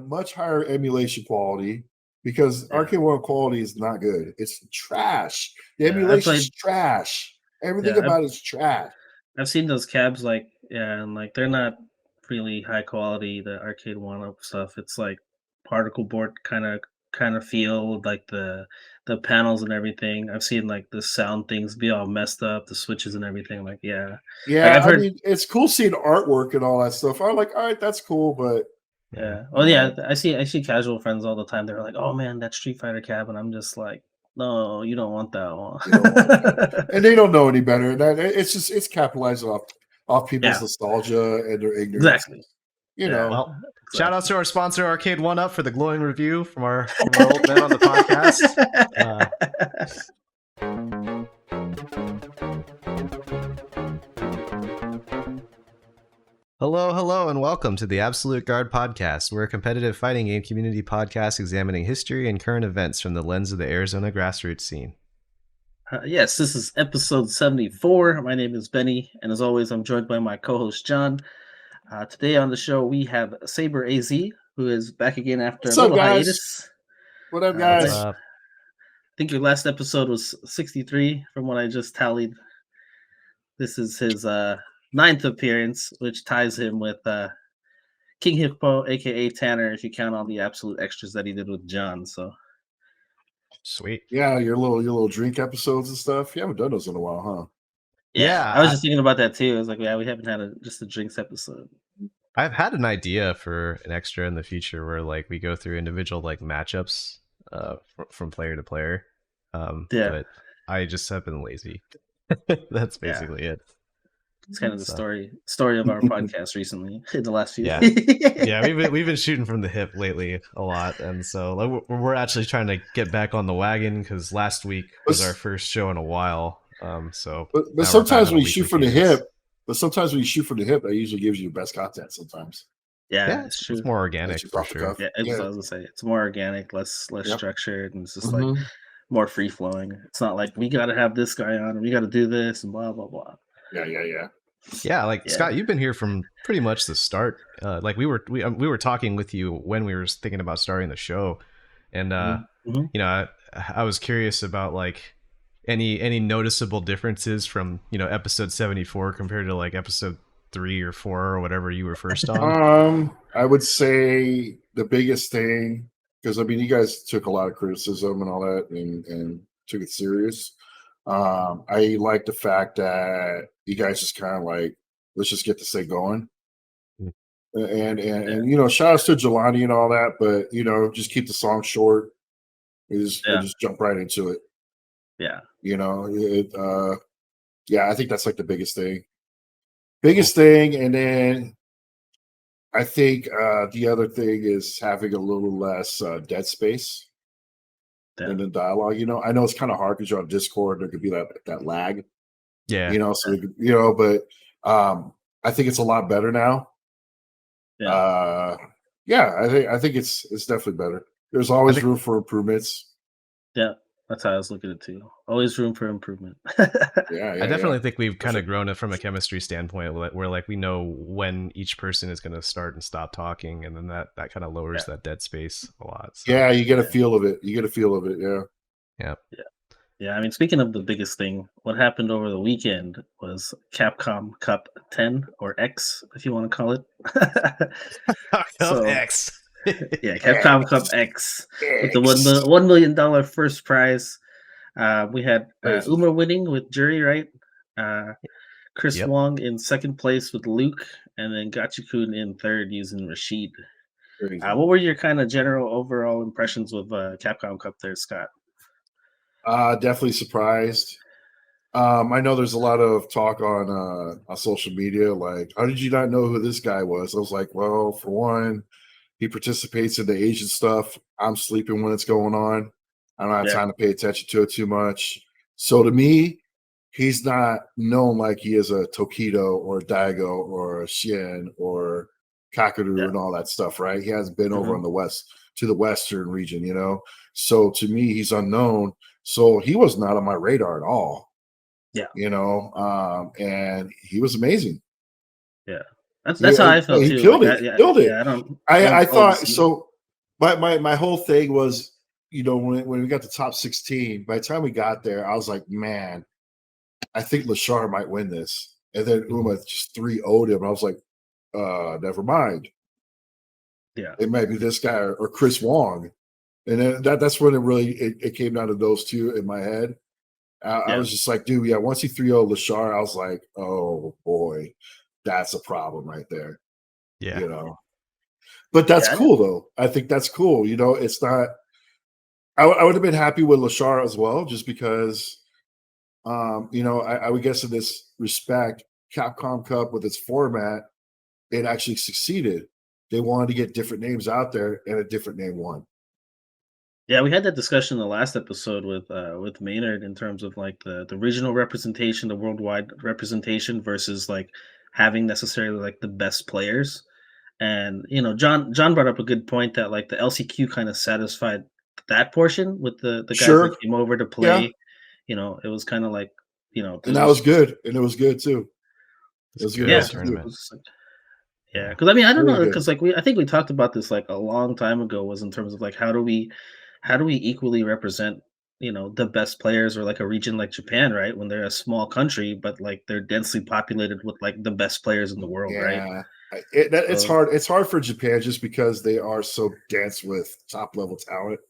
much higher emulation quality because Arcade One quality is not good. It's trash. The emulation is trash. Everything about it's trash. I've seen those cabs and like they're not really high quality. The Arcade One Up stuff. It's like particle board kind of feel, like the panels and everything. I've seen like the sound things be all messed up, the switches and everything. Like yeah, like, I've heard, mean, it's cool seeing artwork and all that stuff. I'm like, all right, that's cool, but I see casual friends all the time. They're like, oh man, that Street Fighter cab, and I'm just like, no, you don't want that one. And they don't know any better. It's capitalizing off people's nostalgia and their ignorance. Exactly. Well, shout out to our sponsor, Arcade One Up, for the glowing review from our old men on the podcast. Hello, and welcome to the Absolute Guard Podcast. We're a competitive fighting game community podcast examining history and current events from the lens of the Arizona grassroots scene. Yes, this is episode 74. My name is Benny, and as always, I'm joined by my co-host, John. Today on the show, we have Sabre AZ, who is back again after a little hiatus. What up, guys? I think your last episode was 63, from what I just tallied. This is his 9th appearance, which ties him with King Hippo, aka Tanner, if you count all the absolute extras that he did with John. So sweet. Yeah, your little drink episodes and stuff. You haven't done those in a while, huh? Yeah, I was just thinking about that too. I was like, yeah, we haven't had just a drinks episode. I've had an idea for an extra in the future where like we go through individual like matchups from player to player. But I just have been lazy. That's basically it. It's kind of the story of our podcast recently in the last few. Yeah, we've been shooting from the hip lately a lot, and so we're actually trying to get back on the wagon because last week was our first show in a while. But sometimes when you shoot from the hip, that usually gives you the best content. Sometimes, it's true. It's more organic for sure. Yeah, I was gonna say it's more organic, less structured, and it's just like more free flowing. It's not like we got to have this guy on, and we got to do this, and blah blah blah. Yeah. Scott, you've been here from pretty much the start. Like we were talking with you when we were thinking about starting the show, and I was curious about like any noticeable differences from episode 74 compared to like episode 3 or 4 or whatever you were first on. I would say the biggest thing, because I mean you guys took a lot of criticism and all that and took it serious. I like the fact that you guys just kind of like, let's just get this thing going. And shout outs to Jelani and all that, but just keep the song short. Just jump right into it. Yeah. I think that's like the biggest thing. And then I think the other thing is having a little less dead space in the dialogue. I know it's kind of hard because you're on Discord. There could be that lag. Yeah. But I think it's a lot better now. Yeah. I think it's definitely better. There's always room for improvements. Yeah. That's how I was looking at it too. Always room for improvement. I definitely think we've kind of grown it from a chemistry standpoint where like we know when each person is going to start and stop talking, and then that kind of lowers that dead space a lot. So. Yeah, you get a feel of it. Yeah. I mean, speaking of the biggest thing, what happened over the weekend was Capcom Cup 10 or X, if you want to call it. X. Capcom Cup X with the $1 million first prize. We had Uma winning with Jury, right? Chris Wong in second place with Luke, and then Gachikun in third using Rashid. What were your kind of general overall impressions with Capcom Cup there, Scott? Definitely surprised. I know there's a lot of talk on social media, like, how did you not know who this guy was? I was like, well, for one, he participates in the Asian stuff. I'm sleeping when it's going on. I don't have time to pay attention to it too much. So to me, he's not known like he is a Tokido or a Daigo or a Xian or Kakadu and all that stuff, right? He hasn't been over on the west to the western region, So to me, he's unknown. So he was not on my radar at all. Yeah. And he was amazing. Yeah. That's how I felt too. He killed it. Yeah, I thought so. my whole thing was, when we got the top 16, by the time we got there, I was like, man, I think Lashar might win this. And then Uma just 3-0'd him. I was like, never mind. Yeah. It might be this guy or Chris Wong. And then that's when it came down to those two in my head. I was just like, dude, once he 3-0 Lashar, I was like, oh boy, that's a problem right there. Yeah. But that's cool though. I think that's cool. It's not. I would have been happy with Lashar as well, just because. I would guess in this respect, Capcom Cup with its format, it actually succeeded. They wanted to get different names out there, and a different name won. Yeah, we had that discussion in the last episode with Maynard in terms of like the regional representation, the worldwide representation versus like having necessarily like the best players. And John brought up a good point that like the LCQ kind of satisfied that portion with the guys that came over to play. Yeah. It was kind of like and that was good, and it was good too. It was a good tournament. Yeah, because I mean I don't know, because like I think we talked about this like a long time ago, was in terms of like how do we equally represent the best players, or like a region like Japan, right, when they're a small country but like they're densely populated with like the best players in the world, right? It's hard for Japan just because they are so dense with top level talent.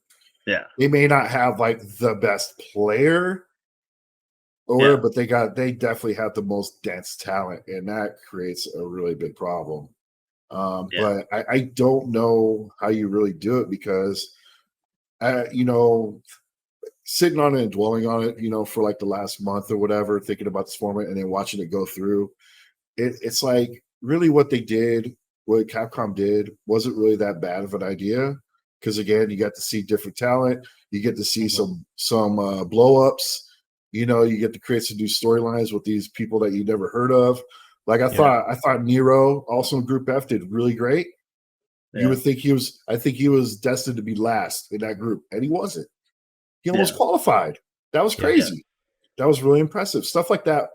Yeah, they may not have like the best player but they definitely have the most dense talent, and that creates a really big problem. But I don't know how you really do it, because sitting on it and dwelling on it, for like the last month or whatever, thinking about this format and then watching it go through, it's like really what Capcom did wasn't really that bad of an idea, because again, you got to see different talent, you get to see some blow ups. You get to create some new storylines with these people that you never heard of. Like I thought Nero, also in Group F, did really great. Yeah. You would think I think he was destined to be last in that group, and he wasn't. He almost qualified. That was crazy. Yeah. That was really impressive. Stuff like that.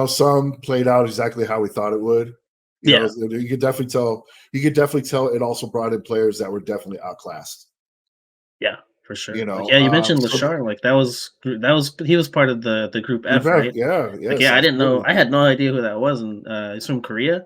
Some played out exactly how we thought it would. You could definitely tell. You could definitely tell it also brought in players that were definitely outclassed. Yeah. For sure. You mentioned Lashar. Like that was he was part of the Group F, right? Yeah. I didn't know. I had no idea who that was, and he's from Korea.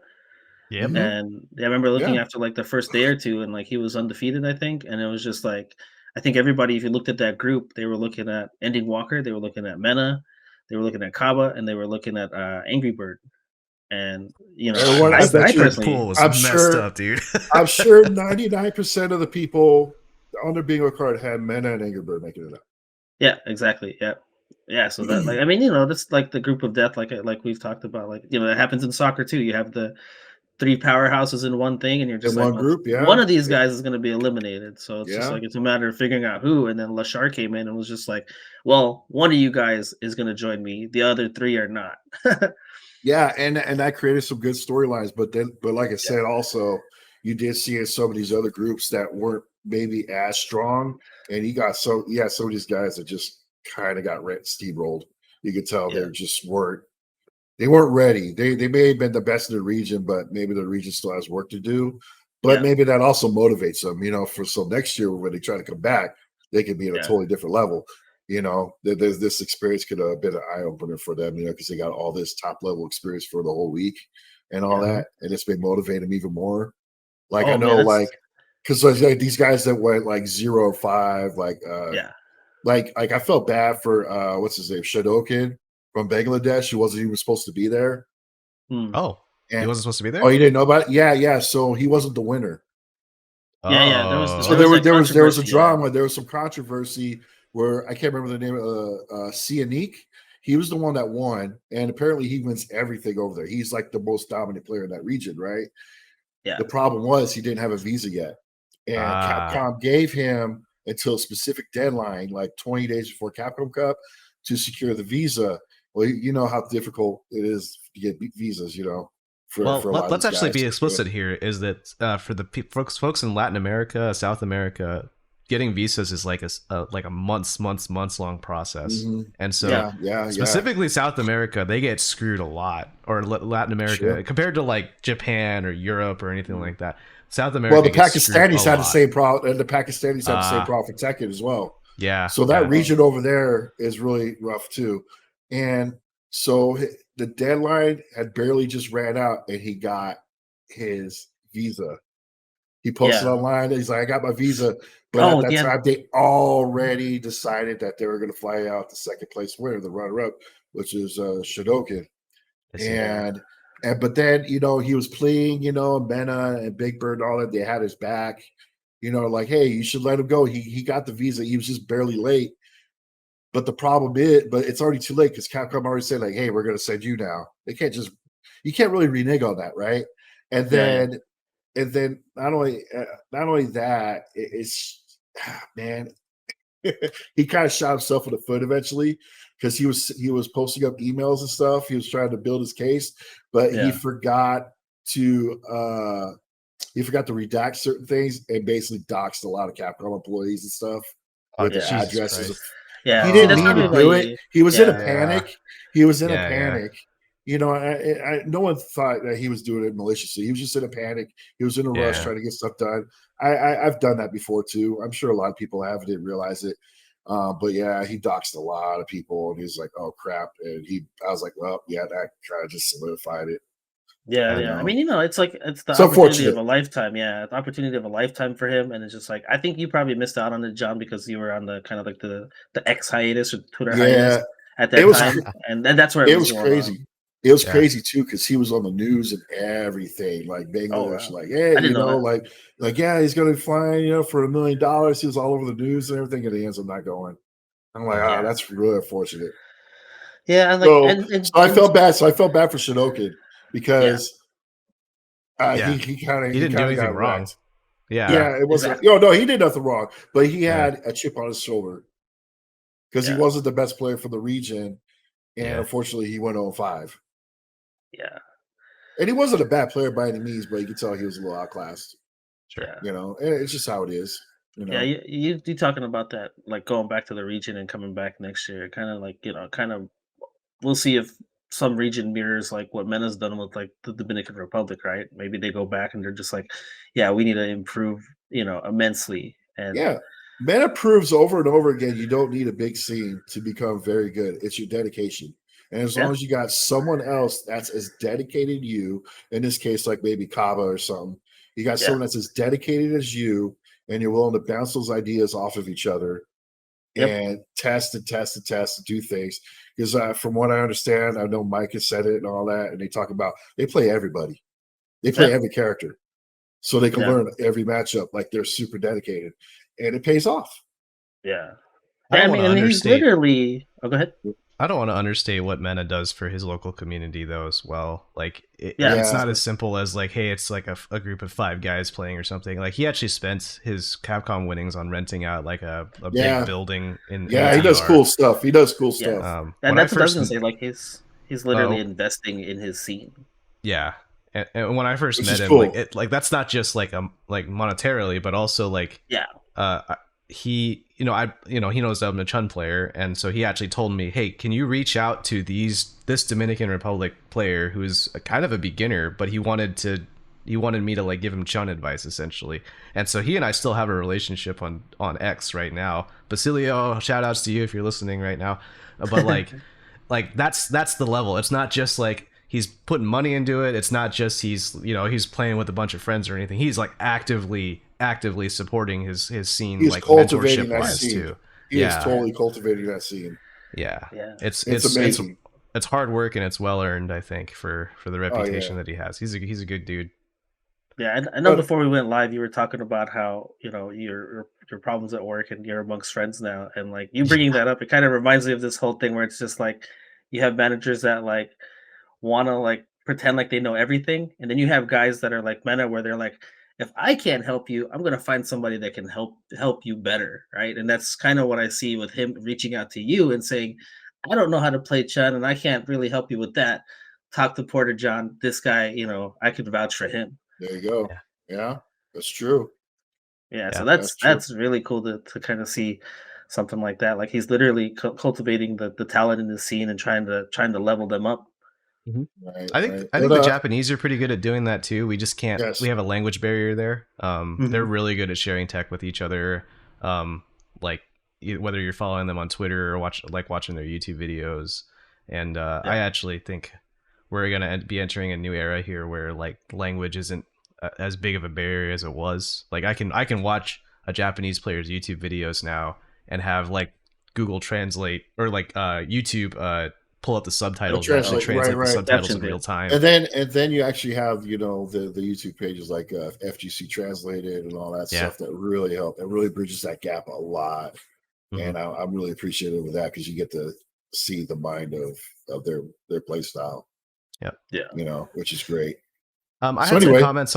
Yeah. And I remember looking after like the first day or two, and like he was undefeated, I think. And it was just like, I think everybody, if you looked at that group, they were looking at Ending Walker, they were looking at Mena, they were looking at Kaba, and they were looking at Angry Bird. And I personally, pool was messed up, dude. I'm sure 99% of the people on their bingo card had Mena and Angry Bird making it up. Yeah, exactly. Yeah. So that, like, I mean, that's like the group of death, like we've talked about, like that happens in soccer too. You have the three powerhouses in one thing, and you're just in like, one group. Yeah, one of these guys is going to be eliminated. So it's just like it's a matter of figuring out who. And then Lashar came in and was just like, well, one of you guys is going to join me. The other three are not. Yeah, and that created some good storylines. But like I said, also you did see in some of these other groups that weren't maybe as strong, and you got some of these guys that just kind of got steamrolled. You could tell they just weren't ready. They may have been the best in the region, but maybe the region still has work to do. But maybe that also motivates them, so next year when they try to come back, they can be at a totally different level. There's this experience could have been an eye opener for them, because they got all this top level experience for the whole week and all that, and it's been motivating them even more. Like I know, because like these guys that went like 0-5, like I felt bad for what's his name, Shadokin from Bangladesh. He wasn't even supposed to be there. Oh, he wasn't supposed to be there. Oh, you didn't know about it? Yeah. So he wasn't the winner. Yeah. There was a drama. There was some controversy where I can't remember the name of Cianique. He was the one that won, and apparently he wins everything over there. He's like the most dominant player in that region, right? Yeah. The problem was he didn't have a visa yet, and Capcom gave him until a specific deadline, like 20 days before Capcom Cup, to secure the visa. Well, you know how difficult it is to get visas, let's actually be explicit here. Is that for the folks in Latin America, South America, getting visas is like a months long process. And so specifically South America, they get screwed a lot, or Latin America compared to like Japan or Europe or anything like that. South America. Well, the gets Pakistanis had the lot. same problem, and the Pakistanis had the same problem for Tekken as well. Yeah. So that region over there is really rough too. And so the deadline had barely just ran out, and he got his visa. He posted online. He's like, I got my visa. But at that time, they already decided that they were going to fly out the second place winner, the runner-up, which is Shodokan. But then, he was playing, Mena and Big Bird and all that. They had his back, like, hey, you should let him go. He got the visa. He was just barely late. But the problem is, but it's already too late because Capcom already said, like, hey, we're going to send you now. You can't really renege on that, right? And then not only that, it's man, he kind of shot himself in the foot eventually because he was posting up emails and stuff. He was trying to build his case, but he forgot to redact certain things and basically doxed a lot of Capcom employees and stuff with their addresses. Yeah, he didn't need to do it. He was in a panic. He was in a panic. No one thought that he was doing it maliciously. He was just in a panic. He was in a rush trying to get stuff done. I've done that before too. I'm sure a lot of people have, didn't realize it. But yeah, he doxed a lot of people, and he's like, "Oh crap!" And I was like, "Well, yeah, that kind of just solidified it." Yeah. I mean, it's like it's the opportunity of a lifetime. Yeah, the opportunity of a lifetime for him, and it's just like I think you probably missed out on it, John, because you were on the kind of like the X hiatus or Twitter hiatus at that time, and that's where it was crazy. On. It was crazy too because he was on the news and everything, like Bangladesh, like yeah, he's going to fly, for $1 million. He was all over the news and everything, and he ends up not going. I'm like, that's really unfortunate. Yeah, and so I felt bad. So I felt bad for Shodokan because he didn't do anything wrong. Wrecked. Yeah, it wasn't. Exactly. No, he did nothing wrong, but he had a chip on his shoulder because he wasn't the best player for the region, and unfortunately, he went 0-5. Yeah, and he wasn't a bad player by any means, but you could tell he was a little outclassed. Sure, and it's just how it is. Yeah, you talking about that, like going back to the region and coming back next year, kind of like we'll see if some region mirrors like what Mena's done with like the Dominican Republic, right? Maybe they go back and they're just like, yeah, we need to improve, immensely. And Mena proves over and over again, you don't need a big scene to become very good. It's your dedication. And as long as you got someone else that's as dedicated you, in this case, like maybe Kaba or something, you got someone that's as dedicated as you, and you're willing to bounce those ideas off of each other and test and do things. Because from what I understand, I know Mike has said it and all that, and they play everybody. They play every character. So they can learn every matchup, like they're super dedicated. And it pays off. Yeah. He's literally... Oh, go ahead. I don't want to understate what Mena does for his local community, though, as well. Like, it's not as simple as, like, hey, it's like a group of 5 guys playing or something. Like, he actually spent his Capcom winnings on renting out, like, a big building in he does cool stuff. He does cool stuff. And that's what I was going to say. Like, he's literally investing in his scene. Yeah. And when I first met him, like, that's not just, like, monetarily, but also, like... he knows I'm a Chun player, and so he actually told me, hey, can you reach out to this Dominican Republic player who's kind of a beginner, but he wanted me to like give him Chun advice essentially. And so he and I still have a relationship on X right now. Basilio, shout outs to you if you're listening right now. But like that's the level. It's not just like he's putting money into it. It's not just he's playing with a bunch of friends or anything. He's like actively supporting his scene. He's like cultivating that scene too. He is totally cultivating that scene. Yeah. It's amazing. It's hard work and it's well earned, I think, for the reputation that he has. He's a good dude. Yeah, I know. Before we went live, you were talking about how your problems at work and you're amongst friends now, and like you bringing that up, it kind of reminds me of this whole thing where it's just like you have managers that like want to like pretend like they know everything, and then you have guys that are like Mena where they're like, if I can't help you, I'm going to find somebody that can help you better, right? And that's kind of what I see with him reaching out to you and saying, I don't know how to play Chun, and I can't really help you with that. Talk to Porter John. This guy, I could vouch for him. There you go. Yeah, that's true. Yeah, so that's really cool to kind of see something like that. Like he's literally cultivating the talent in the scene and trying to level them up. Right, I think the Japanese are pretty good at doing that too. We just can't. We have a language barrier there. They're really good at sharing tech with each other. Like whether you're following them on Twitter or watching their YouTube videos. And I actually think we're gonna be entering a new era here where like language isn't as big of a barrier as it was. Like I can watch a Japanese player's YouTube videos now and have like Google Translate or like YouTube pull up the subtitles and actually translate the subtitles in real time. And then you actually have, you know, the YouTube pages like FGC Translated and all that stuff that really help. It really bridges that gap a lot. And I'm really appreciative of that because you get to see the mind of their play style. Yeah. You know, which is great. I had some comments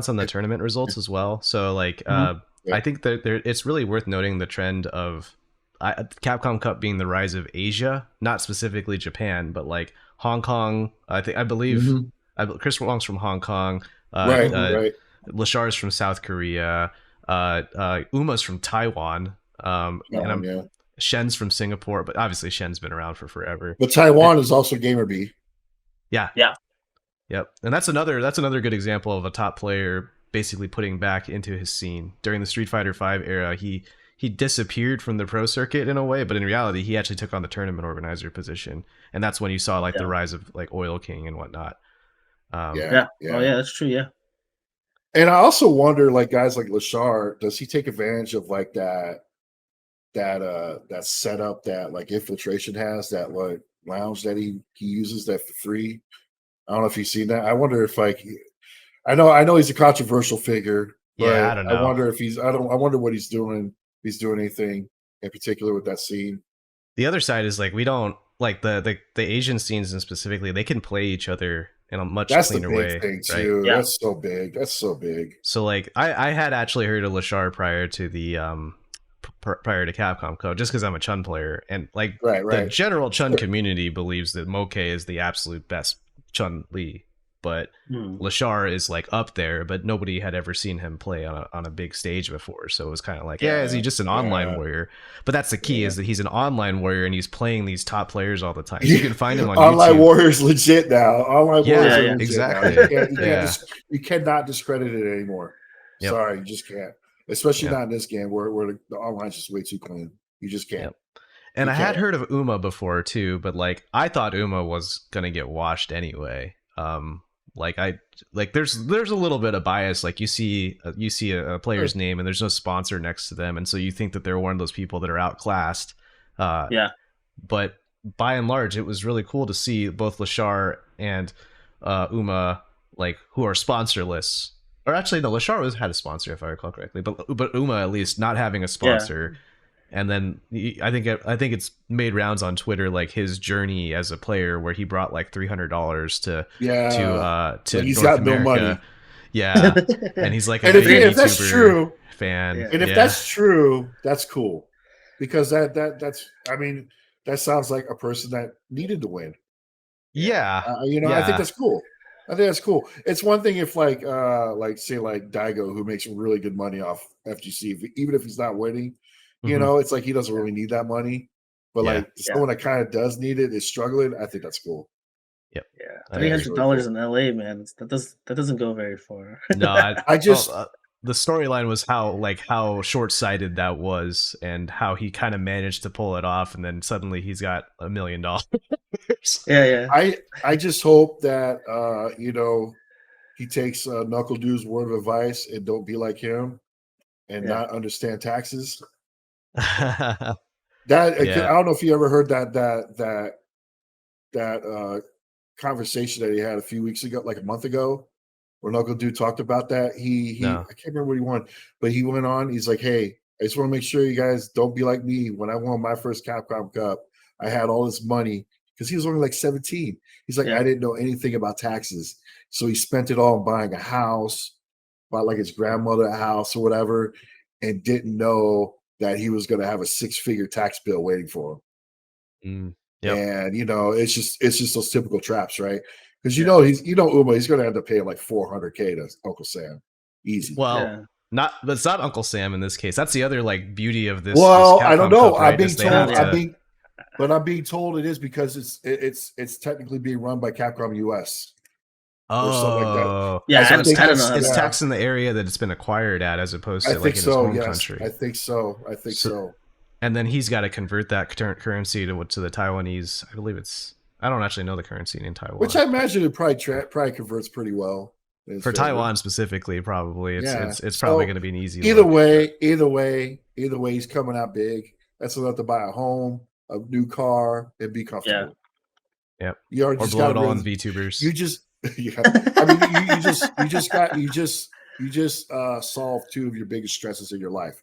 on the tournament results as well. So like I think that it's really worth noting the trend of Capcom Cup being the rise of Asia, not specifically Japan, but like Hong Kong. I believe Chris Wong's from Hong Kong. Right. Lashar's from South Korea. Uma's from Taiwan. Shen's from Singapore, but obviously Shen's been around for forever. But Taiwan is also GamerB. Yeah. Yep. And that's another good example of a top player basically putting back into his scene. During the Street Fighter V era, he disappeared from the pro circuit in a way, but in reality, he actually took on the tournament organizer position, and that's when you saw like the rise of like Oil King and whatnot. Oh yeah, that's true. Yeah, and I also wonder, like guys like Lashar, does he take advantage of like that setup that like Infiltration has, that like lounge that he uses that for free? I don't know if you've seen that. I wonder if like I know he's a controversial figure. But I don't know. I wonder if I wonder what he's doing. If he's doing anything in particular with that scene. The other side is like we don't like the Asian scenes, and specifically they can play each other in a much cleaner way. Thing too. Right? That's so big. That's so big. So like I had actually heard of Lashar prior to the prior to Capcom Cup, just because I'm a Chun player, and like the general Chun community believes that Moke is the absolute best Chun Li. But Lashar is like up there, but nobody had ever seen him play on a big stage before. So it was kind of like, is he just an online warrior? But that's the key, is that he's an online warrior and he's playing these top players all the time. So you can find him on online YouTube. Warrior's legit now. Online Warrior's legit exactly. Now. You cannot discredit it anymore. Yep. Sorry, you just can't. Especially not in this game where the online's just way too clean. You just can't. And I had heard of Uma before too, but like I thought Uma was gonna get washed anyway. There's a little bit of bias. Like you see a player's name and there's no sponsor next to them, and so you think that they're one of those people that are outclassed. But by and large, it was really cool to see both Lashar and Uma, like, who are sponsorless. Or actually, no, Lashar had a sponsor if I recall correctly, but Uma at least not having a sponsor. And then I think it's made rounds on Twitter, like his journey as a player, where he brought like $300 to he's North got America. No money. Yeah, and he's like a big YouTuber that's true, fan. And if that's true, that's cool, because that's I mean that sounds like a person that needed to win. I think that's cool. I think that's cool. It's one thing if like say like Daigo, who makes really good money off FGC, even if he's not winning. You know, it's like he doesn't really need that money, but like someone that kind of does need it is struggling. I think that's cool. Yep. Yeah. $300 in LA, man. That doesn't go very far. No, I just the storyline was how short-sighted that was, and how he kind of managed to pull it off, and then suddenly he's got $1 million. I just hope that he takes Knuckle Dude's word of advice and don't be like him and not understand taxes. I don't know if you ever heard that conversation that he had a few weeks ago, like a month ago, where Knuckle Dude talked about that. I can't remember what he won, but he went on. He's like, "Hey, I just want to make sure you guys don't be like me. When I won my first Capcom Cup, I had all this money because he was only like 17. He's like, I didn't know anything about taxes, so he spent it all on buying a house, bought like his grandmother a house or whatever, and didn't know that he was going to have a 6-figure tax bill waiting for him." And it's just those typical traps, right? Because Uma, he's going to end up paying like $400K to Uncle Sam, easy. But it's not Uncle Sam in this case. That's the other like beauty of this. Well, this I don't know. Cup, right? But I'm being told it is because it's technically being run by Capcom US. Or something like that. Yeah, so I don't know. It's taxed in the area that it's been acquired at, as opposed to like in his home country. I think so. And then he's got to convert that currency to the Taiwanese. I believe I don't actually know the currency in Taiwan. Which I imagine it probably converts pretty well. For Taiwan specifically, probably it's probably going to be an easy. Either way, he's coming out big. That's enough to buy a home, a new car, and be comfortable. Yeah. You already or blow it all on VTubers. You just, I mean, you just solved two of your biggest stresses in your life.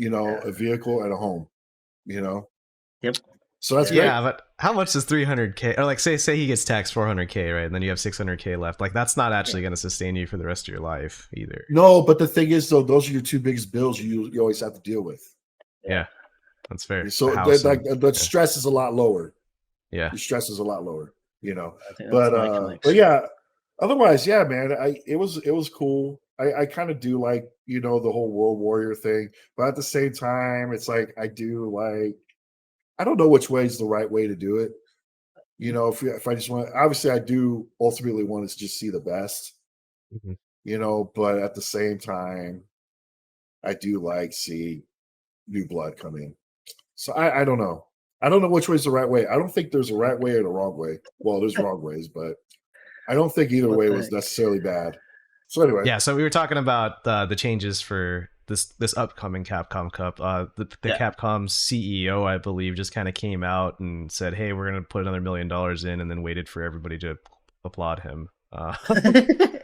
A vehicle and a home. Yep. So that's great. Yeah, but how much is 300K? Or like say he gets taxed 400K, right? And then you have 600K left. Like that's not actually going to sustain you for the rest of your life either. No, but the thing is, though, those are your two biggest bills you always have to deal with. Yeah, that's fair. So the stress is a lot lower. Yeah, the stress is a lot lower. But yeah, otherwise, yeah, man, it was cool. I kind of do like the whole World Warrior thing, but at the same time, it's like I don't know which way is the right way to do it. If I just want, obviously, I do ultimately want to just see the best. But at the same time, I do like see new blood come in. So I don't know. I don't know which way is the right way. I don't think there's a right way or the wrong way. Well, there's wrong ways, but I don't think either way was necessarily bad. So anyway, yeah. So we were talking about the changes for this upcoming Capcom Cup. The Capcom CEO, I believe, just kind of came out and said, "Hey, we're going to put another $1 million in," and then waited for everybody to applaud him.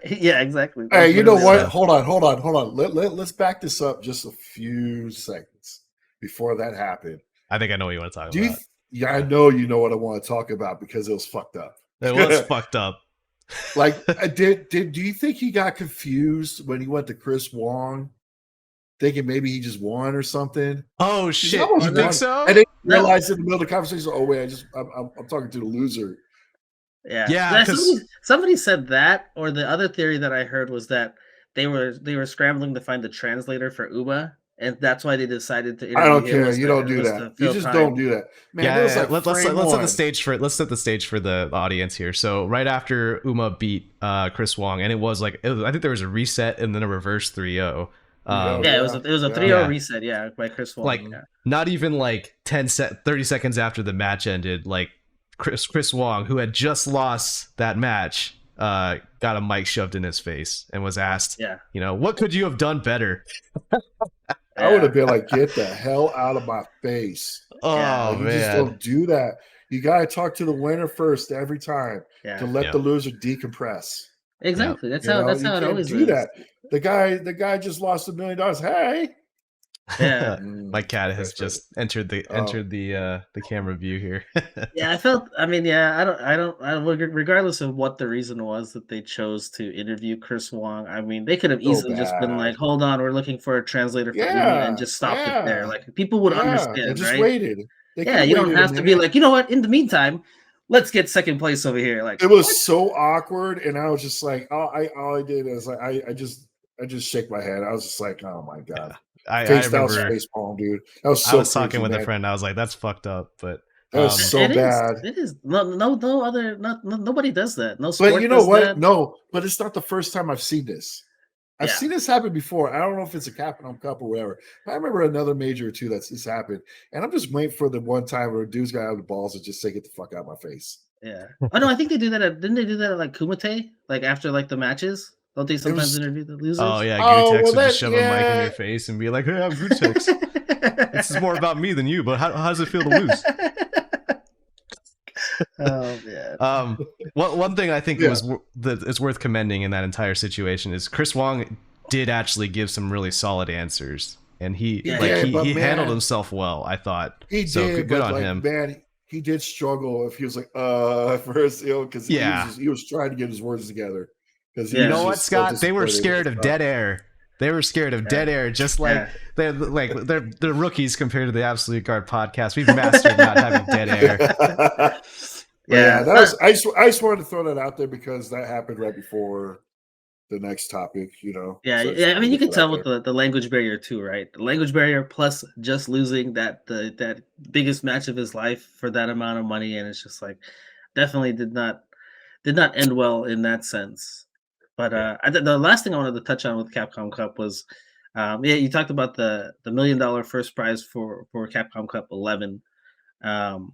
Yeah, exactly. Hey, you know what? Hold on. Let's back this up just a few seconds before that happened. I think I know what you want to talk about. Yeah, I know you know what I want to talk about because it was fucked up. It was fucked up. Like, do you think he got confused when he went to Chris Wong, thinking maybe he just won or something? Oh shit! You think so? And then realized in the middle of the conversation, oh wait, I'm talking to the loser. Yeah. Somebody said that, or the other theory that I heard was that they were scrambling to find the translator for Uma. And that's why they decided to. I don't care. You don't do that. You just don't do that, man. Let's set the stage for the audience here. So right after Uma beat Chris Wong, and I think there was a reset and then a reverse 3-0. It was a 3-0 reset. Yeah, by Chris Wong. Like not even like 30 seconds after the match ended, like Chris Wong, who had just lost that match, got a mic shoved in his face and was asked, what could you have done better? I would have been like, get the hell out of my face. Oh, man. You just don't do that. You got to talk to the winner first every time to let the loser decompress. Exactly. That's how it always do that. The guy just lost $1 million. Hey. Yeah. My cat has just entered the camera view here. Yeah, I don't regardless of what the reason was that they chose to interview Chris Wong. I mean, they could have easily just been like, hold on, we're looking for a translator for Uma, and just stopped it there. Like people would understand, just right? Waited. You don't have to be like, you know what, in the meantime, let's get second place over here. Like it was so awkward, and I was just like, all I did is like I just shake my head. I was just like, oh my god. I remember face palm, dude. That was so. I was talking with a friend. I was like, "That's fucked up," but that was so bad. It is nobody does that. No, but you know what? That. No, but it's not the first time I've seen this. I've seen this happen before. I don't know if it's a Capcom Cup or whatever. I remember another major or two that's this happened, and I'm just waiting for the one time where a dude's got out the balls and just say, "Get the fuck out of my face." Yeah. Oh no, I think they do that. Didn't they do that at like Kumite? Like after like the matches. Don't they sometimes interview the losers? Oh yeah, Gutex would just shove a mic in your face and be like, "Hey, I'm Gutex. This is more about me than you, but how does it feel to lose?" Oh man. One thing I think is worth commending in that entire situation is Chris Wong did actually give some really solid ansers, and he handled himself well. I thought he did. Good on him, man. He did struggle if he was like first, because he was trying to get his words together. You know what, Scott? They were scared of dead air. They were scared of dead air, just like they're rookies compared to the Absolute Guard podcast. We've mastered not having dead air. That was. I just wanted to throw that out there because that happened right before next topic. Yeah, So yeah. I mean, you can put out tell with the language barrier too, right? The language barrier plus just losing that biggest match of his life for that amount of money, and it's just like definitely did not end well in that sense. But the last thing I wanted to touch on with Capcom Cup was, yeah, you talked about the $1 million first prize for Capcom Cup 11. Um,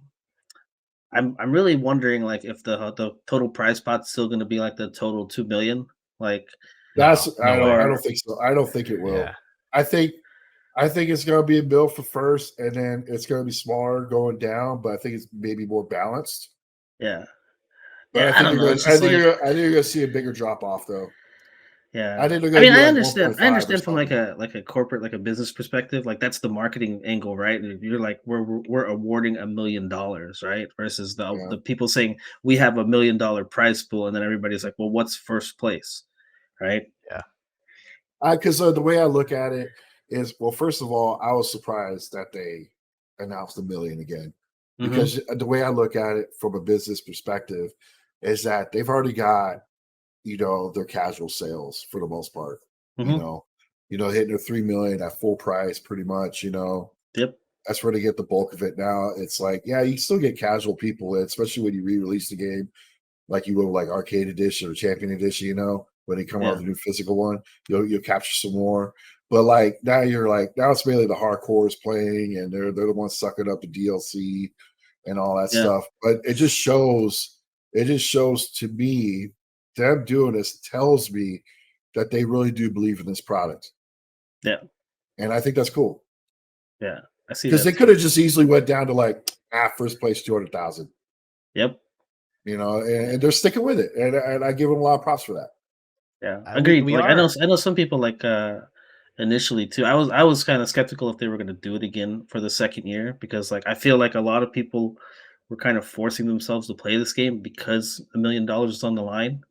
I'm really wondering like if the total prize pot's still going to be like the total 2 million, like. That's No way. I don't think so. I don't think it will. Yeah. I think it's going to be a bill for first, and then it's going to be smaller going down. But I think it's maybe more balanced. Yeah. But Yeah, I I think don't you're know. going. It's I just think like, you're. I think you're going to see a bigger drop off though. yeah. I think they're I going to mean, be I like understand. 1.5 I or understand from like something. a corporate, like a business perspective. Like that's the marketing angle, right? And you're like, we're awarding $1 million, right? Versus the Yeah. the people saying we have $1 million prize pool, and then everybody's like, well, what's first place, right? Yeah. Because the way I look at it is, well, first of all, I was surprised that they announced $1 million again, Mm-hmm. because the way I look at it from a business perspective is that they've already got their casual sales for the most part. Mm-hmm. Hitting their 3 million at full price, pretty much. Yep. That's where they get the bulk of it now. It's like, yeah, you still get casual people, especially when you re-release the game like you will like Arcade Edition or Champion Edition, when they come out Yeah. with a new physical one, you'll capture some more. But like now now it's mainly the hardcores playing, and they're the ones sucking up the DLC and all that Yeah. stuff. But it just shows to me, them doing this tells me that they really do believe in this product. Yeah. And I think that's cool. Yeah. I see Because that they could have too. just easily went down to like first place 200,000. Yep. And they're sticking with it. And I give them a lot of props for that. Yeah. We Agreed. we Like are. I know some people like initially too. I was kind of skeptical if they were going to do it again for the second year, because like I feel like a lot of people were kind of forcing themselves to play this game because $1 million is on the line.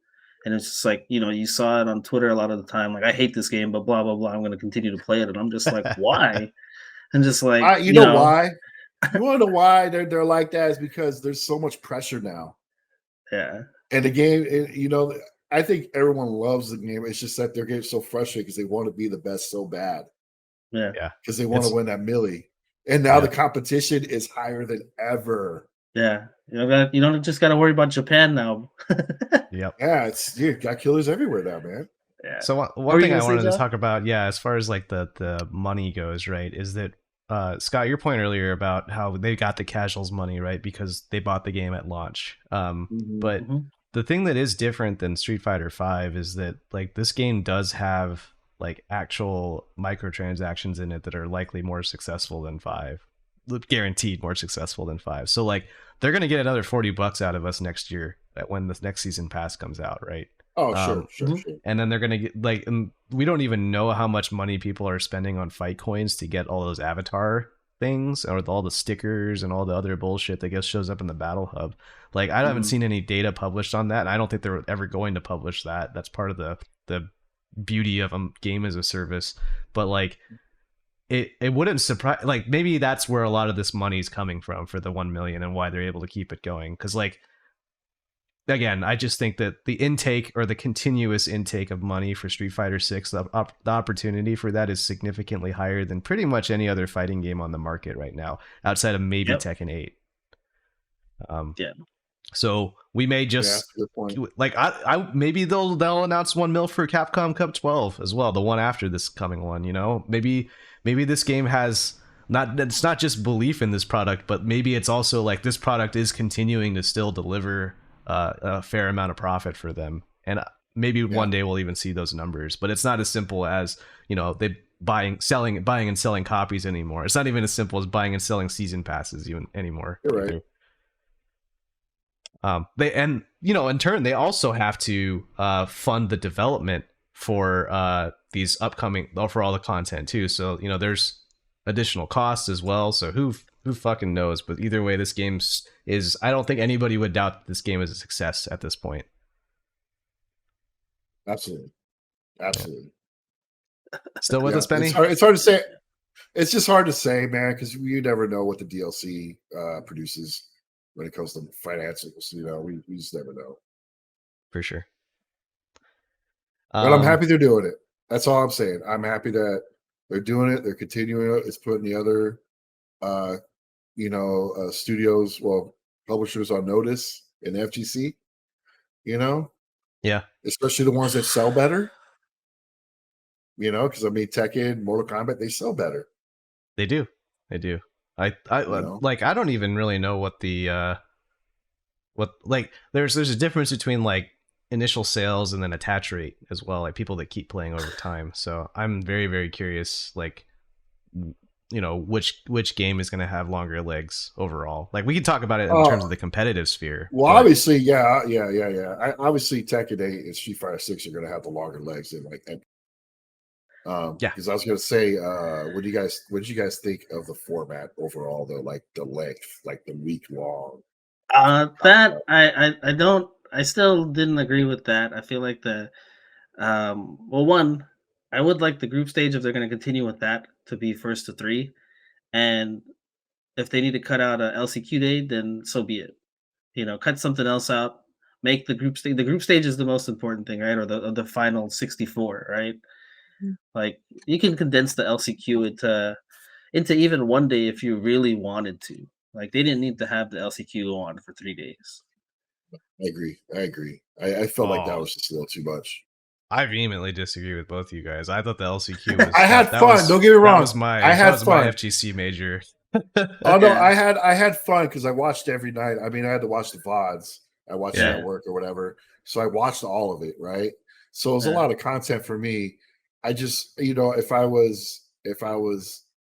And it's just like, you saw it on Twitter a lot of the time, like, I hate this game, but blah, blah, blah. I'm going to continue to play it. And I'm just like, why? And just like, You know why? You want to know why they're like that? Is because there's so much pressure now. Yeah. And the game, I think everyone loves the game. It's just that they're getting so frustrated because they want to be the best so bad. Yeah. Yeah. Because they want to win that millie. And now the competition is higher than ever. Yeah. You don't just got to worry about Japan now. Yep. Yeah, got killers everywhere now, man. Yeah. So What one were you thing I gonna say, wanted to John? talk about, as far as like the money goes, right, is that Scott, your point earlier about how they got the casuals money, right, because they bought the game at launch. But Mm-hmm. the thing that is different than Street Fighter V is that like this game does have like actual microtransactions in it that are likely more successful than 5, guaranteed more successful than 5. So like they're gonna get another $40 out of us next year when the next season pass comes out, right? Oh, sure. And then they're gonna get like, and we don't even know how much money people are spending on fight coins to get all those avatar things, or all the stickers and all the other bullshit that shows up in the battle hub. Like I haven't seen any data published on that, and I don't think they're ever going to publish that. That's part of the beauty of a game as a service. But like it wouldn't surprise, like maybe that's where a lot of this money is coming from for the 1 million and why they're able to keep it going. Because like, again, I just think that the intake, or the continuous intake of money for Street Fighter 6, the opportunity for that is significantly higher than pretty much any other fighting game on the market right now, outside of maybe Tekken 8. Yeah. So we may just good point. Like I maybe they'll announce 1 mil for Capcom Cup 12 as well, the one after this coming one. Maybe this game has it's not just belief in this product, but maybe it's also like this product is continuing to still deliver a fair amount of profit for them, and maybe one day we'll even see those numbers. But it's not as simple as they buying and selling copies anymore. It's not even as simple as buying and selling season passes even anymore. You're right. In turn, they also have to fund the development for these upcoming, for all the content too. So there's additional costs as well. So who fucking knows? But either way, this game is. I don't think anybody would doubt that this game is a success at this point. Absolutely. Still with us, Benny? It's hard to say. It's just hard to say, man, because you never know what the DLC produces when it comes to financials. We just never know. For sure. But I'm happy they're doing it. That's all I'm saying. I'm happy that they're doing it. They're continuing it. It's putting the other, studios, publishers on notice in the FGC. Yeah, especially the ones that sell better. Because Tekken, Mortal Kombat, they sell better. They do. I like. I don't even really know what the There's a difference between like initial sales and then attach rate as well, like people that keep playing over time. So I'm very, very curious, like, which game is going to have longer legs overall. Like we can talk about it in terms of the competitive sphere. Well, obviously, yeah. Obviously, Tekken 8 and Street Fighter 6 are going to have the longer legs than like. Because I was going to say, what did you guys think of the format overall, though? Like the length, like the week long. That I still didn't agree with that. I feel like one, I would like the group stage if they're going to continue with that to be first to 3, and if they need to cut out a LCQ day, then so be it. Cut something else out. Make the group stage. The group stage is the most important thing, right? Or the final 64, right? Mm-hmm. Like you can condense the LCQ into even one day if you really wanted to. Like they didn't need to have the LCQ on for 3 days. I agree. I felt like that was just a little too much. I vehemently disagree with both of you guys. I thought the LCQ was. I had fun. Don't get me wrong. That was my FGC major. Oh no, I had fun because I watched every night. I had to watch the VODs. I watched it at work or whatever, so I watched all of it. Right, so it was a lot of content for me. I just, if I was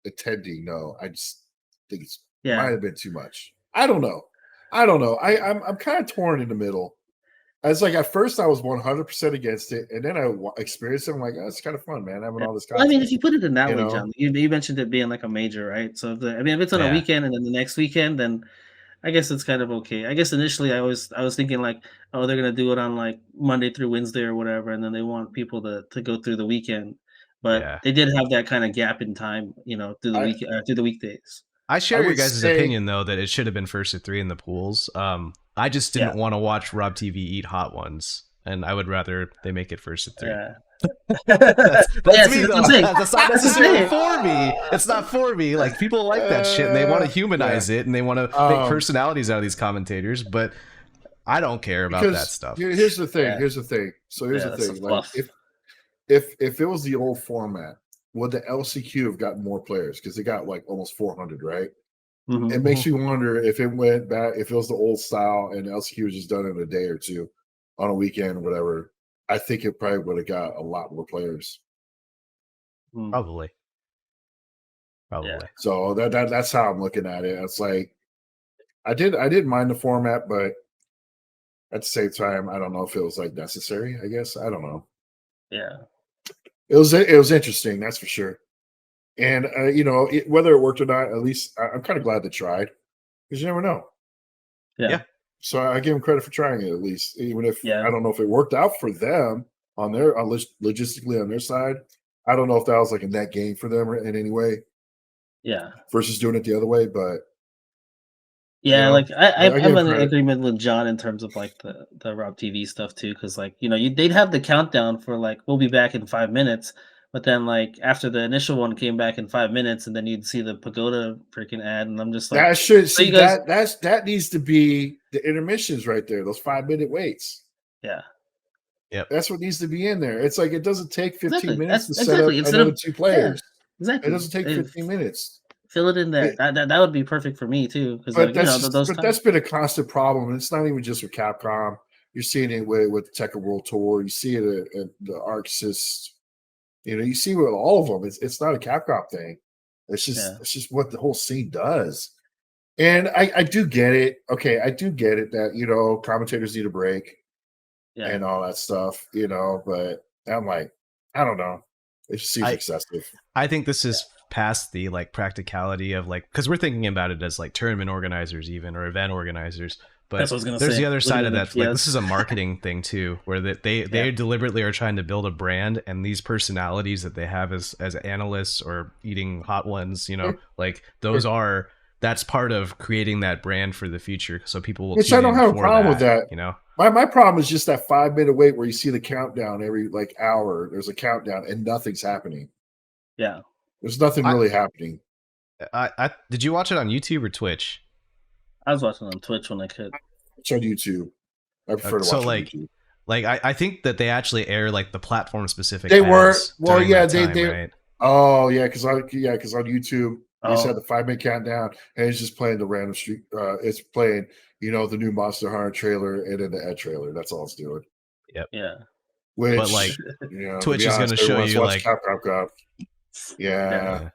attending, no, I just think it might have been too much. I don't know. I'm kind of torn in the middle. It's like at first I was 100% against it, and then I experienced it. I'm like, oh, it's kind of fun, man, having all this content. If you put it in that way, John, you mentioned it being like a major, right? So if it's on a weekend and then the next weekend, then I guess it's kind of okay. I guess initially I was thinking like, oh, they're gonna do it on like Monday through Wednesday or whatever, and then they want people to go through the weekend. But they did have that kind of gap in time, through the weekdays. I share your guys' opinion though that it should have been first to 3 in the pools. I just didn't want to watch Rob TV eat hot ones, and I would rather they make it first to 3. Yeah. That's me though. That's not necessarily for me. It's not for me. Like people like that shit, and they want to humanize it, and they want to make personalities out of these commentators. But I don't care about that stuff. Here's the thing. So here's the thing. Like if it was the old format, would the LCQ have gotten more players? Because they got like almost 400, right? Mm-hmm. It makes you wonder if it went back, if it was the old style and LCQ was just done in a day or two on a weekend or whatever. I think it probably would have got a lot more players. Probably. Yeah. So that's how I'm looking at it. It's like I didn't mind the format, but at the same time, I don't know if it was like necessary. I guess I don't know. Yeah. It was interesting, that's for sure. And whether it worked or not, at least I'm kind of glad they tried, because you never know. Yeah. So I give them credit for trying it, at least, even if I don't know if it worked out for them on their logistically on their side. I don't know if that was like a net gain for them in any way. Yeah. Versus doing it the other way, but like I'm in agreement with John in terms of like the Rob TV stuff too, because like they'd have the countdown for like we'll be back in 5 minutes, but then like after the initial one came back in 5 minutes, and then you'd see the Pagoda freaking ad, and I'm just like that needs to be the intermissions right there, those 5-minute waits. Yeah. Yep. That's what needs to be in there. It's like it doesn't take 15 minutes to set up another 2 players. Yeah, exactly. It doesn't take 15 minutes. Fill it in there. That would be perfect for me too. But that's been a constant problem, and it's not even just with Capcom. You're seeing it with the Tekken World Tour. You see it at the Arc Sys. You see it with all of them. It's not a Capcom thing. It's just what the whole scene does. And I do get it. Okay, I do get it that commentators need a break and all that stuff. But I'm like, I don't know. It just seems excessive. I think this is past the like practicality of like, because we're thinking about it as like tournament organizers even, or event organizers, but that's what I was gonna there's say. The other side of that. Like this is a marketing thing too, where they deliberately are trying to build a brand, and these personalities that they have as analysts or eating hot ones, like those are that's part of creating that brand for the future, so people will Which tune I don't in have a for problem with that. You know, my problem is just that 5-minute wait where you see the countdown every like hour. There's a countdown and nothing's happening. Yeah, there's nothing really happening. I did you watch it on YouTube or Twitch? I was watching on Twitch when I could. It's on YouTube. I prefer to watch on YouTube. Like I think that they actually air like the platform specific. They were they right? Oh yeah, because on YouTube they just had the 5-minute countdown and it's just playing the random street. It's playing the new Monster Hunter trailer and then the Ed trailer. That's all it's doing. Yep. Yeah. Which, but like Twitch is going to show you like Capcom Cup. Yeah.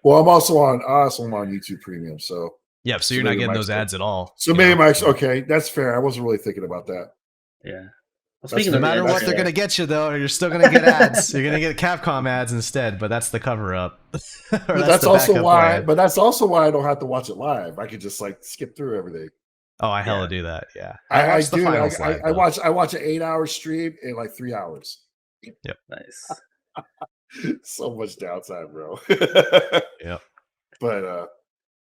Well, I'm also on YouTube Premium, so yeah. So you're not getting those ads at all. So maybe okay, that's fair. I wasn't really thinking about that. Yeah. Well, no matter what they're going to get you, though, you're still going to get ads. You're going to get Capcom ads instead, but that's the cover up. That's also why. But that's also why I don't have to watch it live. I could just like skip through everything. Oh, I hella do that. Yeah, I do. I watch an 8-hour stream in like 3 hours. Yep. Nice. So much downtime, bro. Yep. But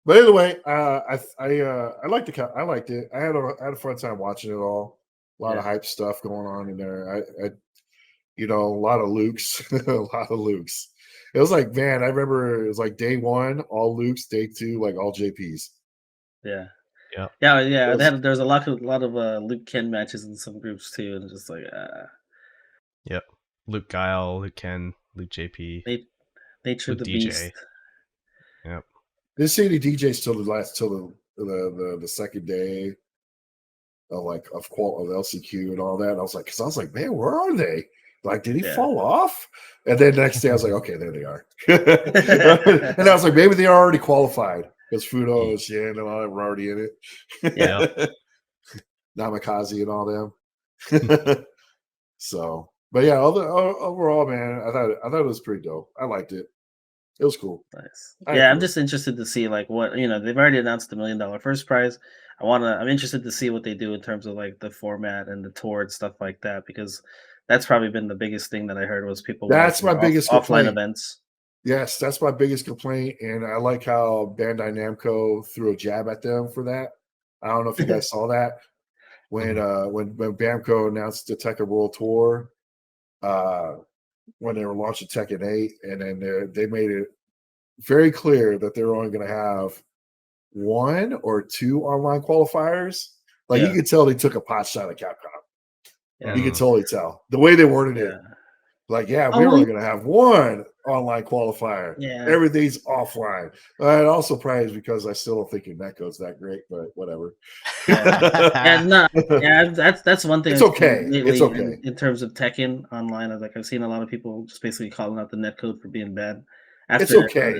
anyway, I liked it. I liked it. I had a fun time watching it all. A lot of hype stuff going on in there. A lot of Lukes. A lot of Lukes. It was like, man, I remember it was like day 1, all Lukes, day 2, like all JPs. Yeah. Yeah. There's a lot of Luke Ken matches in some groups too, and just like Yep. Luke Guile, Luke Ken, Luke JP. Nature Luke the DJ. Beast. Yep. Didn't see any DJs till the second day of LCQ and all that. And I was like, man, where are they? Like, did he fall off? And then the next day I was like, okay, there they are. And I was like, maybe they are already qualified because Fudo and Shin and all that were already in it. Yeah. Namikaze and all them. So, but yeah, overall, man, I thought it was pretty dope. I liked it. It was cool. Nice. I'm just interested to see like what they've already announced the $1 million first prize. I'm interested to see what they do in terms of like the format and the tour and stuff like that, because that's probably been the biggest thing that I heard was people. That's my biggest offline events. Yes, that's my biggest complaint, and I like how Bandai Namco threw a jab at them for that. I don't know if you guys saw that when Bamco announced the Tekken World Tour, when they were launching Tekken 8, and then they made it very clear that they were only going to have 1 or 2 online qualifiers. Like you could tell they took a pot shot at Capcom. Yeah. You could totally tell the way they worded it. Like, we're only going to have 1 online qualifier. Yeah. Everything's offline. It also probably is because I still don't think your netcode's that great, but whatever. That's one thing. It's okay. It's okay. In terms of Tekken online, I've seen a lot of people just basically calling out the netcode for being bad. It's okay.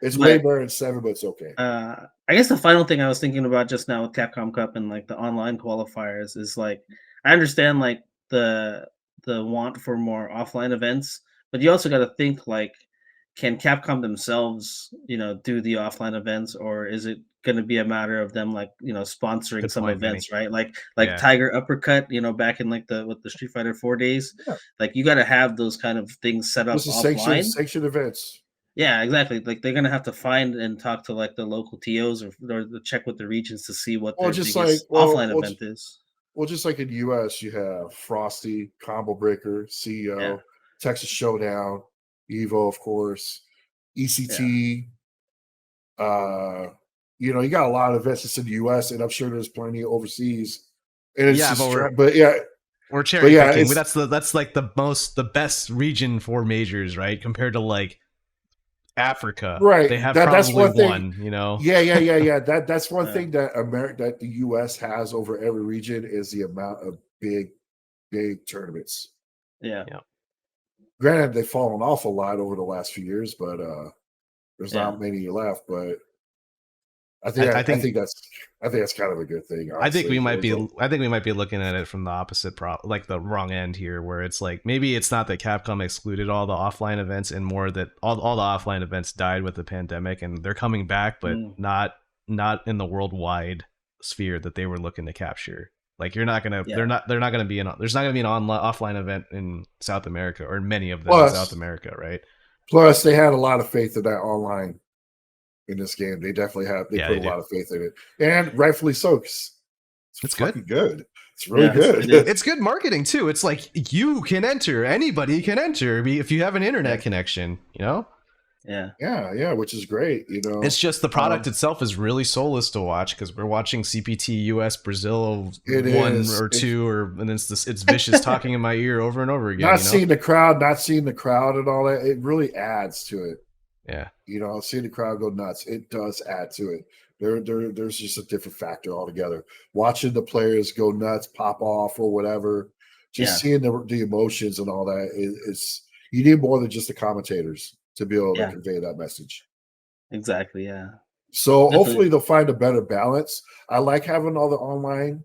It's way better than 7, but it's okay. I guess the final thing I was thinking about just now with Capcom Cup and like the online qualifiers is like, I understand like the want for more offline events, but you also got to think like, can Capcom themselves, do the offline events, or is it going to be a matter of them like, sponsoring some events, right? Like Tiger Uppercut, back in like the Street Fighter 4 days, like you got to have those kind of things set up offline. Sanctioned events. Yeah, exactly. Like they're gonna have to find and talk to like the local TOs or check with the regions to see what their biggest offline event is. Well, just like in the US, you have Frosty, Combo Breaker, CEO, Texas Showdown, Evo, of course, ECT. You got a lot of events just in the US, and I'm sure there's plenty overseas. And it's we're cherry picking. That's like the best region for majors, right? Compared to like Africa, right? They have that's one thing. Yeah. That's one thing that the U.S. has over every region is the amount of big tournaments. Yeah. Granted, they've fallen off a lot over the last few years, but there's not many left. But I think that's kind of a good thing. Honestly. I think we might be looking at it from the opposite, like the wrong end here, where it's like maybe it's not that Capcom excluded all the offline events, and more that all the offline events died with the pandemic, and they're coming back, but not in the worldwide sphere that they were looking to capture. Like they're not gonna be there's not gonna be an offline event in South America, or many of them in South America, right? Plus, they had a lot of faith in that online in this game. They definitely have. They Yeah, put they a do. lot of faith in it, and rightfully so. 'Cause It's fucking good. good. It's really good. It's good marketing too. It's like you can enter. Anybody can enter if you have an internet connection. You know. Yeah, which is great. You know, It's just the product itself is really soulless to watch because we're watching CPT US Brazil or 2, and it's vicious talking in my ear over and over again. Seeing the crowd, and all that. It really adds to it. Yeah, you know, seeing the crowd go nuts, it does add to it. There's just a different factor altogether. Watching the players go nuts, pop off, or whatever, seeing the emotions and all that is you need more than just the commentators to be able to convey that message. Exactly. Yeah. So hopefully they'll find a better balance. I like having all the online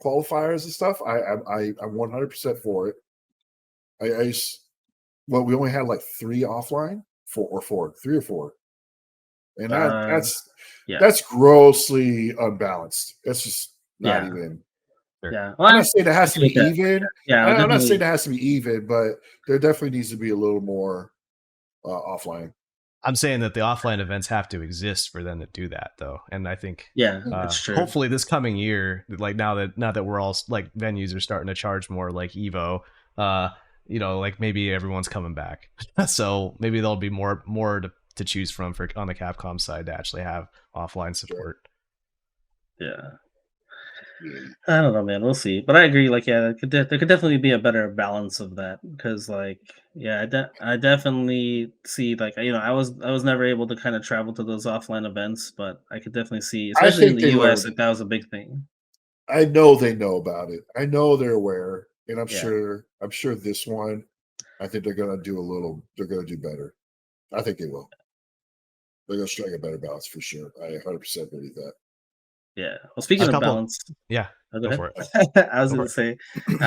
qualifiers and stuff. I'm 100% for it. We only had like 3 offline, 3 or 4, and that's grossly unbalanced. That's just not even. Yeah, I'm not saying it has to be even. Yeah, I'm not saying it has to be even, but there definitely needs to be a little more offline. I'm saying that the offline events have to exist for them to do that, though, and I think that's true. Hopefully, this coming year, like now that we're all like venues are starting to charge more, like Evo, you know, like maybe everyone's coming back, so maybe there'll be more to choose from for on the Capcom side to actually have offline support. Yeah. I don't know, man. We'll see, but I agree. Like, there could definitely be a better balance of that because, like, I definitely see, like, you know, I was never able to kind of travel to those offline events, but I could definitely see, especially in the US, like that was a big thing. I know they know about it. I know they're aware, and I'm sure this one, I think they're gonna do better. I think they will. They're gonna strike a better balance for sure. I 100% believe that. Yeah. Well, speaking of balance, go for it. I was going to say,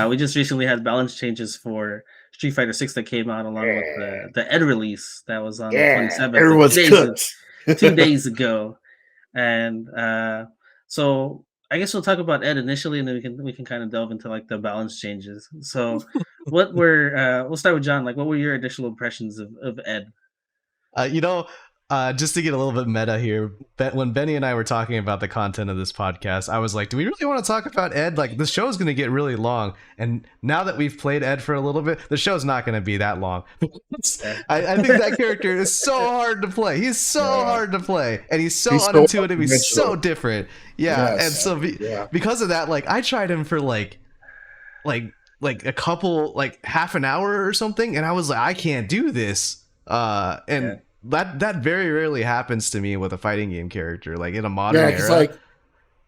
we just recently had balance changes for Street Fighter 6 that came out along with the Ed release that was on the 27th. Everyone's cooked. 2 days ago, and so I guess we'll talk about Ed initially, and then we can kind of delve into like the balance changes. So, we'll start with John. Like, what were your initial impressions of Ed? You know, just to get a little bit meta here, when Benny and I were talking about the content of this podcast, I was like, do we really want to talk about Ed? Like, the show's going to get really long. And now that we've played Ed for a little bit, the show's not going to be that long. I think that character is so hard to play. He's so hard to play. And he's so unintuitive. He's so different. Yeah. Yes. And so because of that, like, I tried him for like a couple, like half an hour or something. And I was like, I can't do this. That very rarely happens to me with a fighting game character, like in a modern era.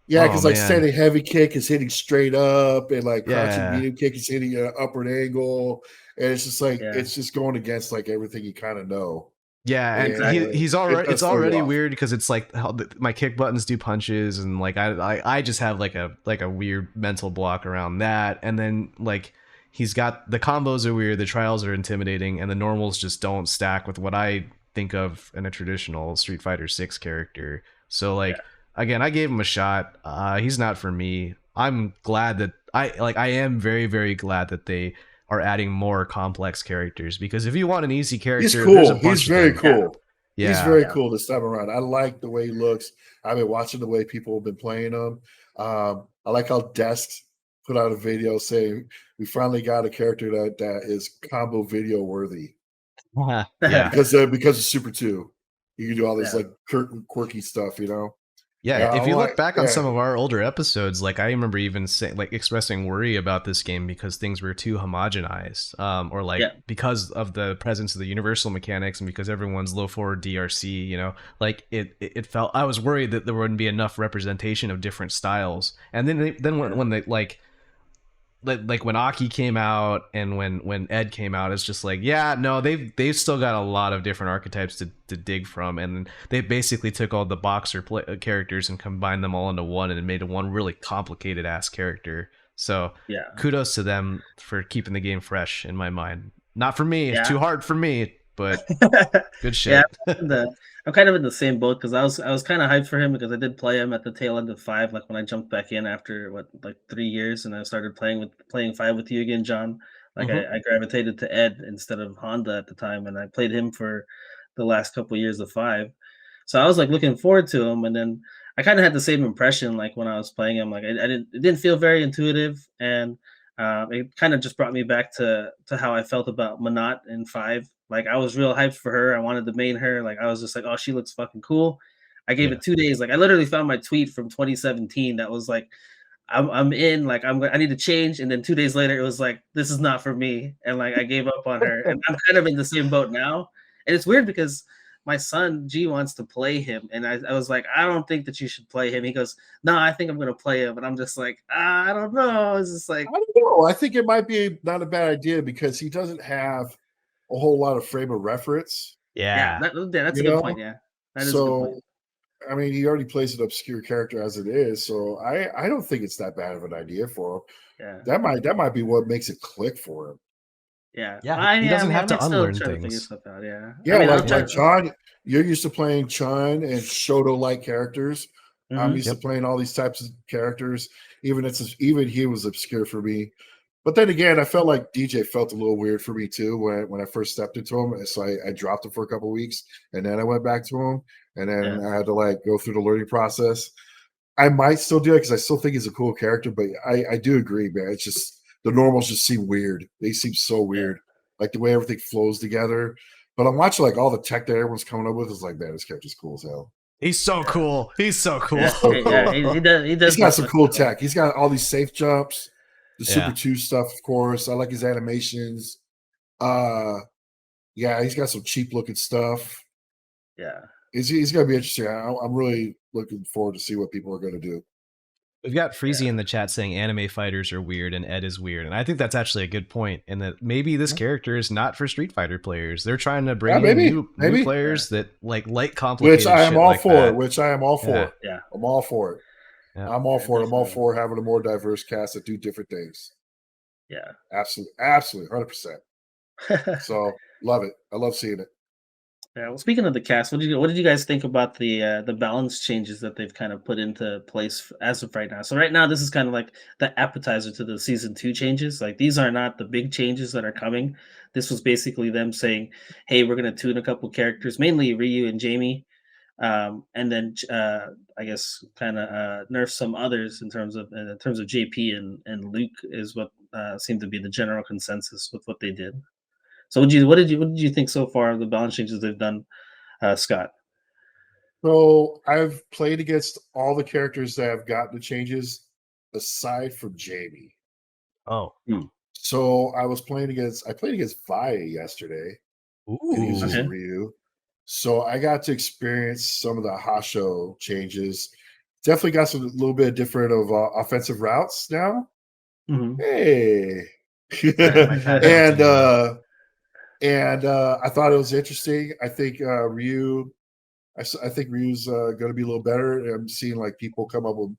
Because standing heavy kick is hitting straight up, and like crouching medium kick is hitting an upward angle, and it's just like it's just going against like everything you kind of know. Yeah, and he's already it's already weird because it's like how my kick buttons do punches, and like I just have like a weird mental block around that, and then like he's got the combos are weird, the trials are intimidating, and the normals just don't stack with what I think of in a traditional Street Fighter 6 character. So like again, I gave him a shot. He's not for me. I'm glad that I am very, very glad that they are adding more complex characters, because if you want an easy character, he's cool. He's very cool. Yeah. He's very cool this time around. I like the way he looks. I've been watching the way people have been playing him. I like how Desk put out a video saying we finally got a character that is combo video worthy. Because of Super 2, you can do all this like quirky stuff, you know. If you look back on some of our older episodes, like I remember even expressing worry about this game because things were too homogenized, or like because of the presence of the universal mechanics and because everyone's low forward DRC, you know, like it felt, I was worried that there wouldn't be enough representation of different styles. And then when they like when Aki came out and when Ed came out, it's just like, they've still got a lot of different archetypes to dig from, and they basically took all the boxer characters and combined them all into one and made one really complicated ass character. So kudos to them for keeping the game fresh in my mind. Not for me, it's too hard for me, but good shit. I'm kind of in the same boat because I was kind of hyped for him because I did play him at the tail end of 5, like when I jumped back in after 3 years, and I started playing 5 with you again, John. Like I gravitated to Ed instead of Honda at the time, and I played him for the last couple of years of 5. So I was like looking forward to him, and then I kind of had the same impression like when I was playing him. Like it didn't feel very intuitive, and it kind of just brought me back to how I felt about Manat in 5. Like I was real hyped for her. I wanted to main her. Like I was just like, oh, she looks fucking cool. I gave it 2 days. Like I literally found my tweet from 2017 that was like, I'm in, like I need to change, and then 2 days later it was like, this is not for me, and like I gave up on her, and I'm kind of in the same boat now, and it's weird because my son G wants to play him, and I was like, I don't think that you should play him. He goes, no, I think I'm gonna play him, and I'm just like, I don't know. It's just like, I don't know. I think it might be not a bad idea because he doesn't have a whole lot of frame of reference. yeah, that's a good point. Yeah, that is a good point. I mean, he already plays an obscure character as it is, so I don't think it's that bad of an idea for him. Yeah, that might be what makes it click for him. yeah, he doesn't have to unlearn try to figure things. stuff out. Yeah, Yeah, I mean, like John, you're used to playing Chun and Shoto-like characters. I'm used to playing all these types of characters. Even he was obscure for me. But then again, I felt like DJ felt a little weird for me too when I first stepped into him. So I dropped him for a couple of weeks, and then I went back to him, and then I had to like go through the learning process. I might still do it because I still think he's a cool character, but I do agree, man. It's just the normals just seem weird. They seem so weird, like the way everything flows together. But I'm watching like all the tech that everyone's coming up with. Is like, man, this character's cool as hell. He's so cool. He's so cool. Yeah, he does. He's got some cool tech. He's got all these safe jumps, the Super 2 stuff, of course. I like his animations. Yeah, he's got some cheap looking stuff. Yeah. He's gonna be interesting. I'm really looking forward to see what people are gonna do. We've got Freezy in the chat saying anime fighters are weird and Ed is weird. And I think that's actually a good point, and that maybe this character is not for Street Fighter players. They're trying to bring in new players that like complicated Which I am shit all like for. that. Which I am all for. Yeah. I'm all for it. Yeah. I'm all for it. I'm all for having a more diverse cast that do different things. Yeah. Absolutely. 100%. So love it. I love seeing it. Yeah. Well, speaking of the cast, what did you guys think about the balance changes that they've kind of put into place as of right now? So right now, this is kind of like the appetizer to the season 2 changes. Like these are not the big changes that are coming. This was basically them saying, "Hey, we're going to tune a couple characters, mainly Ryu and Jamie, and then I guess kind of nerf some others in terms of JP and Luke is what seemed to be the general consensus with what they did." So what did you think so far of the balance changes they've done, Scott? So I've played against all the characters that have gotten the changes aside from Jamie. Oh. So I played against Vaya yesterday. Ooh. And he was using Ryu. So I got to experience some of the Hasho changes. Definitely got a little bit different of offensive routes now. Hey. And I thought it was interesting. I think Ryu. I think Ryu's going to be a little better. I'm seeing like people come up with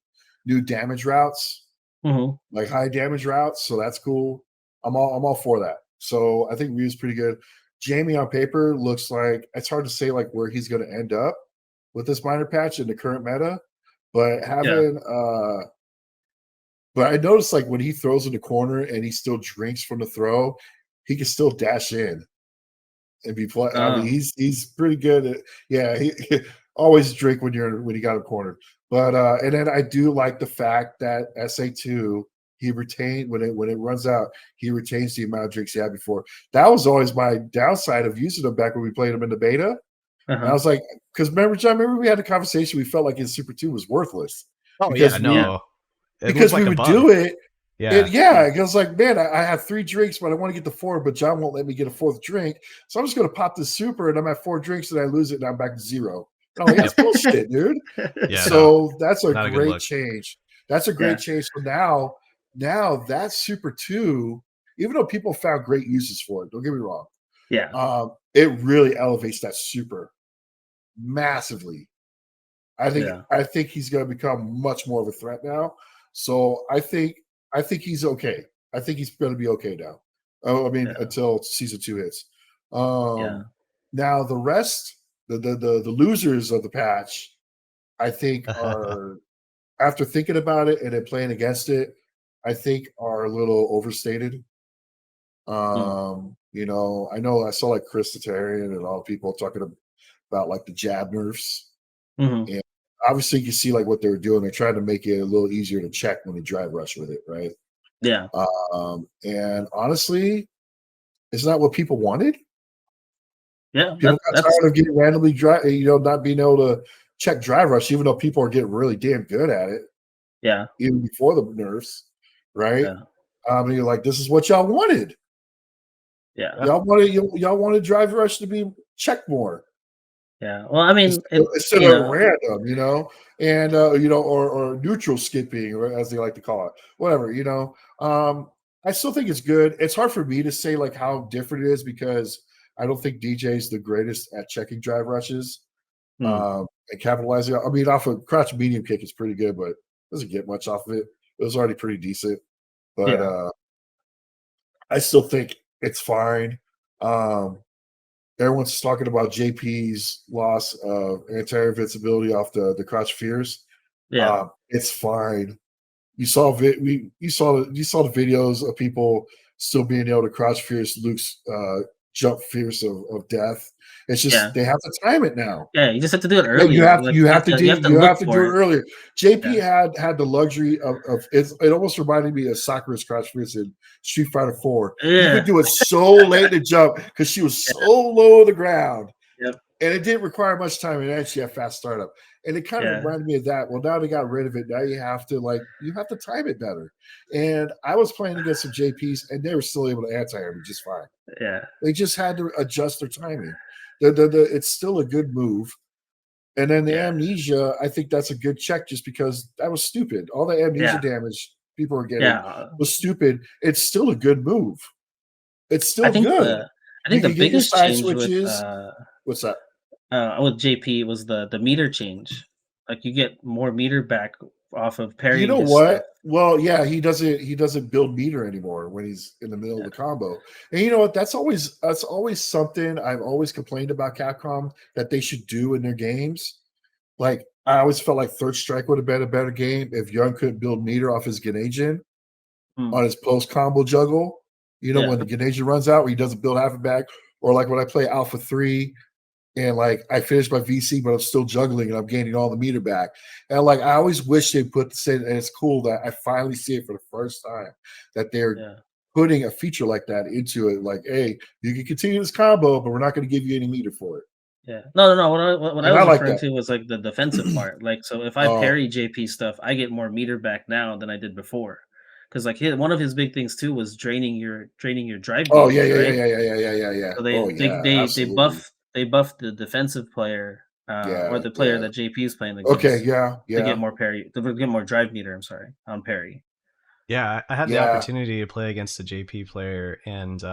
new damage routes, like high damage routes. So that's cool. I'm all for that. So I think Ryu's pretty good. Jamie on paper looks like it's hard to say like where he's going to end up with this minor patch in the current meta, but but I noticed like when he throws in the corner and he still drinks from the throw, he can still dash in and be play. I mean, he's pretty good at, he always drink when you got him cornered. But and then I do like the fact that SA2 he retained when it runs out, he retains the amount of drinks he had before. That was always my downside of using him back when we played him in the beta. And I was like, because remember, John, we had a conversation, we felt like his Super 2 was worthless. Oh, because because we would do it. It was like, man, I have 3 drinks, but I want to get the 4, but John won't let me get a 4th drink. So I'm just going to pop this super, and I'm at 4 drinks, and I lose it, and I'm back to 0. I'm like, that's bullshit, dude. So that's a great change. That's a great change. So now that Super 2, even though people found great uses for it, don't get me wrong. It really elevates that super massively. I think he's going to become much more of a threat now. So I think he's okay. I think he's going to be okay now. I mean, until season 2 hits. Now the rest, the losers of the patch, I think are after thinking about it and then playing against it, I think are a little overstated. You know, I saw like Chris the Terrian and all people talking about like the jab nerfs Mm-hmm. And obviously, you see like what they were doing. They're trying to make it a little easier to check when you drive rush with it, right? Yeah. And honestly, it's not what people wanted. Yeah. People got tired of getting randomly not being able to check drive rush, even though people are getting really damn good at it. Yeah. Even before the nerfs, right? Yeah. And you're like, this is what y'all wanted. Yeah. Y'all wanted drive rush to be checked more. Yeah. Well, I mean, instead of random, and or neutral skipping, or as they like to call it, whatever, I still think it's good. It's hard for me to say like how different it is because I don't think DJ's the greatest at checking drive rushes and capitalizing. I mean, off of crouch medium kick, it's pretty good, but doesn't get much off of it. It was already pretty decent, but I still think it's fine. Everyone's talking about JP's loss of anti-air invincibility off the crouch fears. Yeah, it's fine. You saw the videos of people still being able to crouch fierce Luke's jump fierce of death. It's just they have to time it now. Yeah, you just have to do it earlier. You have to do it earlier. JP had the luxury of it almost reminded me of Sakura's crouch fierce in Street Fighter 4. Yeah. You could do it so late in the jump because she was so low to the ground. Yep. And it didn't require much time, and actually had fast startup. And it kind of reminded me of that. Well, now they got rid of it. Now you have to time it better. And I was playing against some JPs, and they were still able to anti-air me just fine. Yeah. They just had to adjust their timing. It's still a good move. And then the amnesia, I think that's a good check just because that was stupid. All the amnesia damage people were getting was stupid. It's still a good move. It's still good. I think the biggest change switches. What's that? With JP was the meter change. Like you get more meter back off of parrying. You know what? Stuff. Well, yeah, he doesn't build meter anymore when he's in the middle of the combo. And you know what? That's always something I've always complained about Capcom that they should do in their games. Like I always felt like Third Strike would have been a better game if Young couldn't build meter off his Ganajin on his post combo juggle. When the Ganajin runs out, he doesn't build half it back. Or like when I play Alpha 3 and like I finished my VC, but I'm still juggling and I'm gaining all the meter back. And like I always wish they put the same, and it's cool that I finally see it for the first time that they're putting a feature like that into it. Like, hey, you can continue this combo, but we're not going to give you any meter for it. Yeah. No. What I was referring to was like the defensive part. Like, so if I parry JP stuff, I get more meter back now than I did before. Because like one of his big things too was draining your drive. Oh yeah. So they buff the defensive player or the player that JP is playing against. Okay, to get more parry, to get more drive meter. I'm sorry, on parry. Yeah, I had the opportunity to play against the JP player, and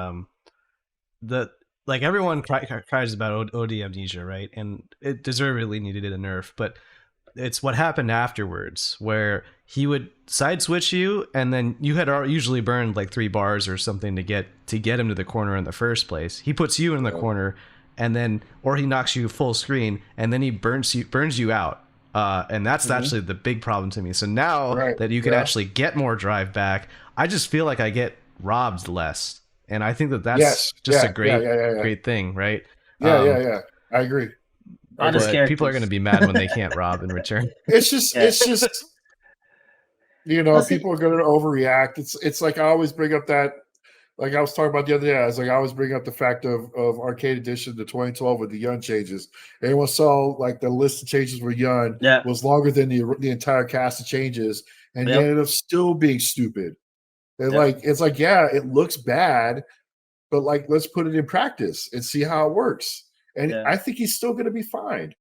everyone cries about OD amnesia, right? And it deservedly needed a nerf, but it's what happened afterwards where he would side switch you, and then you had usually burned like 3 bars or something to get him to the corner in the first place. He puts you in the corner, and then or he knocks you full screen, and then he burns you out. And that's actually the big problem to me. So now that you can actually get more drive back, I just feel like I get robbed less, and I think that's just a great thing, right? Yeah. I agree. But people are going to be mad when they can't rob in return. It's just people are going to overreact. It's like I always bring up that, like I was talking about the other day. I was like, I always bring up the fact of Arcade Edition, the 2012 with the Yun changes. Anyone saw like the list of changes where Yun was longer than the entire cast of changes, and he ended up still being stupid. And it looks bad, but like let's put it in practice and see how it works. And I think he's still going to be fine.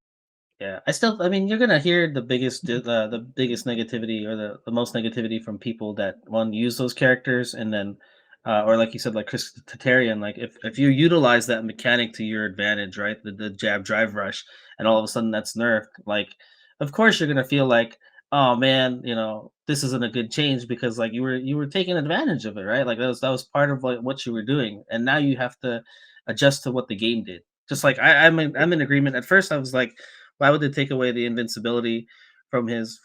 Yeah, I mean, you're gonna hear the biggest negativity or the most negativity from people that use those characters, and then, or like you said, like Chris Tatarian, like if you utilize that mechanic to your advantage, right, the jab drive rush, and all of a sudden that's nerfed, like, of course you're gonna feel like, oh man, this isn't a good change because like you were taking advantage of it, right? Like that was part of like what you were doing, and now you have to adjust to what the game did. Just like I'm in agreement. At first, I was like, why would they take away the invincibility from his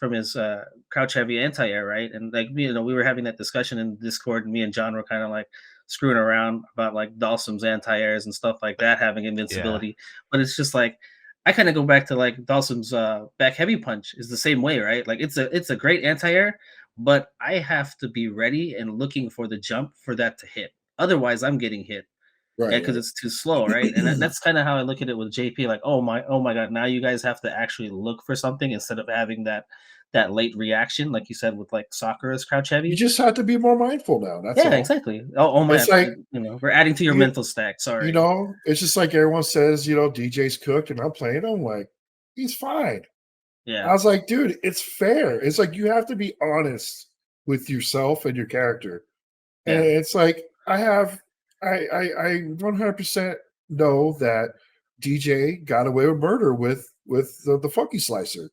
crouch heavy anti-air, right? And like we were having that discussion in Discord, and me and John were kind of like screwing around about like Dalsum's anti-airs and stuff like that having invincibility. But it's just like I kind of go back to like Dawson's back heavy punch is the same way, right? Like it's a great anti-air, but I have to be ready and looking for the jump for that to hit. Otherwise, I'm getting hit. Yeah, Right, because right. it's too slow, right? And that's kind of how I look at it with JP. Like, oh my god, now you guys have to actually look for something instead of having that late reaction, like you said with like Sakura's crouch You heavy. just have to be more mindful now. That's Yeah, all. exactly. Oh my, It's like we're adding to your you, mental stack. you Sorry. know, it's just like everyone says, DJ's cooked, and I'm playing. I'm like, he's fine. I Yeah, was like, dude, it's fair. It's like you have to be honest with yourself and your character. And yeah, it's like I 100% know that DJ got away with murder with the Funky Slicer.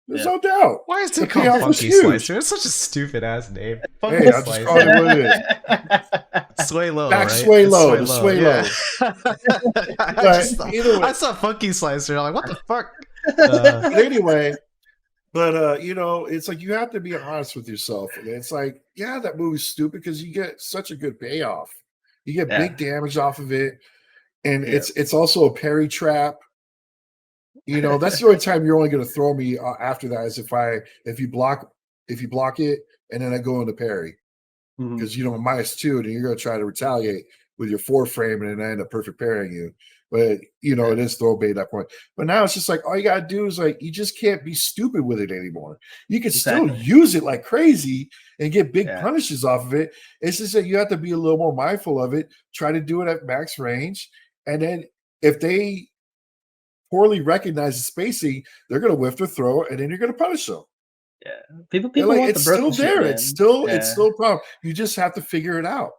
There's yeah. no doubt. Why is The it called payoff was Funky huge. Slicer? It's such a stupid ass name. Hey, Funky I just called Slicer. it what it is. Sway low, Back right? sway It's low, the sway yeah. low. I But just thought, either way, I saw Funky Slicer. I'm like, what the fuck? but anyway, it's like you have to be honest with yourself. And it's like, yeah, that movie's stupid because you get such a good payoff. You get Yeah, big damage off of it. And yeah, it's also a parry trap. That's the only time you're only going to throw me after that is if you block it and then I go into parry mhm, because -2 and you're going to try to retaliate with your 4 frame and then I end up perfect parrying you. But yeah, it is throw bait at that point. But now it's just like all you gotta do is like you just can't be stupid with it anymore. You can still exactly. use it like crazy and get big Yeah, punishes off of it. It's just that you have to be a little more mindful of it. Try to do it at max range, and then if they poorly recognize the spacing, they're gonna whiff their throw, and then you're gonna punish them. yeah. And People like want the it's still broken shit, there. It's man. still Yeah, a problem. You just have to figure it out.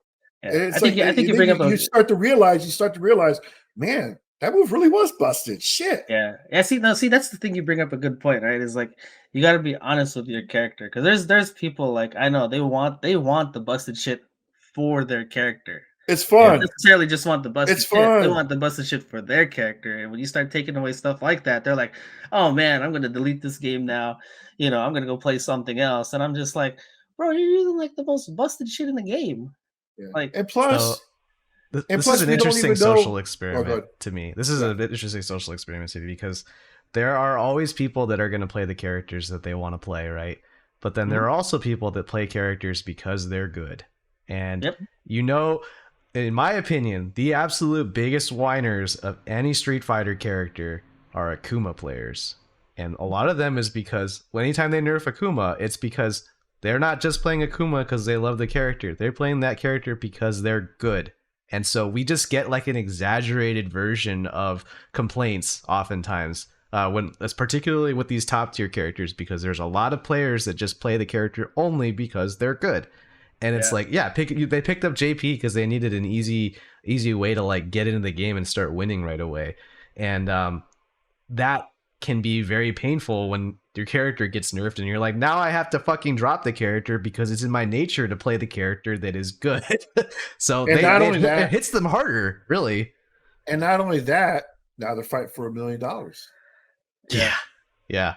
yeah. And it's like I think and you then bring up you a start to realize, man, that move really was busted. Shit. yeah. Yeah, see, no, see, that's the thing. You bring up a good point, right? Is like you got to be honest with your character because there's people like I know they want the busted shit for their character. It's They don't Yeah. fun. necessarily just want the It's busted shit. They fun. want the busted shit for their character. And when you start taking away stuff like that, they're like, "Oh man, I'm gonna delete this game now. I'm gonna go play something else." And I'm just like, "Bro, you're using like the most busted shit in the game." Yeah. Like, So And this is plus an we don't interesting even social know. Oh, experiment good. to me. This is Yeah. an interesting social experiment to me because there are always people that are going to play the characters that they want to play, right? But then there mhm, are also people that play characters because they're good. And yep, you know, in my opinion, the absolute biggest whiners of any Street Fighter character are Akuma players. And a lot of them is because anytime they nerf Akuma, it's because they're not just playing Akuma because they love the character. They're playing that character because they're good. And so we just get like an exaggerated version of complaints oftentimes when that's particularly with these top tier characters because there's a lot of players that just play the character only because they're good. And it's yeah, like, yeah, they picked up JP because they needed an easy way to like get into the game and start winning right away. And that can be very painful when your character gets nerfed and you're like, now I have to fucking drop the character because it's in my nature to play the character that is good. So And not only it that, hits them harder, really. now they're fighting for $1 million. yeah, Yeah.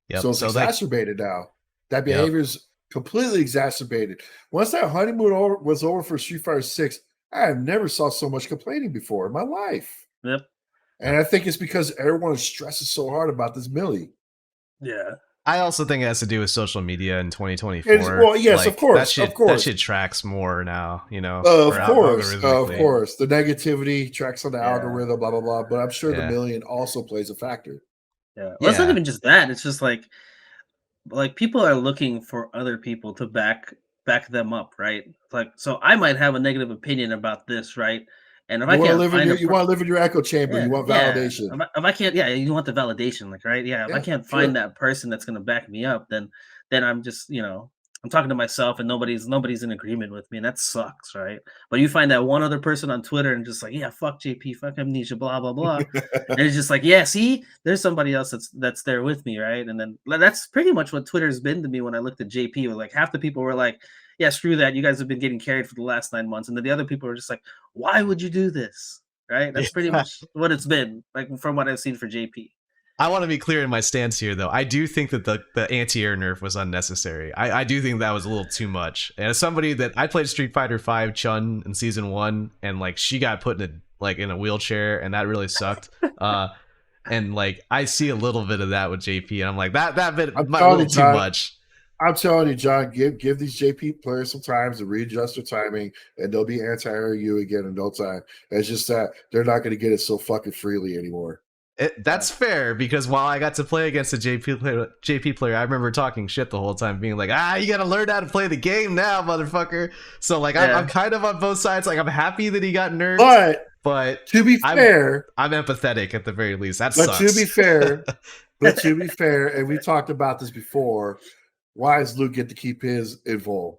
Yep. So it's So like, exacerbated now. That yep. behavior is completely exacerbated. Once that honeymoon was over for Street Fighter 6, I have never saw so much complaining before in my life. yep, And I think it's because everyone is stressing so hard about this Millie. yeah. I also think it has to do with social media in 2024. Well, yes, like, of course, that shit tracks more now, Of or course, algorithmically. the negativity tracks on the Yeah. algorithm, blah blah blah. But I'm sure the Yeah. million also plays a factor. Yeah. Well, it's not Yeah. even just that. It's just like people are looking for other people to back them up, right? Like, so I might have a negative opinion about this, right? And if I can't find You want to live in your echo chamber. You want yeah. validation. If I can't, yeah, you want the validation, like, right? Yeah. If I Yeah, can't find sure. that person that's gonna back me up, then I'm just, I'm talking to myself and nobody's in agreement with me, and that sucks, right? But you find that one other person on Twitter and just like, yeah, fuck JP, fuck Amnesia, blah blah blah. And it's just like, yeah, see, there's somebody else that's there with me, right? And then that's pretty much what Twitter's been to me when I looked at JP. Like half the people were like, yeah, screw that, you guys have been getting carried for the last 9 months, and then the other people were just like, why would you do this? Right? That's pretty much what it's been, like from what I've seen for JP. I want to be clear in my stance here, though. I do think that the anti-air nerf was unnecessary. I do think that was a little too much. And as somebody that I played Street Fighter V Chun in season 1, and like she got put in a wheelchair, and that really sucked. And like I see a little bit of that with JP, and I'm like that bit I'm might a little telling you, too John, much. I'm telling you, John, give these JP players some time to readjust their timing, and they'll be anti-air you again in no time. It's just that they're not going to get it so fucking freely anymore. That's fair, because while I got to play against a JP player, I remember talking shit the whole time, being like, you gotta learn how to play the game now, motherfucker. So like I'm kind of on both sides. Like I'm happy that he got nerfed, but to be fair, I'm empathetic at the very least. That but sucks. to be fair, and we talked about this before, why does Luke get to keep his invul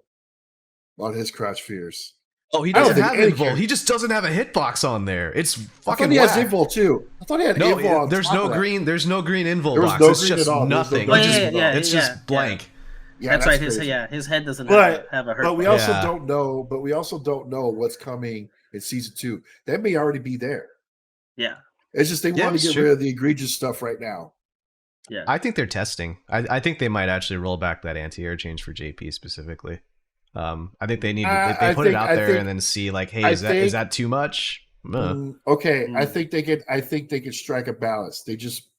on his crouch fears? Oh, he doesn't have invul. He just doesn't have a hitbox on there. It's fucking. I thought he has invul too. I thought he had invul. On there's no green. There's no green invul box. No it's green just nothing. It's just blank. Yeah, that's right. His head doesn't have a hurt. But we also don't know. But we also don't know what's coming in season 2. That may already be there. Yeah, it's just they want to get rid of the egregious stuff right now. Yeah, I think they're testing. I think they might actually roll back that anti-air change for JP specifically. I think they need to they put it out there and then see like, hey, is that too much? Okay, I think they can strike a balance. They just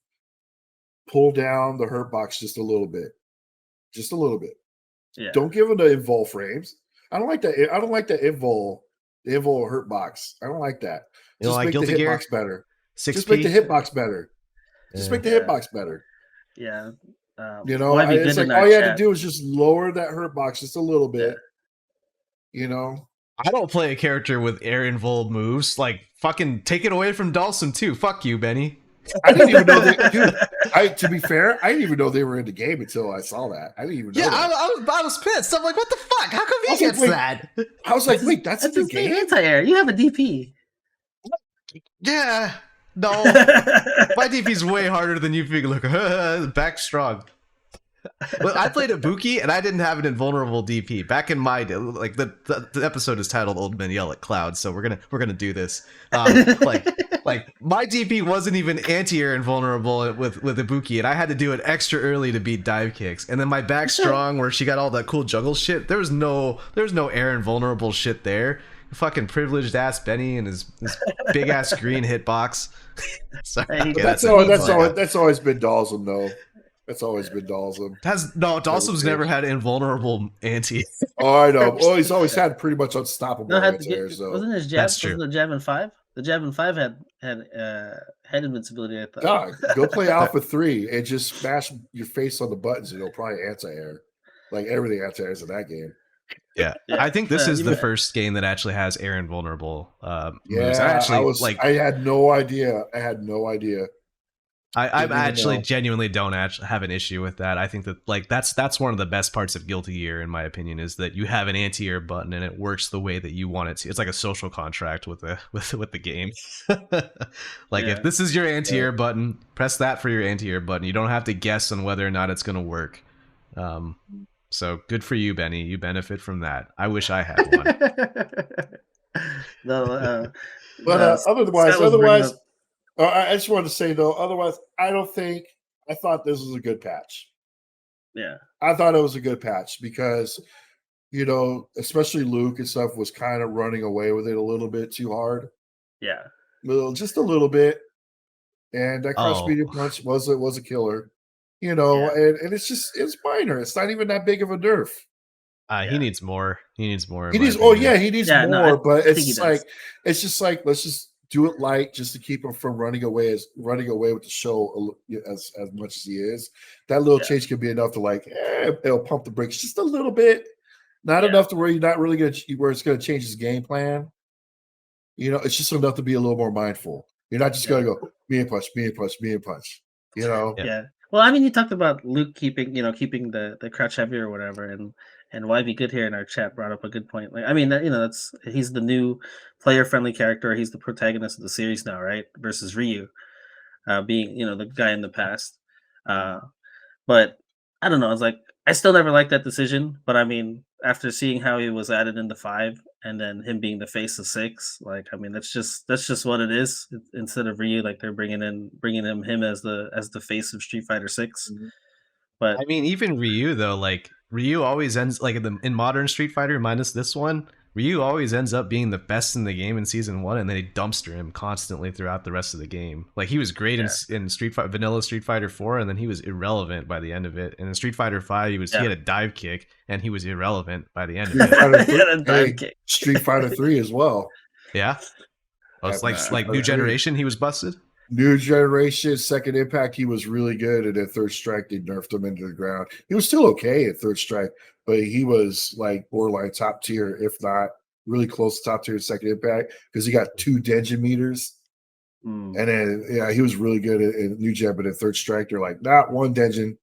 pull down the hurt box just a little bit. Yeah. Don't give them the invul frames. I don't like that. I don't like the invul hurt box. I don't like that. Just make the hitbox better. Just make the hitbox better. Just make the hitbox better. Yeah. It's like all you had to do is just lower that hurt box just a little bit. Yeah. I don't play a character with air invul moves. Like, fucking take it away from Dawson too. Fuck you, Benny. I didn't even know to be fair, I didn't even know they were in the game until I saw that. I didn't even know. Yeah, I was pissed. I'm like, what the fuck? How come he gets that? I was like, wait, that's in the game? Anti-air. You have a DP. Yeah. No. My DP's way harder than you think. Look, back strong. Well, I played Ibuki and I didn't have an invulnerable DP back in my day. Like the episode is titled "Old Men Yell at Clouds," so we're gonna do this. Like my DP wasn't even anti-air invulnerable with Ibuki, and I had to do it extra early to beat dive kicks. And then my back strong, where she got all that cool juggle shit. There was no air invulnerable shit there. Fucking privileged ass Benny and his big ass green hitbox. Sorry, that's always been Dawson though. That's always been Dawson. Dawson's never had invulnerable anti. Oh, I know. Well, he's always had pretty much unstoppable anti-air. So wasn't his jab? Wasn't the jab in 5? The jab in 5 had head invincibility. I thought. God, go play Alpha 3 and just smash your face on the buttons, and it'll probably anti-air. Like everything anti-airs in that game. Yeah, I think this is the first game that actually has air invulnerable moves. I had no idea. I actually genuinely don't have an issue with that. I think that that's one of the best parts of Guilty Gear, in my opinion, is that you have an anti-air button and it works the way that you want it to. It's like a social contract with the game. If this is your anti-air button, press that for your anti-air button. You don't have to guess on whether or not it's going to work. So good for you, Benny. You benefit from that. I wish I had one. Otherwise. I just wanted to say though, otherwise, I thought this was a good patch. Yeah. I thought it was a good patch because, especially Luke and stuff was kind of running away with it a little bit too hard. Yeah. Just a little bit. And that crush medium punch was a killer. And it's minor. It's not even that big of a nerf. He needs more. He needs more. He needs more, but it's just like let's just do it light just to keep him from running away with the show as much as he is. That little change could be enough to it'll pump the brakes just a little bit, not enough to where you're not really where it's gonna change his game plan. It's just enough to be a little more mindful. You're not just gonna go me and punch. Yeah. Well, I mean, you talked about Luke keeping the crouch heavy or whatever, and why be good here in our chat brought up a good point. Like, I mean, he's the new player-friendly character. He's the protagonist of the series now, right? Versus Ryu, being the guy in the past. But I don't know. It's like I still never liked that decision. But I mean, after seeing how he was added into 5, and then him being the face of 6, like I mean, that's just what it is. Instead of Ryu, like they're bringing him as the face of Street Fighter 6. Mm-hmm. But I mean, even Ryu though, like Ryu always ends like in modern Street Fighter, minus this one. Ryu always ends up being the best in the game in season 1, and then they dumpster him constantly throughout the rest of the game. Like he was great in vanilla Street Fighter 4, and then he was irrelevant by the end of it. And in Street Fighter 5, he had a dive kick, and he was irrelevant by the end of it. Street Fighter 3 as well. Yeah, it's like New Generation. He was busted. New Generation, Second Impact, he was really good, and at Third Strike, they nerfed him into the ground. He was still okay at Third Strike, but he was like borderline top tier, if not really close to top tier at Second Impact, because he got 2 Denjin meters. And then he was really good at New Gen, but at Third Strike, they're like, not 1 Denjin,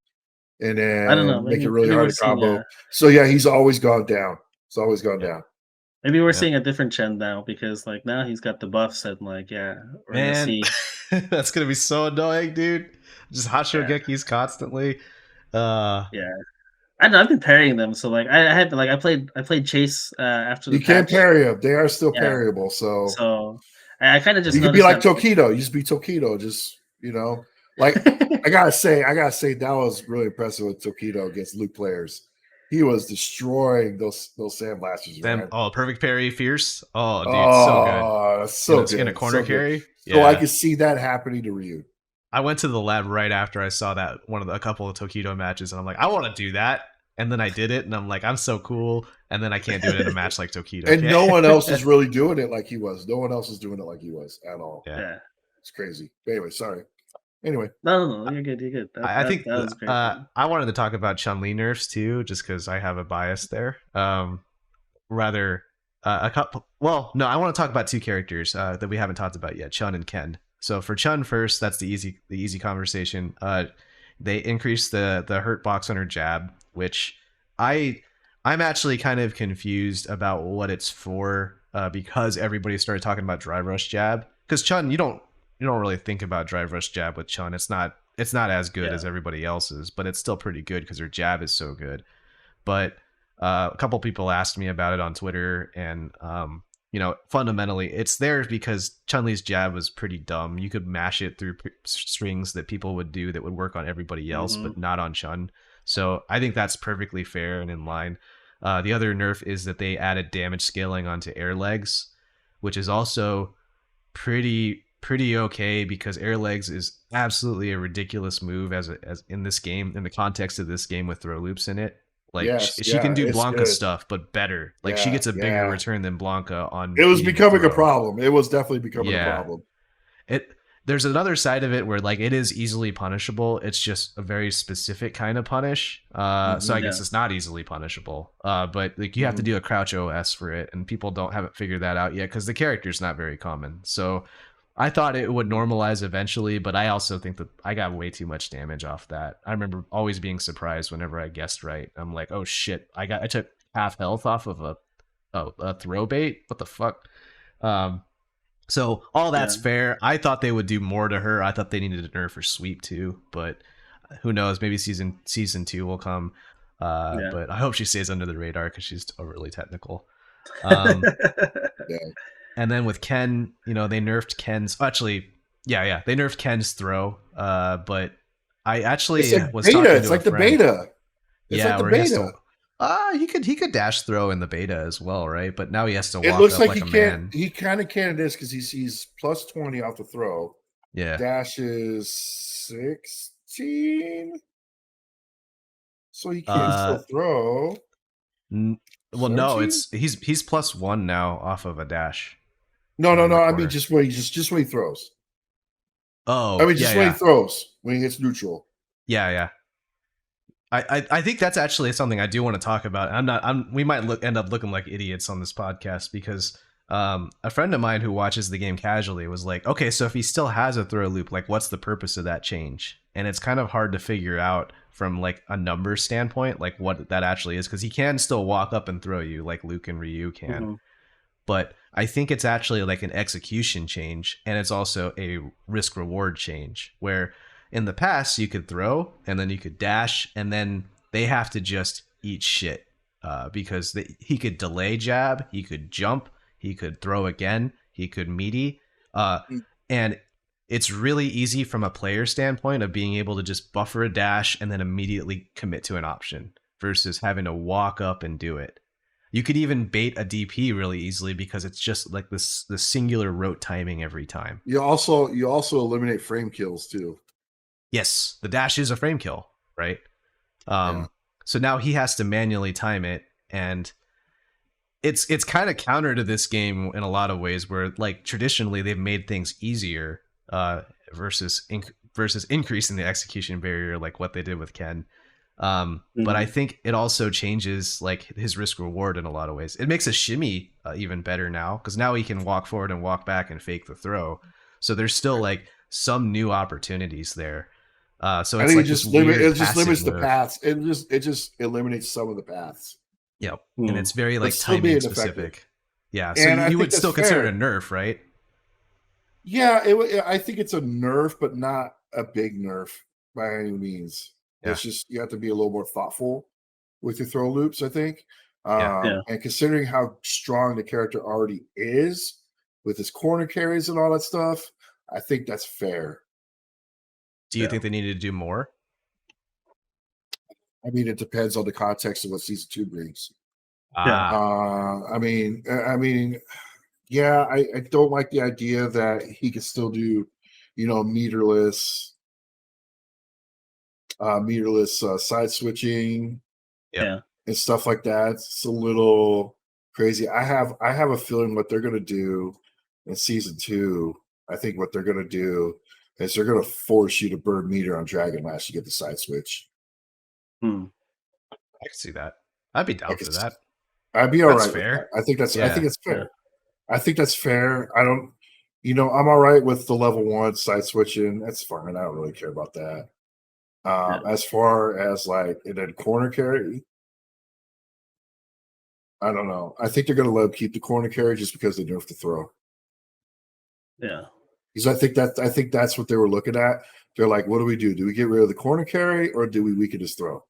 and then I don't know, make it really hard to combo. So yeah, he's always gone down. It's always gone down. Maybe we're seeing a different Chen now, because like now he's got the buffs and like we're gonna see. That's gonna be so annoying, dude. Just hot Shogekis constantly. I know, I've been parrying them, so like I played Chase after the you can't parry them. They are still parryable, so I kind of just you could be like Tokido. You just be Tokido, just like I gotta say that was really impressive with Tokido against Luke players. He was destroying those sandblasters. Perfect parry, fierce. Oh, dude, so good. So good. In a corner carry. So I could see that happening to Ryu. I went to the lab right after I saw that a couple of Tokido matches, and I'm like, I want to do that. And then I did it, and I'm like, I'm so cool. And then I can't do it in a match like Tokido. And no one else is really doing it like he was. No one else is doing it like he was at all. Yeah. It's crazy. Anyway, sorry. Anyway, no, you're good. You're good. I think that was great. I wanted to talk about Chun-Li nerfs too, just because I have a bias there. A couple. Well, no, I want to talk about 2 characters that we haven't talked about yet: Chun and Ken. So for Chun first, that's the easy conversation. They increased the hurt box on her jab, which I'm actually kind of confused about what it's for, because everybody started talking about drive rush jab. Because Chun, you don't really think about drive rush jab with Chun. It's not as good as everybody else's, but it's still pretty good because her jab is so good. But a couple people asked me about it on Twitter, and fundamentally it's there because Chun-Li's jab was pretty dumb. You could mash it through strings that people would do that would work on everybody else, but not on Chun. So I think that's perfectly fair and in line. The other nerf is that they added damage scaling onto air legs, which is also pretty okay, because air legs is absolutely a ridiculous move as in this game, in the context of this game with throw loops in it. Like she can do Blanca stuff, but better. Like she gets a bigger return than Blanca on. It was becoming a problem. It was definitely becoming a problem. There's another side of it where like it is easily punishable. It's just a very specific kind of punish. So I guess it's not easily punishable. But like you have to do a crouch OS for it, and people haven't figured that out yet because the character's not very common. So I thought it would normalize eventually, but I also think that I got way too much damage off that. I remember always being surprised whenever I guessed right. I'm like, oh shit, I took half health off of a throw bait. What the fuck? So all that's fair. I thought they would do more to her. I thought they needed to nerf her sweep too, but who knows? Maybe season 2 will come. But I hope she stays under the radar because she's overly technical. And then with Ken, they nerfed Ken's. Actually, they nerfed Ken's throw. But I actually was talking to it's like the beta. It's like the beta. He could dash throw in the beta as well, right? But now he has to walk it looks up like a man. He kind of can this because he's plus 20 off the throw. Yeah. Dash is 16. So he can still throw. Well, 17? No, he's plus 1 now off of a dash. No. I mean just when he throws. Oh, I mean just when he throws, when he hits neutral. Yeah. I think that's actually something I do want to talk about. We might end up looking like idiots on this podcast because a friend of mine who watches the game casually was like, okay, so if he still has a throw loop, like what's the purpose of that change? And it's kind of hard to figure out from like a numbers standpoint, like what that actually is, because he can still walk up and throw you like Luke and Ryu can. But I think it's actually like an execution change, and it's also a risk reward change where in the past you could throw and then you could dash and then they have to just eat shit because he could delay jab, he could jump, he could throw again, he could meaty, and it's really easy from a player standpoint of being able to just buffer a dash and then immediately commit to an option versus having to walk up and do it. You could even bait a DP really easily because it's just like the singular rote timing every time. You also eliminate frame kills too. Yes, the dash is a frame kill, right? So now he has to manually time it, and it's kind of counter to this game in a lot of ways, where like traditionally they've made things easier versus increasing the execution barrier, like what they did with Ken. But I think it also changes like his risk reward in a lot of ways. It makes a shimmy even better now, because now he can walk forward and walk back and fake the throw. So there's still like some new opportunities there. So it's like it just limits the paths. It just eliminates some of the paths. Yep. And it's very like timing specific. Yeah. So you would still consider it a nerf, right? Yeah, I think it's a nerf, but not a big nerf by any means. Yeah. It's just you have to be a little more thoughtful with your throw loops, I think. And considering how strong the character already is with his corner carries and all that stuff, I think that's fair. Do you think they needed to do more? I mean, it depends on the context of what season 2 brings. I mean, yeah, I don't like the idea that he could still do, meterless side switching, and stuff like that. It's a little crazy. I have a feeling what they're gonna do in season 2. I think what they're gonna do is they're gonna force you to burn meter on Dragon Lash to get the side switch. I can see that. I'd be down for that. I'd be all right. Fair. I think that's fair. I think that's fair. I don't, I'm all right with the level 1 side switching. That's fine. I don't really care about that. As far as like and then corner carry, I don't know. I think they're going to let him keep the corner carry just because they nerfed the throw. Yeah, because I think that's what they were looking at. They're like, what do we do? Do we get rid of the corner carry or do we weaken his throw?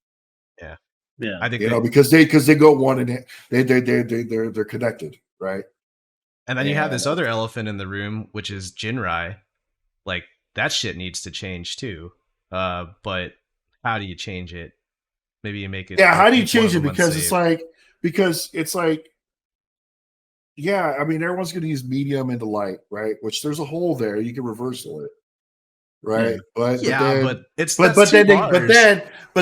Yeah. I think because they go one and they're connected, right? And then you have this other elephant in the room, which is Jinrai. Like that shit needs to change too. But how do you change it? Maybe you make it. Yeah, how do you change it? Because it's like, yeah, I mean, everyone's going to use medium into light, right? Which there's a hole there. You can reversal it, right? But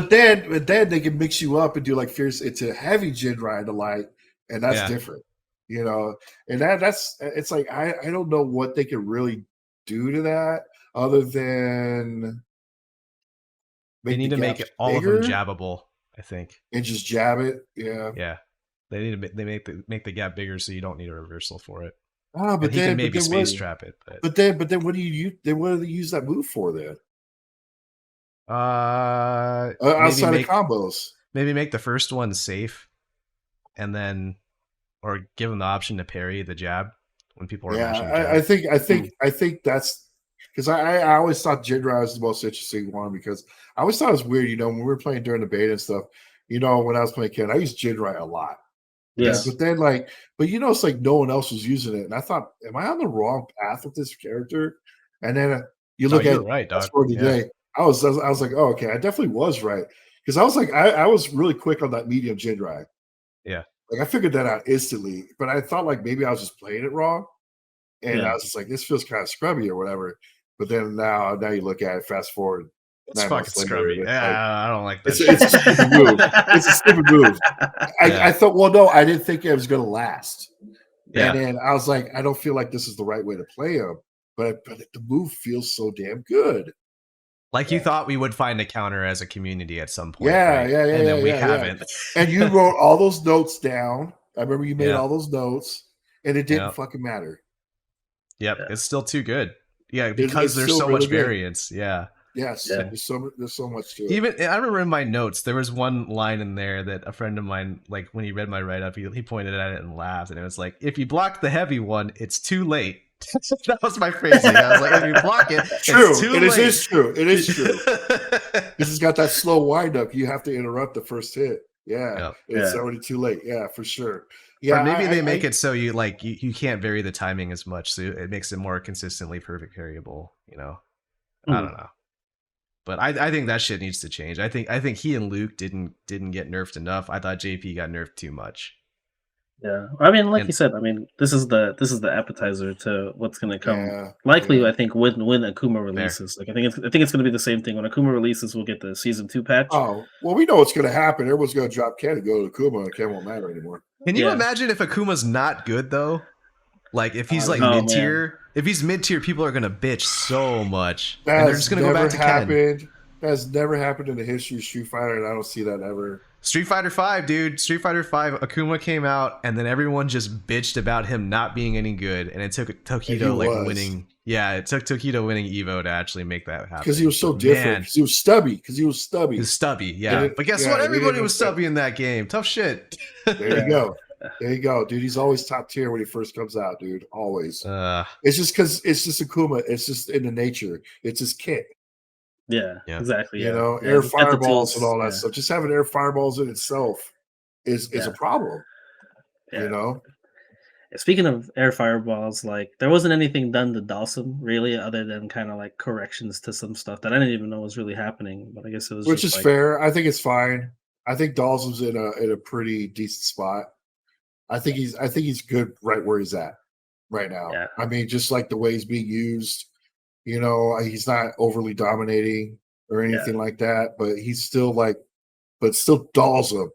then they can mix you up and do like fierce. It's a heavy Jinrai into light, and that's different, And that's it's like I don't know what they can really do to that other than they need to make it all of them jabbable, I think, and just jab it. Yeah. They need to make the gap bigger so you don't need a reversal for it. But he can maybe space trap it. But then what do you what do they use that move for then? Outside of combos, maybe make the first one safe, and then or give them the option to parry the jab when people are mashing. I think that's because I always thought Jinrai was the most interesting one because I always thought it was weird. When we were playing during the beta and stuff. When I was playing Ken, I used Jinrai a lot. Yes. But then it's like no one else was using it. And I thought, am I on the wrong path with this character? And then you look at right, dog. Today, I was like, oh, okay, I definitely was right. Because I was like, I was really quick on that medium Jinrai. Yeah. Like I figured that out instantly. But I thought like maybe I was just playing it wrong. And I was just like, this feels kind of scrubby or whatever. But then now you look at it, fast forward. It's fucking scrubby. I don't like that. It's a stupid move. It's a stupid move. I thought, well, no, I didn't think it was going to last. Yeah. And then I was like, I don't feel like this is the right way to play him. But the move feels so damn good. Like you thought we would find a counter as a community at some point. Yeah, right? yeah. And then we haven't. And you wrote all those notes down. I remember you made all those notes, and it didn't fucking matter. Yep, it's still too good. Yeah, because there's so much variance. Yeah. Yes, there's so much to it. Even I remember in my notes there was one line in there that a friend of mine, like when he read my write up, he pointed at it and laughed, and it was like, if you block the heavy one, it's too late. That was my phrasing. I was like, if you block it, true. It's too late. It is true. It is true. This has got that slow wind up. You have to interrupt the first hit. Yeah, it's already too late. Yeah, for sure. Yeah, or maybe they make it so you can't vary the timing as much, so it makes it more consistently perfect carryable. I don't know. But I think that shit needs to change. I think he and Luke didn't get nerfed enough. I thought JP got nerfed too much. Yeah, I mean, like And you said, I mean, this is the appetizer to what's going to come. Yeah, Likely, yeah. I think when Akuma there. releases, like I think it's going to be the same thing. When Akuma releases, we'll get the season 2 patch. Oh, well, we know what's going to happen. Everyone's going to drop Ken and go to Kuma, and Ken won't matter anymore. Can you imagine if Akuma's not good though? Like if he's like Oh, mid tier, if he's mid tier, people are gonna bitch so much, That and they're just gonna go back to Ken. That has never happened in the history of Street Fighter, and I don't see that ever. Street Fighter 5, dude. Street Fighter 5, Akuma came out, and then everyone just bitched about him not being any good, and it took Tokido like winning. Yeah, it took Tokido winning Evo to actually make that happen. Because he was so different. Because he was stubby. He was stubby, yeah. But guess what? Everybody was stubby in that game. Tough shit. There you go. There you go, dude. He's always top tier when he first comes out, dude. Always. It's just because it's just Akuma. It's just in the nature. It's his kit. Yeah, exactly. You know, air fireballs and all that stuff. Just having air fireballs in itself is a problem. Yeah. You know. Speaking of air fireballs, like there wasn't anything done to Dawson really, other than kind of like corrections to some stuff that I didn't even know was really happening. But I guess it was, which is fair. I think it's fine. I think Dawson's in a pretty decent spot. I think he's good right where he's at right now. Yeah. I mean, just like the way he's being used, you know, he's not overly dominating or anything like that, but he's still still dolls him.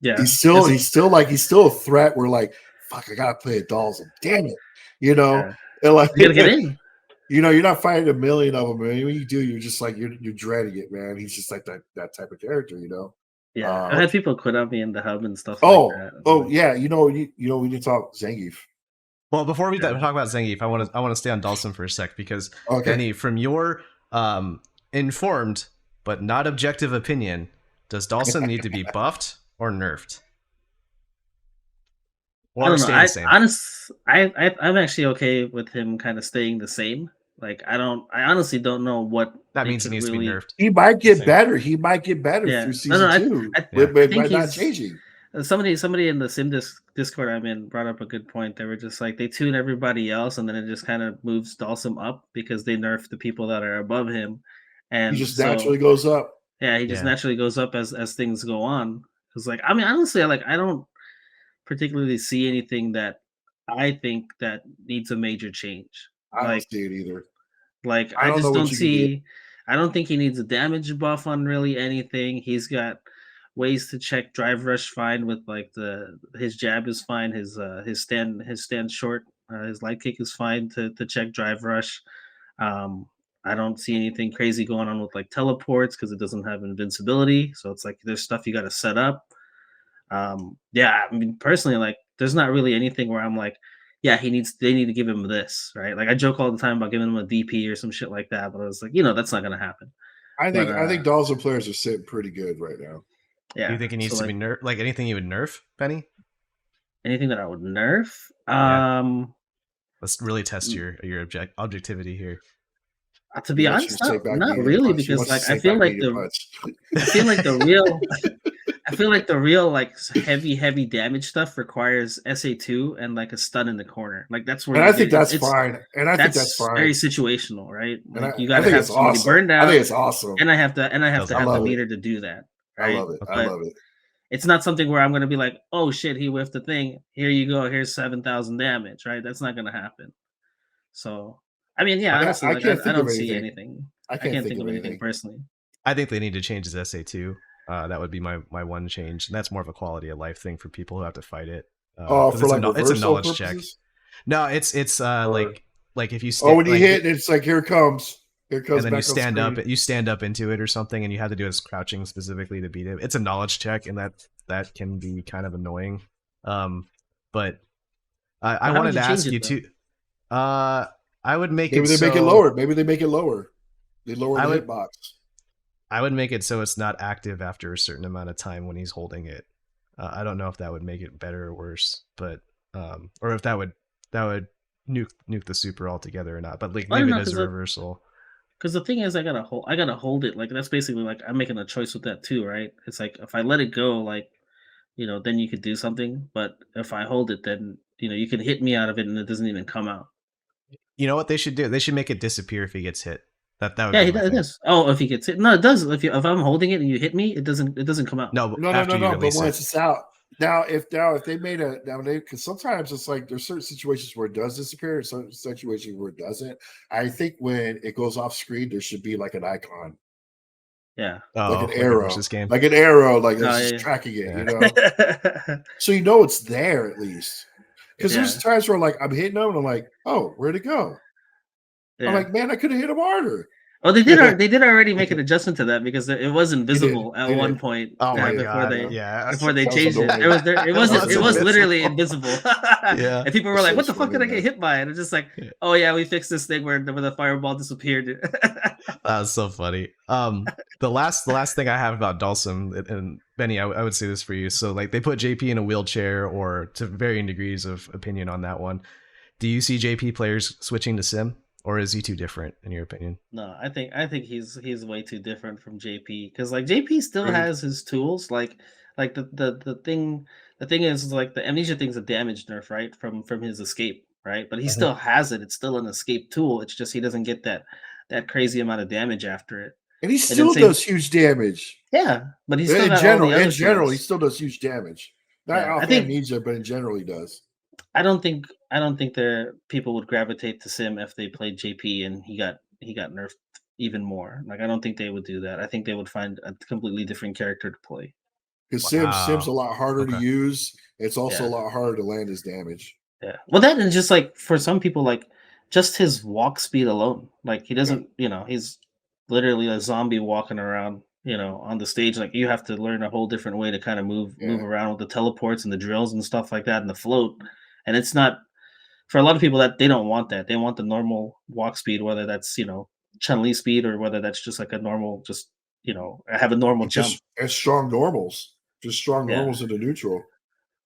Yeah. He's still a threat. We're like, fuck, I gotta play a dolls him. Damn it. You know, and like you gotta get in. You know, you're not fighting a million of them. And when you do, you're just like you're dreading it, man. He's just like that type of character, you know. Yeah, I had people quit on me in the hub and stuff. Like that. Yeah, you know, we need to talk Zangief. Well, before we talk about Zangief, I want to stay on Dawson for a sec because Benny, from your informed but not objective opinion, does Dawson need to be buffed or nerfed? Or I don't know. I'm actually okay with him kind of staying the same. Like I honestly don't know what that means. He needs to be nerfed. He might get better. He might get better through season 2, but by not changing. Somebody in the Sim Discord I'm in brought up a good point. They were just like they tune everybody else, and then it just kind of moves Dawson up because they nerf the people that are above him, and he just naturally goes up. Yeah, he just naturally goes up as things go on. Because like I mean, honestly, I don't particularly see anything that I think that needs a major change. I don't see it either. Like I just don't see. I don't think he needs a damage buff on really anything. He's got ways to check drive rush fine with like his jab is fine. His stand short. His light kick is fine to check drive rush. I don't see anything crazy going on with like teleports because it doesn't have invincibility. So it's like there's stuff you got to set up. Yeah, I mean personally, like there's not really anything where I'm like, yeah, they need to give him this, right? Like I joke all the time about giving him a DP or some shit like that, but I was like, that's not gonna happen. I think Dawson players are sitting pretty good right now. Yeah. Do you think he needs to be nerfed? Like anything you would nerf, Benny? Anything that I would nerf? Let's really test your objectivity here. To be honest, not really, because like I feel like the real like heavy damage stuff requires SA2 and like a stun in the corner. Like that's where I think that's fine. And I think that's fine. Very situational, right? Like you gotta have somebody burned out. I think it's awesome. And I have to have the meter to do that. Right? I love it. I love it. It's not something where I'm gonna be like, oh shit, he whiffed the thing. Here you go, here's 7,000 damage, right? That's not gonna happen. So I mean, yeah, honestly, I don't see anything. I can't think of anything personally. I think they need to change his SA2. That would be my one change, and that's more of a quality of life thing for people who have to fight it. For like it's a knowledge purposes? check. No, it's like if you when you hit, it's like here it comes, and then you stand up into it or something, and you have to do it crouching specifically to beat it. It's a knowledge check, and that can be kind of annoying. But I wanted to ask you too. I would make Maybe they make it lower. Maybe they make it lower. They lower the hitbox. I would make it so it's not active after a certain amount of time when he's holding it. I don't know if that would make it better or worse, but or if that would nuke the super altogether or not. But like leave it as a reversal. Because the thing is, I gotta hold it. Like that's basically like I'm making a choice with that too, right? It's like if I let it go, like then you could do something. But if I hold it, then you can hit me out of it and it doesn't even come out. You know what they should do? They should make it disappear if he gets hit. That would it does. Oh, if he gets hit, no, it does. If I'm holding it and you hit me, it doesn't come out. No. But once it's out, Now, if they made because sometimes it's like there's certain situations where it does disappear, and certain situations where it doesn't. I think when it goes off screen, there should be like an icon. Yeah. Like an like arrow. a versus game. Like an arrow, like it's just tracking it, you know? So you know it's there at least. Because there's times where like I'm hitting them and I'm like, oh, where'd it go? I'm like, man, I could have hit him harder. Oh, they did already make an adjustment to that because it was invisible at one point. Oh my before god! they changed it. It was literally invisible. Yeah, and people were like, "What the fuck did I get hit by?" And it's just like, "Oh yeah, we fixed this thing where the fireball disappeared." That's so funny. The last thing I have about Dhalsim, and Benny, I would say this for you. So like they put JP in a wheelchair, or to varying degrees of opinion on that one. Do you see JP players switching to Sim? Or is he too different in your opinion? No, I think he's way too different from JP because like JP still has his tools. Like the thing is like the amnesia thing's a damage nerf, right? From his escape, right? But he still has it. It's still an escape tool. It's just he doesn't get that crazy amount of damage after it. And he still does huge damage. Yeah, but he's still in got general. all the other In general, tools. he still does huge damage. Not off amnesia, but in general, he does. I don't think there people would gravitate to Sim if they played JP and he got nerfed even more. Like I don't think they would do that. I think they would find a completely different character to play. Because Sim's a lot harder to use. It's also a lot harder to land his damage. Yeah. Well, that is just like for some people, like just his walk speed alone. Like he doesn't, he's literally a zombie walking around, on the stage. Like you have to learn a whole different way to kind of move around with the teleports and the drills and stuff like that and the float. And it's not for a lot of people that they don't want that. They want the normal walk speed, whether that's Chun-Li speed or whether that's just like a normal, just have a normal jump. And strong normals, just strong normals into neutral.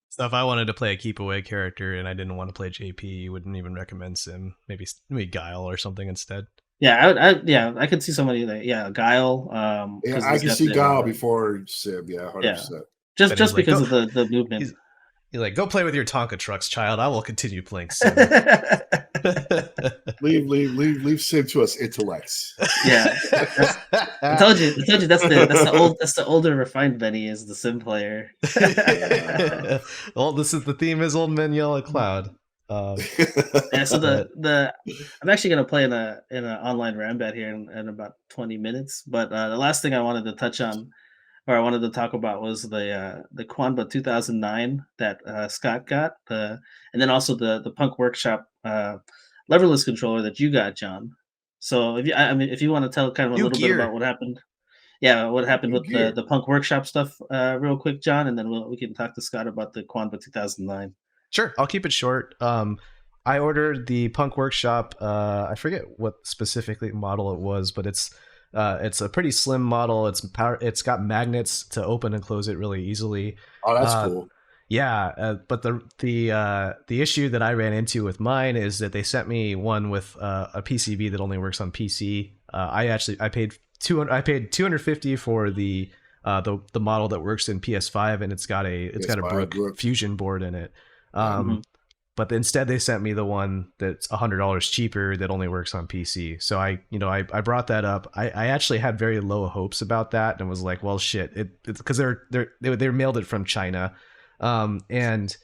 So if I wanted to play a keep away character and I didn't want to play JP, you wouldn't even recommend Sim. Maybe Guile or something instead. Yeah, I could see somebody like Guile. I can see Guile before Sim. Yeah, 100%. Just because of the movement. He's like, go play with your Tonka trucks, child. I will continue playing Sim. leave Sim to us intellects. Yeah, I told you that's the older refined Benny is the Sim player. Well, the theme is old men yell at cloud. So I'm actually gonna play in an online Rambat here in about 20 minutes. But the last thing I wanted to touch on, or I wanted to talk about, was the Quanba 2009 that Scott got, and then also the Punk Workshop leverless controller that you got, John. So if you want to tell kind of a little bit about what happened, what happened with the Punk Workshop stuff, real quick, John, and then we can talk to Scott about the Quanba 2009. Sure, I'll keep it short. I ordered the Punk Workshop. I forget what specifically model it was, but it's a pretty slim model. It's got magnets to open and close it really easily. Oh, that's cool. Yeah, but the issue that I ran into with mine is that they sent me one with a PCB that only works on PC. I paid $250 for the model that works in PS5, and it's got a Brook Fusion board in it. But instead they sent me the one that's $100 cheaper that only works on PC. So I brought that up. I actually had very low hopes about that and was like, well, shit, it's because they mailed it from China. And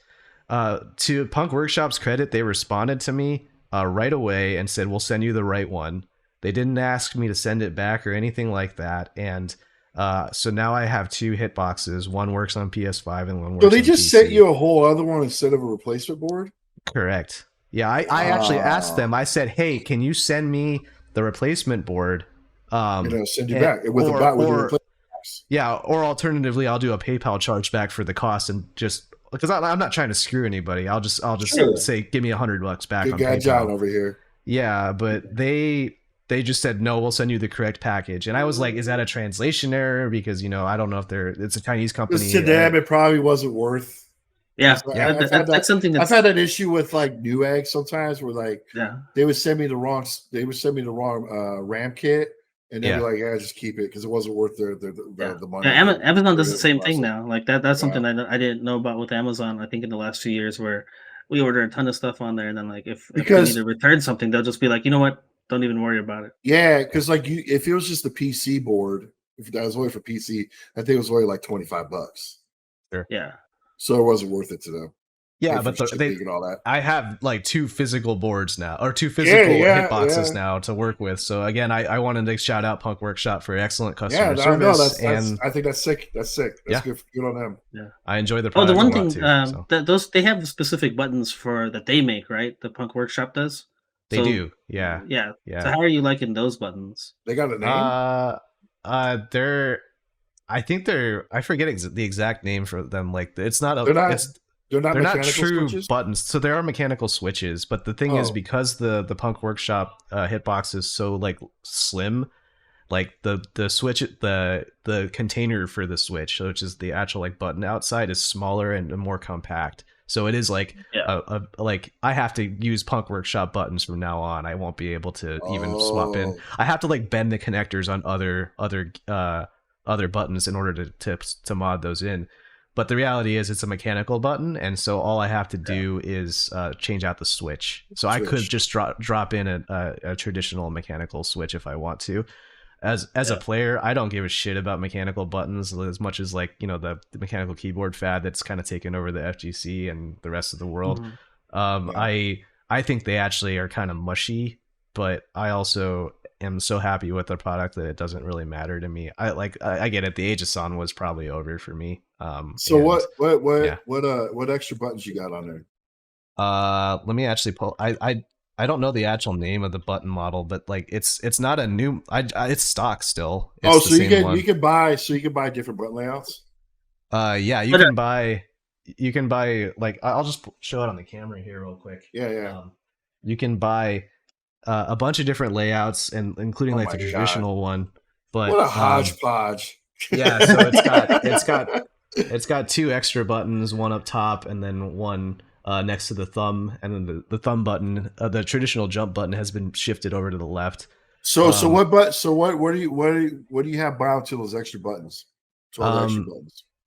to Punk Workshop's credit, they responded to me right away and said, we'll send you the right one. They didn't ask me to send it back or anything like that. And so now I have two hitboxes. One works on PS5 and one works on PC. So they just sent you a whole other one instead of a replacement board? Correct. Yeah, I actually asked them. I said, hey, can you send me the replacement board? Send you back with the replacement box. Yeah, or alternatively, I'll do a PayPal charge back for the cost and just because I'm not trying to screw anybody. I'll just say, give me $100 back. Good on guy, PayPal. John over here. Yeah, but they just said, no, we'll send you the correct package. And I was like, is that a translation error? Because, I don't know if it's a Chinese company. To them, it probably wasn't worth. That's something I've had that issue with like Newegg sometimes where like they would send me the wrong RAM kit and they'd be like, yeah, just keep it because it wasn't worth the money. Yeah, Amazon does the same thing now. Like that's something I didn't know about with Amazon. I think in the last few years where we order a ton of stuff on there and then like if they need to return something, they'll just be like, you know what? Don't even worry about it. Yeah, because like if it was just the PC board, if that was only for PC, I think it was only like $25. Sure. Yeah. So it wasn't worth it to them. Yeah, but and all that. I have like 2 physical boards now, or 2 physical hitboxes now to work with. So again, I wanted to shout out Punk Workshop for excellent customer service. I think that's sick. That's sick. That's good on them. Yeah, I enjoy the product. The one thing, too, those they have specific buttons that they make, right? The Punk Workshop does. They do. Yeah. So how are you liking those buttons? They got a name. I think I forget the exact name for them. Like it's not They're not true switches? buttons. So there are mechanical switches, but the thing is, because the Punk Workshop hitbox is so like slim, like the switch, the container for the switch, which is the actual like button outside, is smaller and more compact. So it is like like I have to use Punk Workshop buttons from now on. I won't be able to even swap in. I have to like bend the connectors on other buttons in order to mod those in. But the reality is it's a mechanical button, and so all I have to do is change out the switch. So I could just drop in a traditional mechanical switch if I want to. As a player, I don't give a shit about mechanical buttons as much as like, the mechanical keyboard fad that's kind of taken over the FGC and the rest of the world. I think they actually are kind of mushy, but I also am so happy with the product that it doesn't really matter to me. I get it. The Age of Son was probably over for me. So what extra buttons you got on there? Let me actually pull. I don't know the actual name of the button model, but like it's not a new. It's stock still. It's so you can buy different button layouts. Yeah, you can buy. You can buy like I'll just show it on the camera here real quick. Yeah. You can buy a bunch of different layouts, and including like the traditional one. But what a hodgepodge! Yeah, so it's got 2 extra buttons, one up top and then one next to the thumb, and then the thumb button, the traditional jump button, has been shifted over to the left. So what do you have bound to those extra buttons?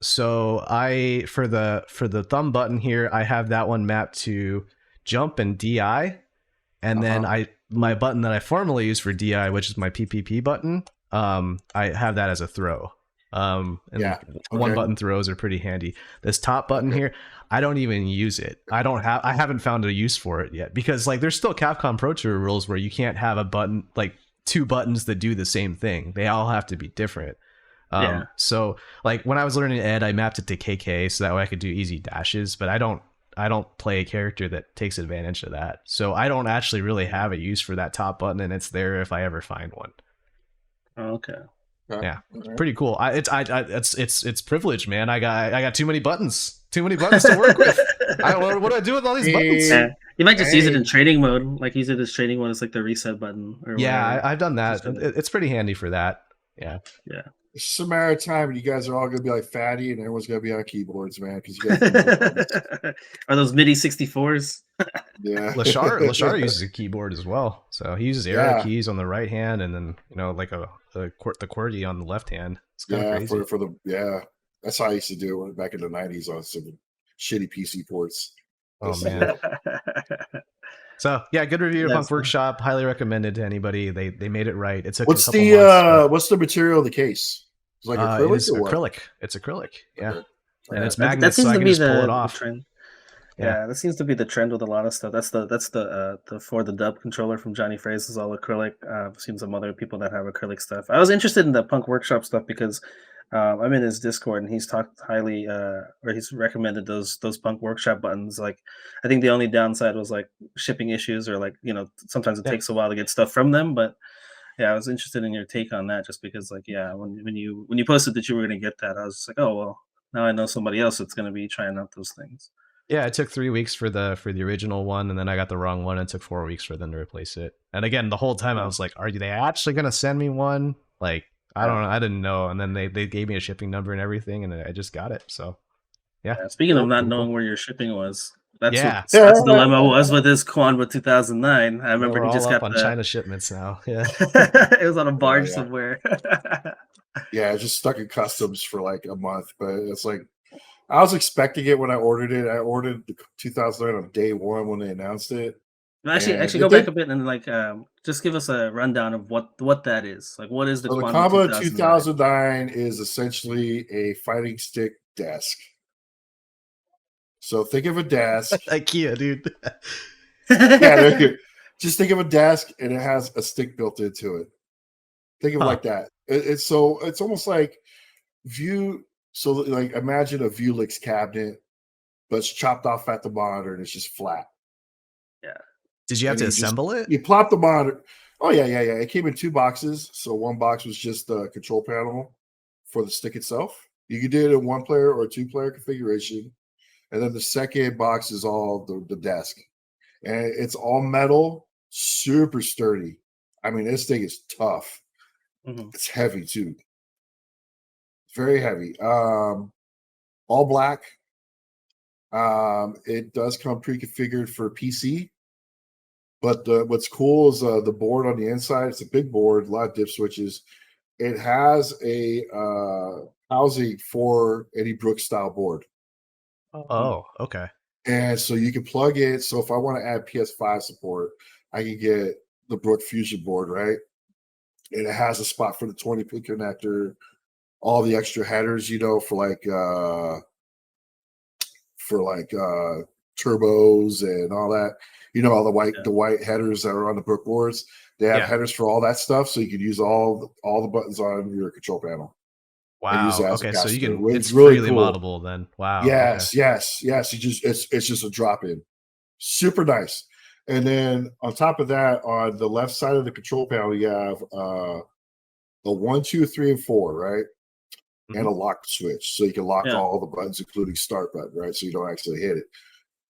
So for the thumb button here, I have that one mapped to jump and DI, and then my button that I formerly use for DI, which is my PPP button, I have that as a throw. One button throws are pretty handy. This top button here, I don't even use it. I haven't found a use for it yet, because like there's still Capcom Pro Tour rules where you can't have a button, like 2 buttons that do the same thing. They all have to be different. So like when I was learning Ed, I mapped it to KK so that way I could do easy dashes, but I don't play a character that takes advantage of that. So I don't actually really have a use for that top button, and it's there if I ever find one. Okay. Yeah, pretty cool. It's privilege, man. I got too many buttons to work with. What do I do with all these buttons? Yeah. You might just use it in training mode, like use it as training mode as like the reset button. Or I've done that. It's pretty handy for that. Yeah. It's just a matter of time, and you guys are all gonna be like Fatty, and everyone's gonna be on keyboards, man. Because you guys are those MIDI 64s? Yeah. Lashar uses a keyboard as well, so he uses arrow keys on the right hand, and then like the QWERTY on the left hand. It's kind of crazy. That's how I used to do it back in the 90s on some shitty PC ports. Oh man. So yeah, good review of Punk Workshop. Highly recommended to anybody. They made it right. It took what's the material of the case? It's like acrylic. It's acrylic. It's acrylic. Yeah, okay. And it's magnets, so I can just pull it off. Trend. Yeah, that seems to be the trend with a lot of stuff. That's the for the dub controller from Johnny Fraze is all acrylic. I've seen some other people that have acrylic stuff. I was interested in the Punk Workshop stuff because I'm in his Discord and he's talked highly, or he's recommended those Punk Workshop buttons. Like, I think the only downside was like shipping issues, or like sometimes it takes a while to get stuff from them. But yeah, I was interested in your take on that, just because like when you posted that you were going to get that, I was just like, oh well, now I know somebody else that's going to be trying out those things. Yeah, it took 3 weeks for the original one, and then I got the wrong one. And it took 4 weeks for them to replace it. And again, the whole time I was like, are they actually going to send me one? Like, I don't know. I didn't know. And then they gave me a shipping number and everything, and I just got it. So, yeah. Speaking of not knowing where your shipping was, that's the dilemma was with this Kwanba 2009. I remember he just got on China shipments now. Yeah, it was on a barge somewhere. Yeah, just stuck in customs for like a month, but it's like I was expecting it when I ordered it. I ordered the 2009 on day 1 when they announced it. Actually, go back a bit and like just give us a rundown of what that is. Like, what is the Kwanba 2009 is essentially a fighting stick desk. So think of a desk. IKEA, dude. Yeah, just think of a desk and it has a stick built into it. Think of it like that. It's almost like View. So like imagine a Vuelix cabinet, but it's chopped off at the monitor and it's just flat. Yeah. Did you have to assemble it? You plop the monitor. Oh yeah. It came in 2 boxes. So one box was just the control panel for the stick itself. You could do it in 1-player or 2-player configuration. And then the second box is all the desk. And it's all metal, super sturdy. I mean, this thing is tough. Mm-hmm. It's heavy too. Very heavy. All black. It does come pre-configured for PC. But what's cool is the board on the inside. It's a big board, a lot of dip switches. It has a housing for any Brooks style board. Oh, okay. And so you can plug it. So if I want to add PS5 support, I can get the Brook Fusion board, right? And it has a spot for the 20-pin connector, all the extra headers, for turbos and all that. All the white headers that are on the Brook boards. They have headers for all that stuff, so you can use all the buttons on your control panel. Wow. Okay, so you can. It's really freely cool. moddable then. Wow. Yes. It's just a drop in. Super nice. And then on top of that, on the left side of the control panel, you have the 1, 2, 3, and 4, right? Mm-hmm. And a lock switch, so you can lock all the buttons, including start button, right? So you don't actually hit it.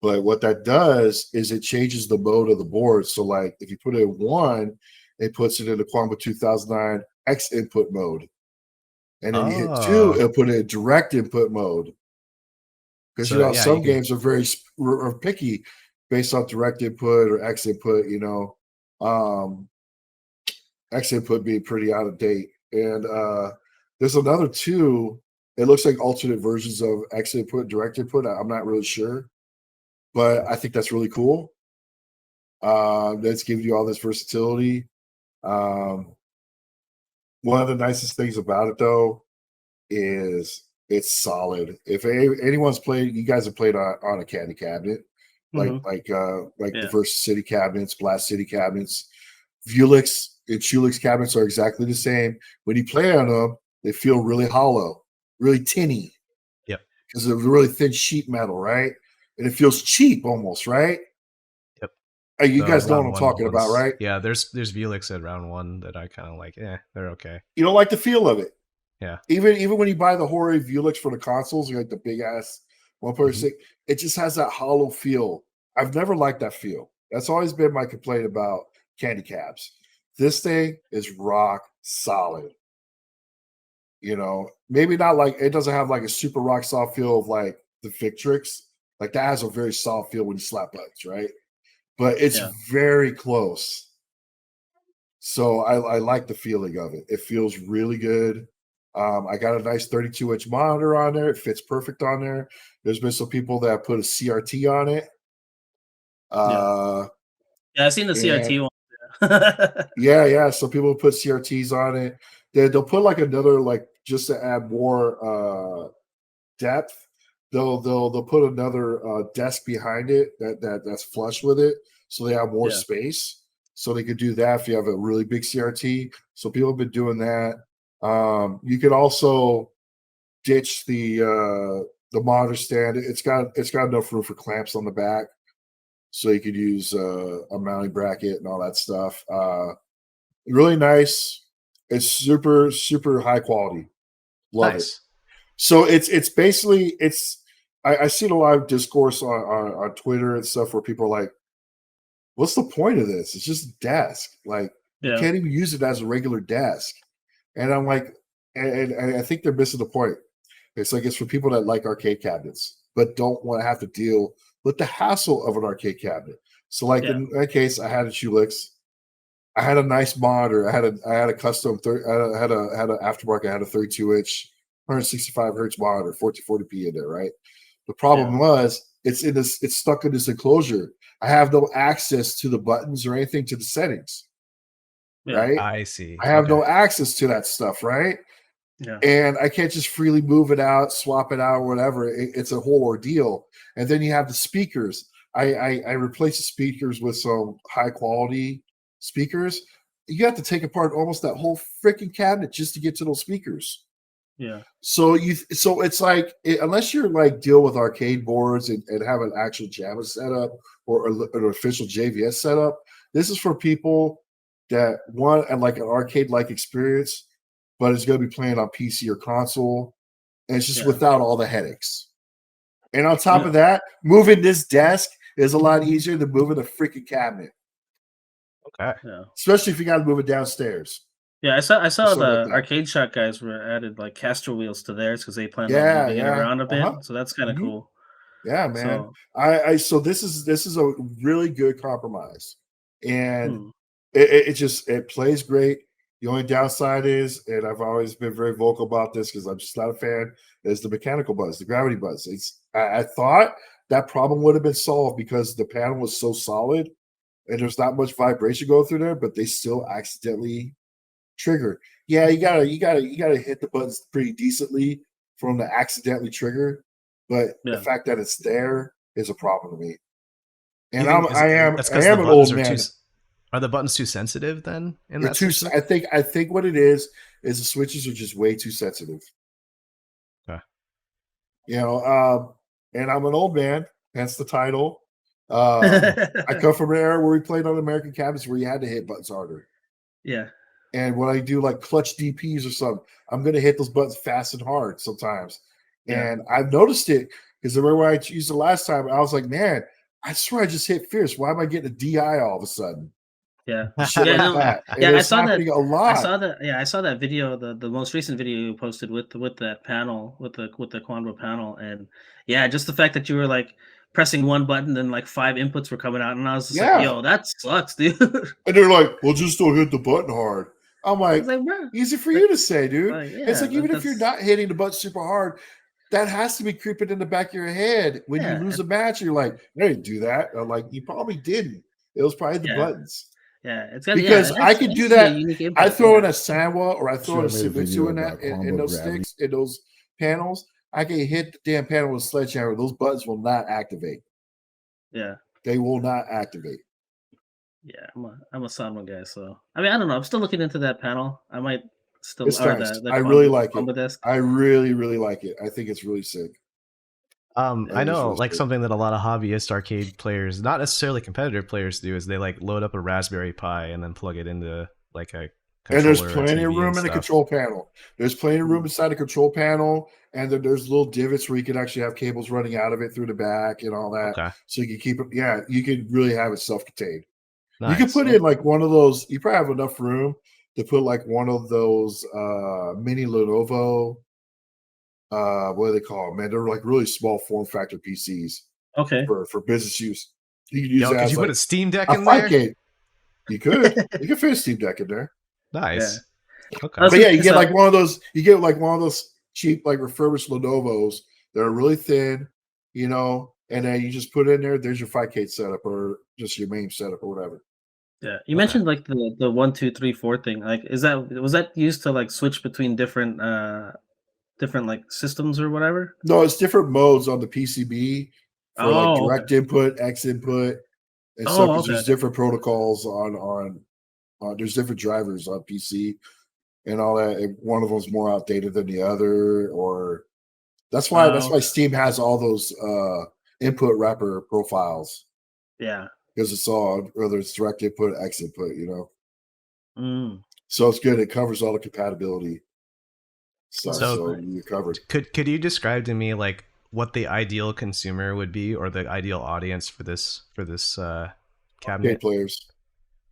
But what that does is it changes the mode of the board. So, like, if you put it in 1, it puts it in the Quamba 2009 X input mode. And then you hit 2, it'll put it in direct input mode. Because some games are very picky based on direct input or X input. X input being pretty out of date. And there's another 2. It looks like alternate versions of X input, direct input. I'm not really sure, but I think that's really cool. That's giving you all this versatility. One of the nicest things about it, though, is it's solid. If anyone's played, you guys have played on a candy cabinet, like the Versus City cabinets, Blast City cabinets, Vuelix and Chulix cabinets are exactly the same. When you play on them, they feel really hollow, really tinny. Yep. Because they're really thin sheet metal, right? And it feels cheap almost, right? Yep. You guys know what I'm talking about, right? Yeah, there's Vuelix at round 1 that I kind of like. They're okay. You don't like the feel of it. Yeah. Even when you buy the Hori Vuelix for the consoles, you like the big ass 1-player stick, it just has that hollow feel. I've never liked that feel. That's always been my complaint about candy cabs. This thing is rock solid. Maybe not like it doesn't have like a super rock solid feel of like the Victrix. Like that has a very soft feel when you slap buttons, right? But it's very close. So I like the feeling of it. It feels really good. I got a nice 32-inch monitor on there. It fits perfect on there. There's been some people that put a CRT on it. I've seen the CRT one. Yeah. So people put CRTs on it. They'll put like another, like, just to add more depth. They'll put another desk behind it that's flush with it, so they have more space. So they could do that if you have a really big CRT. So people have been doing that. You could also ditch the monitor stand. It's got enough room for clamps on the back, so you could use a mounting bracket and all that stuff. Really nice. It's super, super high quality. Love it. So it's basically I seen a lot of discourse on Twitter and stuff where people are like, what's the point of this? It's just a desk. Like, you can't even use it as a regular desk. And I'm like, and I think they're missing the point. It's like it's for people that like arcade cabinets, but don't want to have to deal with the hassle of an arcade cabinet. So, like in that case, I had a Chulix. I had a nice monitor. I had a custom. I had an aftermarket. I had a 32-inch, 165 hertz monitor, 1440p in there. Right. The problem was it's stuck in this enclosure. I have no access to the buttons or anything to the settings. Right. I see. I have no access to that stuff. Right. Yeah. And I can't just freely move it out, swap it out, or whatever. It's a whole ordeal. And then you have the speakers. I replace the speakers with some high quality speakers. You have to take apart almost that whole freaking cabinet just to get to those speakers. Yeah. So it's like unless you're like deal with arcade boards and have an actual Java setup or an official JVS setup, this is for people that want and like an arcade like experience, but it's going to be playing on PC or console, and it's just without all the headaches. And on top of that, moving this desk is a lot easier than moving a freaking cabinet. Okay. Yeah. Especially if you got to move it downstairs. Yeah, I saw the like Arcade Shot guys were added like caster wheels to theirs because they planned on moving it around a bit. So that's kind of cool. Yeah, man. So this is a really good compromise, and it plays great. The only downside is, and I've always been very vocal about this because I'm just not a fan, is the mechanical buzz, the gravity buzz. I thought that problem would have been solved because the panel was so solid and there's not much vibration going through there, but they still accidentally trigger. Yeah, you gotta hit the buttons pretty decently for them to accidentally trigger. But the fact that it's there is a problem to me. And I am an old man. Are the buttons too sensitive then? I think what it is the switches are just way too sensitive. Okay. You know, and I'm an old man, hence the title. I come from an era where we played on American cabinets where you had to hit buttons harder. Yeah. And when I do like clutch DPs or something, I'm going to hit those buttons fast and hard sometimes. And I've noticed it because I remember I used it last time. I was like, man, I swear I just hit fierce. Why am I getting a DI all of a sudden? Yeah. I saw that. I saw that a lot. I saw that video, the most recent video you posted with that panel, with the Quanvo panel. And just the fact that you were like pressing one button and like 5 inputs were coming out, and I was just like, yo, that sucks, dude. And they're like, well, just don't hit the button hard. I'm like easy for you to say, dude. It's like even if you're not hitting the button super hard, that has to be creeping in the back of your head when you lose a match. You're like, I didn't do that. I'm like, you probably didn't. It was probably the buttons. Yeah, it's because I could do that. I throw in a Sanwa or I throw in a Simitsu in those sticks, in those panels. I can hit the damn panel with a sledgehammer. Those buttons will not activate. Yeah, they will not activate. Yeah, I'm a Sanwa guy, so I mean, I don't know. I'm still looking into that panel. I might still. It's nice. I really like it. Desk. I really, really like it. I think it's really sick. I know like something that a lot of hobbyist arcade players, not necessarily competitive players, do is they like load up a Raspberry Pi and then plug it into like a controller. And there's plenty of room in the control panel. There's plenty of room inside the control panel, and then there's little divots where you can actually have cables running out of it through the back and all that. Okay. So you can keep it. Yeah, you can really have it self-contained. Nice. You can put in like one of those. You probably have enough room to put like one of those mini Lenovo. What do they call them, man? They're like really small form factor PCs. Okay. For business use. You can use that. Could you put a Steam Deck in there? You could. You can fit a Steam Deck in there. Nice. Yeah. Okay. But yeah, you get like one of those. You get like one of those cheap, like refurbished Lenovo's that are really thin, you know, and then you just put it in there. There's your 5K setup, or just your main setup, or whatever. Yeah, you mentioned like the 1, 2, 3, 4 thing. Like, was that used to like switch between different like systems or whatever? No, it's different modes on the PCB for like direct input, X input, and stuff. Because there's different protocols on there's different drivers on PC and all that. And one of them's more outdated than the other, or that's why Steam has all those input wrapper profiles. Yeah, because it's all whether it's direct input, X input, you know. So it's good. It covers all the compatibility. So you're covered. Could you describe to me like what the ideal consumer would be, or the ideal audience for this cabinet?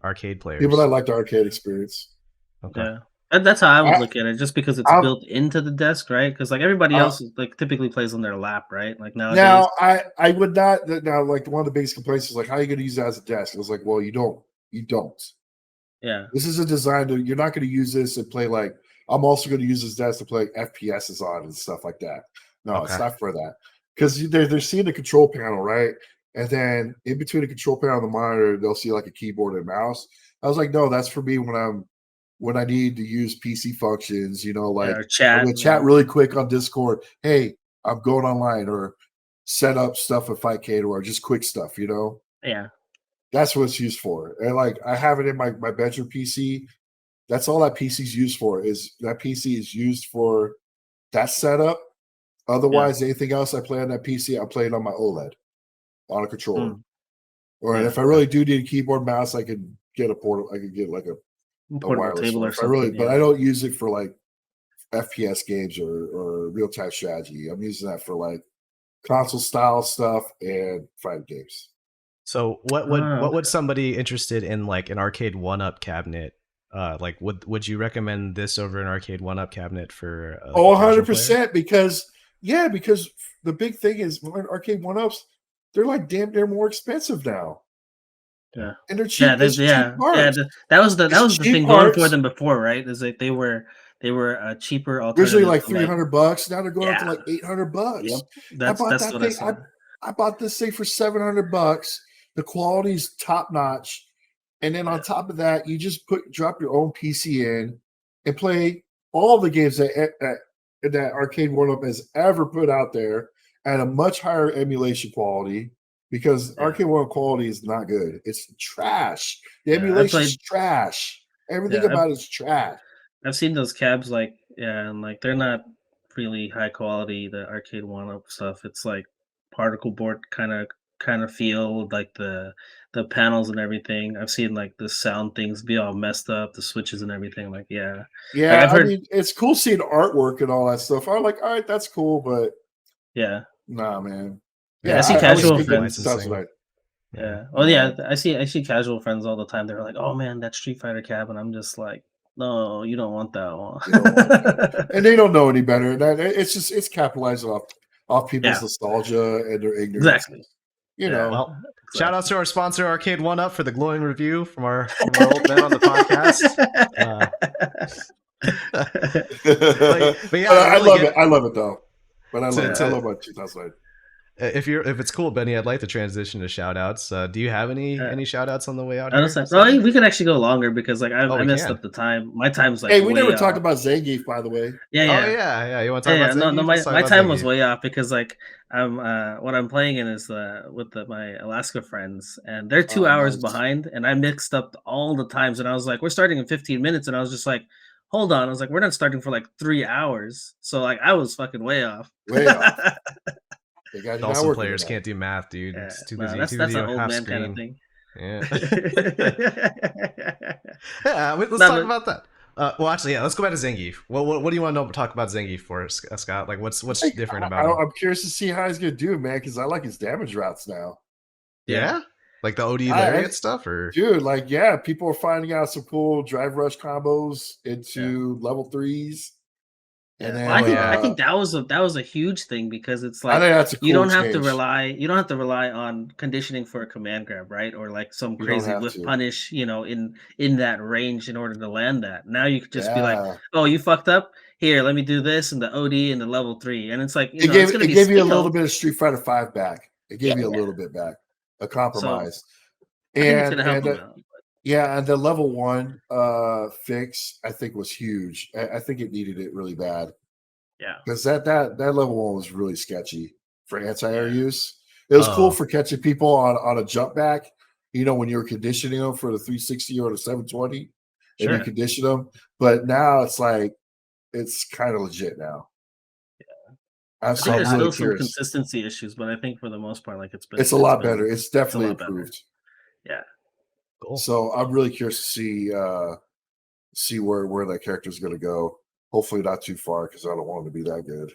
Arcade players. People that like the arcade experience. Okay. Yeah. That's how I would look at it, just because it's built into the desk, right? Because like everybody else like typically plays on their lap, right? Like nowadays. Now I would not. Now, like one of the biggest complaints is like, how are you going to use it as a desk? I was like, well, you don't. Yeah. This is a design to. You're not going to use this and play like. I'm also going to use this desk to play FPSs on and stuff like that. No, it's not for that. Because they're seeing the control panel, right? And then in between the control panel and the monitor, they'll see like a keyboard and mouse. I was like, no, that's for me when I'm when I need to use PC functions, like or chat. I'm gonna chat really quick on Discord. Hey, I'm going online, or set up stuff with 5K or just quick stuff, Yeah. That's what it's used for. And like I have it in my bedroom PC. That's all that PC is used for. Is that PC is used for that setup. Otherwise, anything else I play on that PC, I'm playing on my OLED on a controller. Or if I really do need a keyboard mouse, I could get a portable. I could get like a wireless table one. or something. But I don't use it for like FPS games or real time strategy. I'm using that for like console style stuff and fighting games. So what would somebody interested in like an arcade 1-up cabinet? Like would you recommend this over an arcade 1-up cabinet for? 100%, because the big thing is arcade 1-ups, they're like damn near more expensive now. Yeah, and they're cheap. That was the thing going for them before, right? Is like they were a cheaper alternative. Usually like $300. Now they're going up to like $800. Yep. I bought that thing. I bought this thing for $700. The quality's top notch, and then on top of that, you just drop your own PC in and play all the games that arcade 1-up has ever put out there at a much higher emulation quality. Because arcade 1-up quality is not good. It's trash. The emulation is trash. Everything about it is trash. I've seen those cabs and like they're not really high quality. The arcade 1-up stuff. It's like particle board kind of feel, like the panels and everything. I've seen like the sound things be all messed up, the switches and everything. Like yeah. Like, I mean, it's cool seeing artwork and all that stuff. I'm like, all right, that's cool, but nah, man. Yeah, I see casual friends. Yeah. Oh yeah, I see casual friends all the time. They're like, "Oh man, that Street Fighter cab," and I'm just like, "No, you don't want that one." And they don't know any better. It's capitalizing off people's nostalgia and their ignorance. Exactly. Well, shout out to our sponsor, Arcade 1-up, for the glowing review from our old men on the podcast. But yeah, I love it. I love it though. But I love my 2008. If it's cool, Benny, I'd like to transition to shout outs. Do you have any shout outs on the way out? We can actually go longer because like I messed up the time. My time's like, hey, we never talked about Zangief, by the way. Yeah. You want to talk about Zangief? No, my time was way off because like what I'm playing in is with my Alaska friends, and they're 2 hours behind, and I mixed up all the times, and I was like, we're starting in 15 minutes, and I was just like, hold on, I was like, we're not starting for like 3 hours, so like I was fucking way off. Also, players can't do math, dude. It's too busy. That's an old man kind of thing. Yeah. Let's talk about that. Well, actually, let's go back to Zangief. What do you want to talk about Zangief for, Scott? Like, what's different about him? I'm curious to see how he's gonna do, man, because I like his damage routes now. Yeah, like the OD lariat stuff, or dude, like people are finding out some cool drive rush combos into level 3s. And then, I think that was a huge thing because it's like you don't have to rely on conditioning for a command grab, right? Or like some crazy whiff punish, in that range in order to land that. Now you could just be like, oh, you fucked up. Here, let me do this and the OD and the level 3, and it's like it gave you a little bit of Street Fighter 5 back. It gave you a little bit back, a compromise. So, I think it's gonna help him out. Yeah, and the level 1 fix I think was huge. I think it needed it really bad. Yeah, because that level 1 was really sketchy for anti-air use. It was cool for catching people on a jump back. When you were conditioning them for the 360 or the 720, and you condition them. But now it's like it's kind of legit now. Yeah, I think there's really still some consistency issues, but I think for the most part, like it's a lot better. It's definitely improved. Better. Yeah. Cool. So I'm really curious to see where that character is going to go. Hopefully not too far because I don't want him to be that good.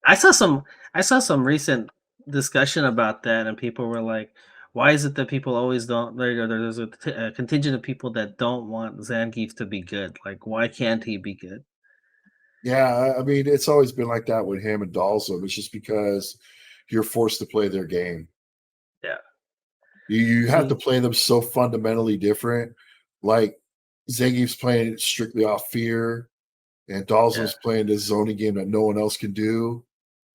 I saw some recent discussion about that, and people were like, "Why is it that people always don't?" There's a contingent of people that don't want Zangief to be good. Like, why can't he be good? Yeah, I mean, it's always been like that with him and Dalsum. It's just because you're forced to play their game. Yeah. You have to play them so fundamentally different. Like Zangief's playing it strictly off fear, and Dalsum's playing this zoning game that no one else can do.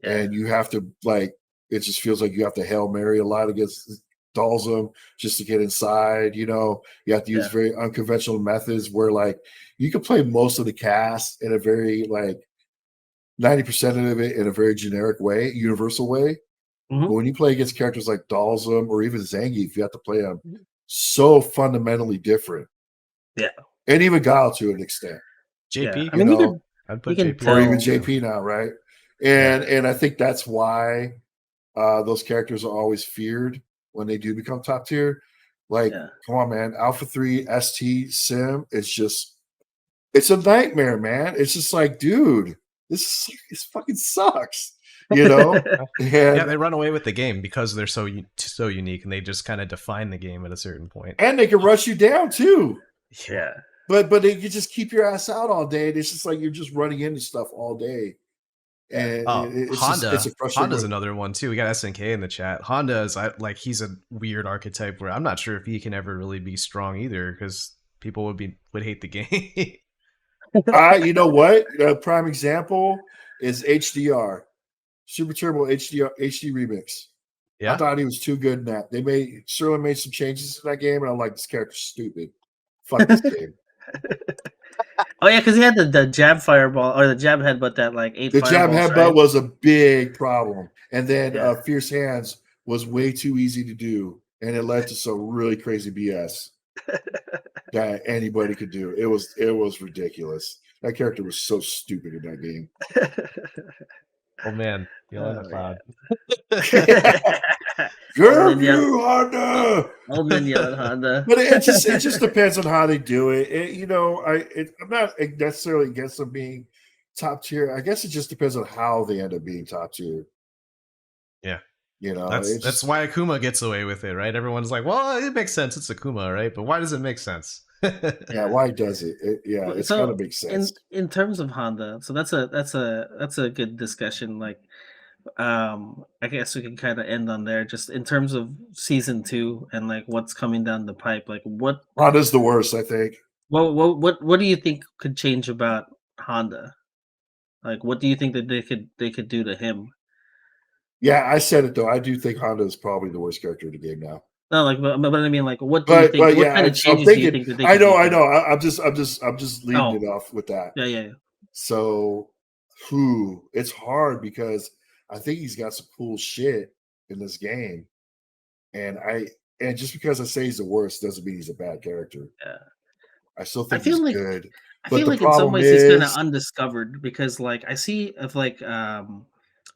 Yeah. And you have to it just feels like you have to Hail Mary a lot against dolls them just to get inside. You know, you have to use very unconventional methods where like you can play most of the cast in a very like 90% of it in a very generic way, universal way. But when you play against characters like Dalsum or even Zangief, you have to play them so fundamentally different. Yeah. And even Guile to an extent. JP, I mean, I'd put JP. Or even JP now, right? And I think that's why those characters are always feared when they do become top tier. Like, come on, man. Alpha 3 ST Sim is just, it's a nightmare, man. It's just like, dude, this fucking sucks. You know? Yeah, they run away with the game because they're so unique, and they just kind of define the game at a certain point. And they can rush you down too. Yeah. But they can just keep your ass out all day. And it's just like you're just running into stuff all day. And it's Honda, just, it's a frustrating Honda's another one too. We got SNK in the chat. Honda is like, he's a weird archetype where I'm not sure if he can ever really be strong either, because people would hate the game. You know what? A prime example is HDR, Super Turbo HD Remix. Yeah, I thought he was too good in that. They certainly made some changes in that game, and I'm like, this character's stupid. Fuck this game. Oh yeah, because he had the jab fireball or the jab headbutt that like 8 the jab headbutt right? was a big problem, and then Fierce Hands was way too easy to do, and it led to some really crazy BS that anybody could do. It was ridiculous. That character was so stupid in that game. Oh man, yelling at Cloud. Girl, you Honda. Old man yelling Honda. But it just depends on how they do it. I'm not necessarily against them being top tier. I guess it just depends on how they end up being top tier. Yeah. You know, that's why Akuma gets away with it, right? Everyone's like, well, it makes sense. It's Akuma, right? But why does it make sense? Yeah, why does it? It's so gotta make sense. In terms of Honda, so that's a good discussion. Like, I guess we can kind of end on there. Just in terms of season 2 and like what's coming down the pipe. Like, what Honda's the worst, I think. What do you think could change about Honda? Like, what do you think that they could do to him? Yeah, I said it though. I do think Honda is probably the worst character in the game now. No, like, but I mean, like, what do you think? What kind of changes do you think that they I know. I'm just leading it off with that. Yeah. So, it's hard because I think he's got some cool shit in this game, and just because I say he's the worst doesn't mean he's a bad character. Yeah, I still think he's good. I feel like in some ways he's kind of undiscovered because, like, I see of like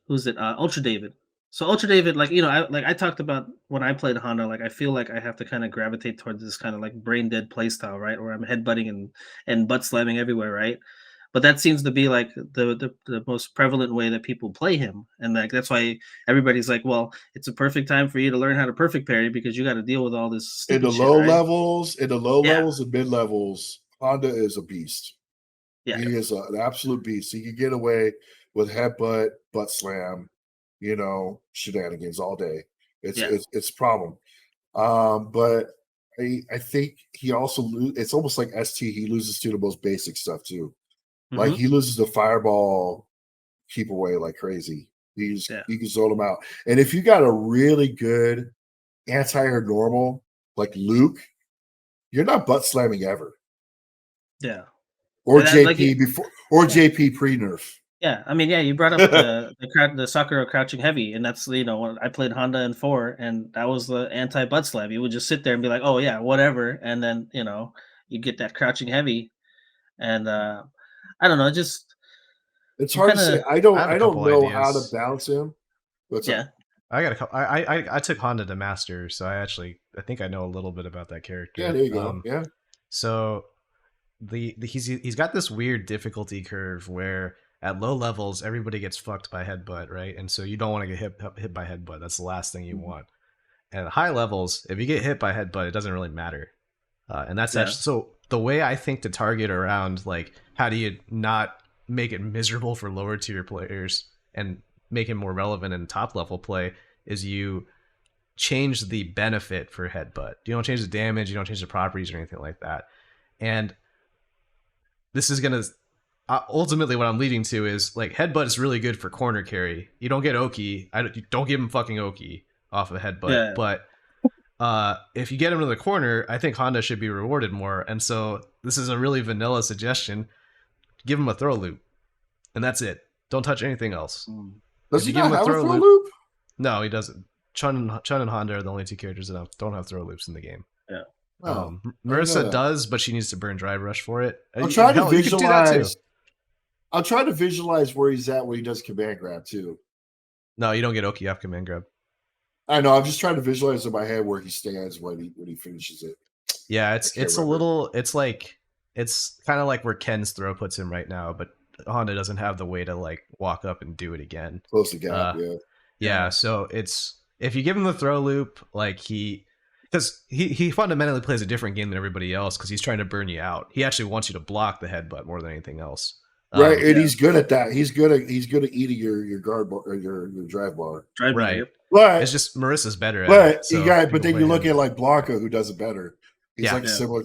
who's it? Ultra David. So Ultra David, like, you know, I talked about when I played Honda, like I feel like I have to kind of gravitate towards this kind of like brain dead play style, right? Where I'm headbutting and butt slamming everywhere, right? But that seems to be like the most prevalent way that people play him, and like that's why everybody's like, well, it's a perfect time for you to learn how to perfect parry because you got to deal with all this in the low levels, and mid levels. Honda is a beast. Yeah, he is an absolute beast. He can get away with headbutt, butt slam, you know, shenanigans all day. It's a problem. But I think he also it's almost like ST. He loses to the most basic stuff too. Like he loses the fireball keep away like crazy. You can zone him out. And if you got a really good anti-air normal like Luke, you're not butt slamming ever. Yeah. Or JP JP pre-nerf. Yeah, I mean, you brought up the Sakura crouching heavy, and that's, you know, when I played Honda in 4, and that was the anti butt slap. You would just sit there and be like, oh yeah, whatever, and then, you know, you get that crouching heavy, and I don't know, just it's hard to say. I don't know how to balance him. I got I took Honda to master, so I think I know a little bit about that character. Yeah, there you go. Yeah. So he's got this weird difficulty curve where at low levels everybody gets fucked by headbutt, right? And so you don't want to get hit by headbutt. That's the last thing you want. And at high levels, if you get hit by headbutt, it doesn't really matter. And that's actually so. The way I think to target around, like, how do you not make it miserable for lower tier players and make it more relevant in top level play is you change the benefit for headbutt. You don't change the damage, you don't change the properties or anything like that. And this is going to ultimately what I'm leading to is, like, headbutt is really good for corner carry. You don't get Oki. You don't give him fucking Oki off of headbutt. Yeah. But if you get him to the corner, I think Honda should be rewarded more. And so this is a really vanilla suggestion. Give him a throw loop, and that's it. Don't touch anything else. Does he not have a throw loop? No, he doesn't. Chun and Honda are the only two characters that don't have throw loops in the game. Yeah. Marissa does, but she needs to burn Drive Rush for it. I'm trying to visualize. I'll try to visualize where he's at when he does command grab too. No, you don't get Oki off command grab. I know. I'm just trying to visualize in my head where he stands when he finishes it. Yeah, it's a little. It's kind of like where Ken's throw puts him right now, but Honda doesn't have the way to like walk up and do it again. Close the gap, yeah. So it's if you give him the throw loop, like because he fundamentally plays a different game than everybody else because he's trying to burn you out. He actually wants you to block the headbutt more than anything else. Right, and he's good at that. He's good at eating your guard bar or your drive bar. Right. But it's just Marissa's better at it. So but then you look at like Blanca, who does it better. He's similar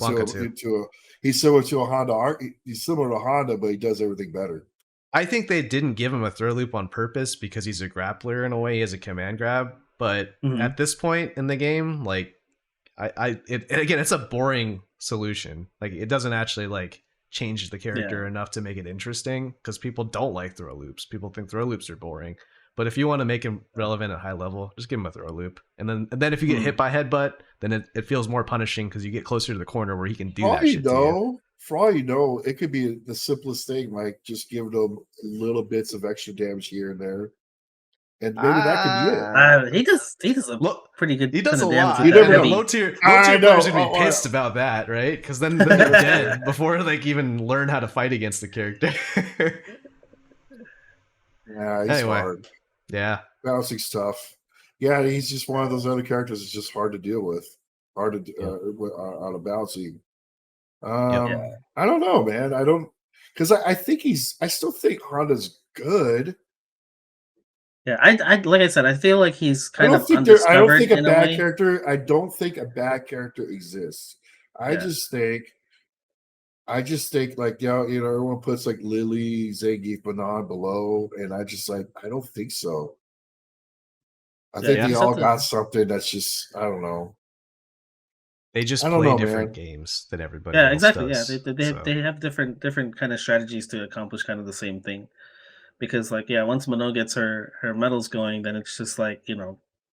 he's similar to a Honda. He's similar to Honda, but he does everything better. I think they didn't give him a throw loop on purpose because he's a grappler in a way. He has a command grab, but at this point in the game, like it's a boring solution. Like it doesn't actually like change the character enough to make it interesting because people don't like throw loops. People think throw loops are boring. But if you want to make him relevant at high level, just give him a throw loop. And then if you get hit by headbutt, then it feels more punishing because you get closer to the corner where he can do that shit to you. For all you know, it could be the simplest thing, like just giving him little bits of extra damage here and there. And maybe that could be it. He does a pretty good. He does a lot. Low tier players would be pissed about that, right? Because then they're dead before like even learn how to fight against the character. Yeah, he's hard. Yeah, bouncing's tough. Yeah, he's just one of those other characters that's just hard to deal with, hard to on a bouncing. I don't know, man. I don't because I think I still think Honda's good. Yeah, I like I said, I feel like he's kind of undiscovered. I don't think a bad character. I don't think a bad character exists. I just think like everyone puts like Lily, Zangief, Banan below, and I don't think so. I think they all got something that's just I don't know. They just play different games than everybody. Yeah, else exactly. Does, Yeah, they have different kind of strategies to accomplish kind of the same thing. Because once Mano gets her medals going, then it's just like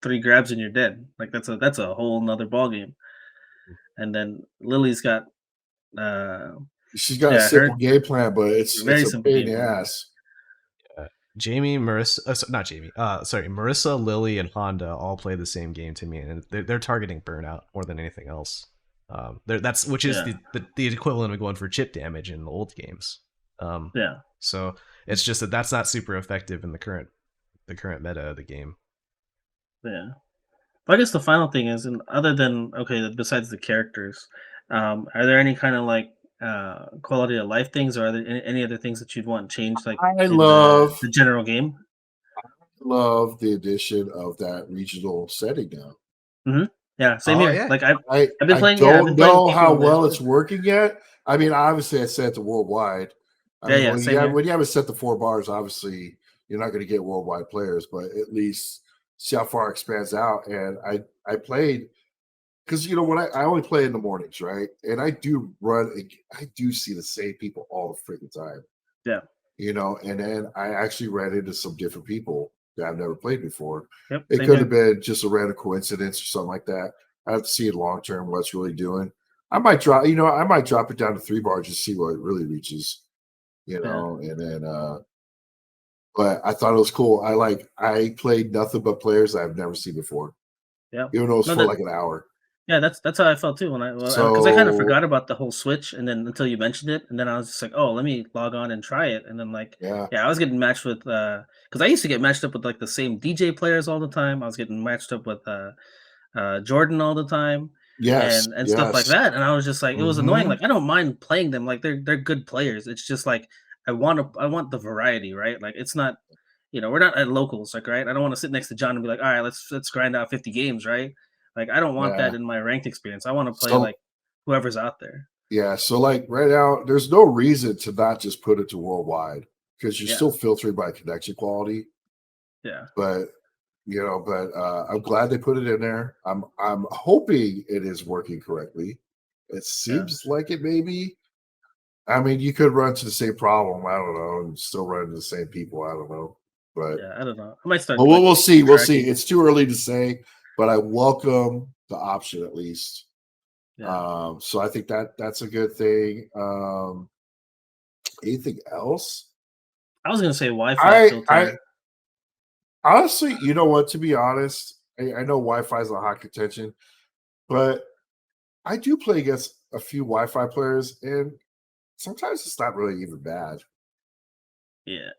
3 grabs and you're dead. Like that's a whole nother ball game. And then Lily's got she's got a simple game plan, but it's a pain in the ass. Marissa, Lily, and Honda all play the same game to me, and they're targeting burnout more than anything else. Which is the equivalent of going for chip damage in the old games. So it's just that's not super effective in the current meta of the game. Yeah. But I guess the final thing is, and other than besides the characters, are there any kind of like quality of life things, or are there any other things that you'd want changed? Like I love the general game. I love the addition of that regional setting now. Mm-hmm. Yeah, same here. Yeah. Like I've been playing. I don't know how well it's working yet. I mean, obviously, I set it to worldwide. When you have it set to 4 bars, obviously, you're not going to get worldwide players, but at least see how far it expands out. And I played because when I only play in the mornings, right? And I do see the same people all the freaking time. Yeah. And then I actually ran into some different people that I've never played before. Yep, it could have been just a random coincidence or something like that. I have to see it long term, what it's really doing. I might drop it down to 3 bars just to see what it really reaches. And then but I thought it was cool. I played nothing but players I've never seen before. Yeah. Even though it was for like an hour. Yeah, that's how I felt too because I kind of forgot about the whole switch, and then until you mentioned it, and then I was just like, oh, let me log on and try it, and then I was getting matched with because I used to get matched up with like the same DJ players all the time. I was getting matched up with Jordan all the time. Yes, and stuff like that, and I was just like, it was annoying. Like I don't mind playing them, like they're good players. It's just like I want the variety, right? Like it's not, we're not at locals, like right. I don't want to sit next to John and be like, all right, let's grind out 50 games, right? Like I don't want that in my ranked experience. I want to play like whoever's out there. Yeah, so like right now, there's no reason to not just put it to worldwide because you're still filtering by connection quality. Yeah, but But I'm glad they put it in there. I'm hoping it is working correctly. It seems like it may be. I mean, you could run to the same problem. I don't know, and still run into the same people. I don't know, but yeah, I don't know. I might start. well, we'll see. We'll see. tracking. It's too early to say, but I welcome the option at least. Yeah. So I think that's a good thing. Anything else? I was gonna say Wi-Fi filter. Honestly, you know what? To be honest, I know Wi-Fi is a hot contention, but I do play against a few Wi-Fi players, and sometimes it's not really even bad. Yeah.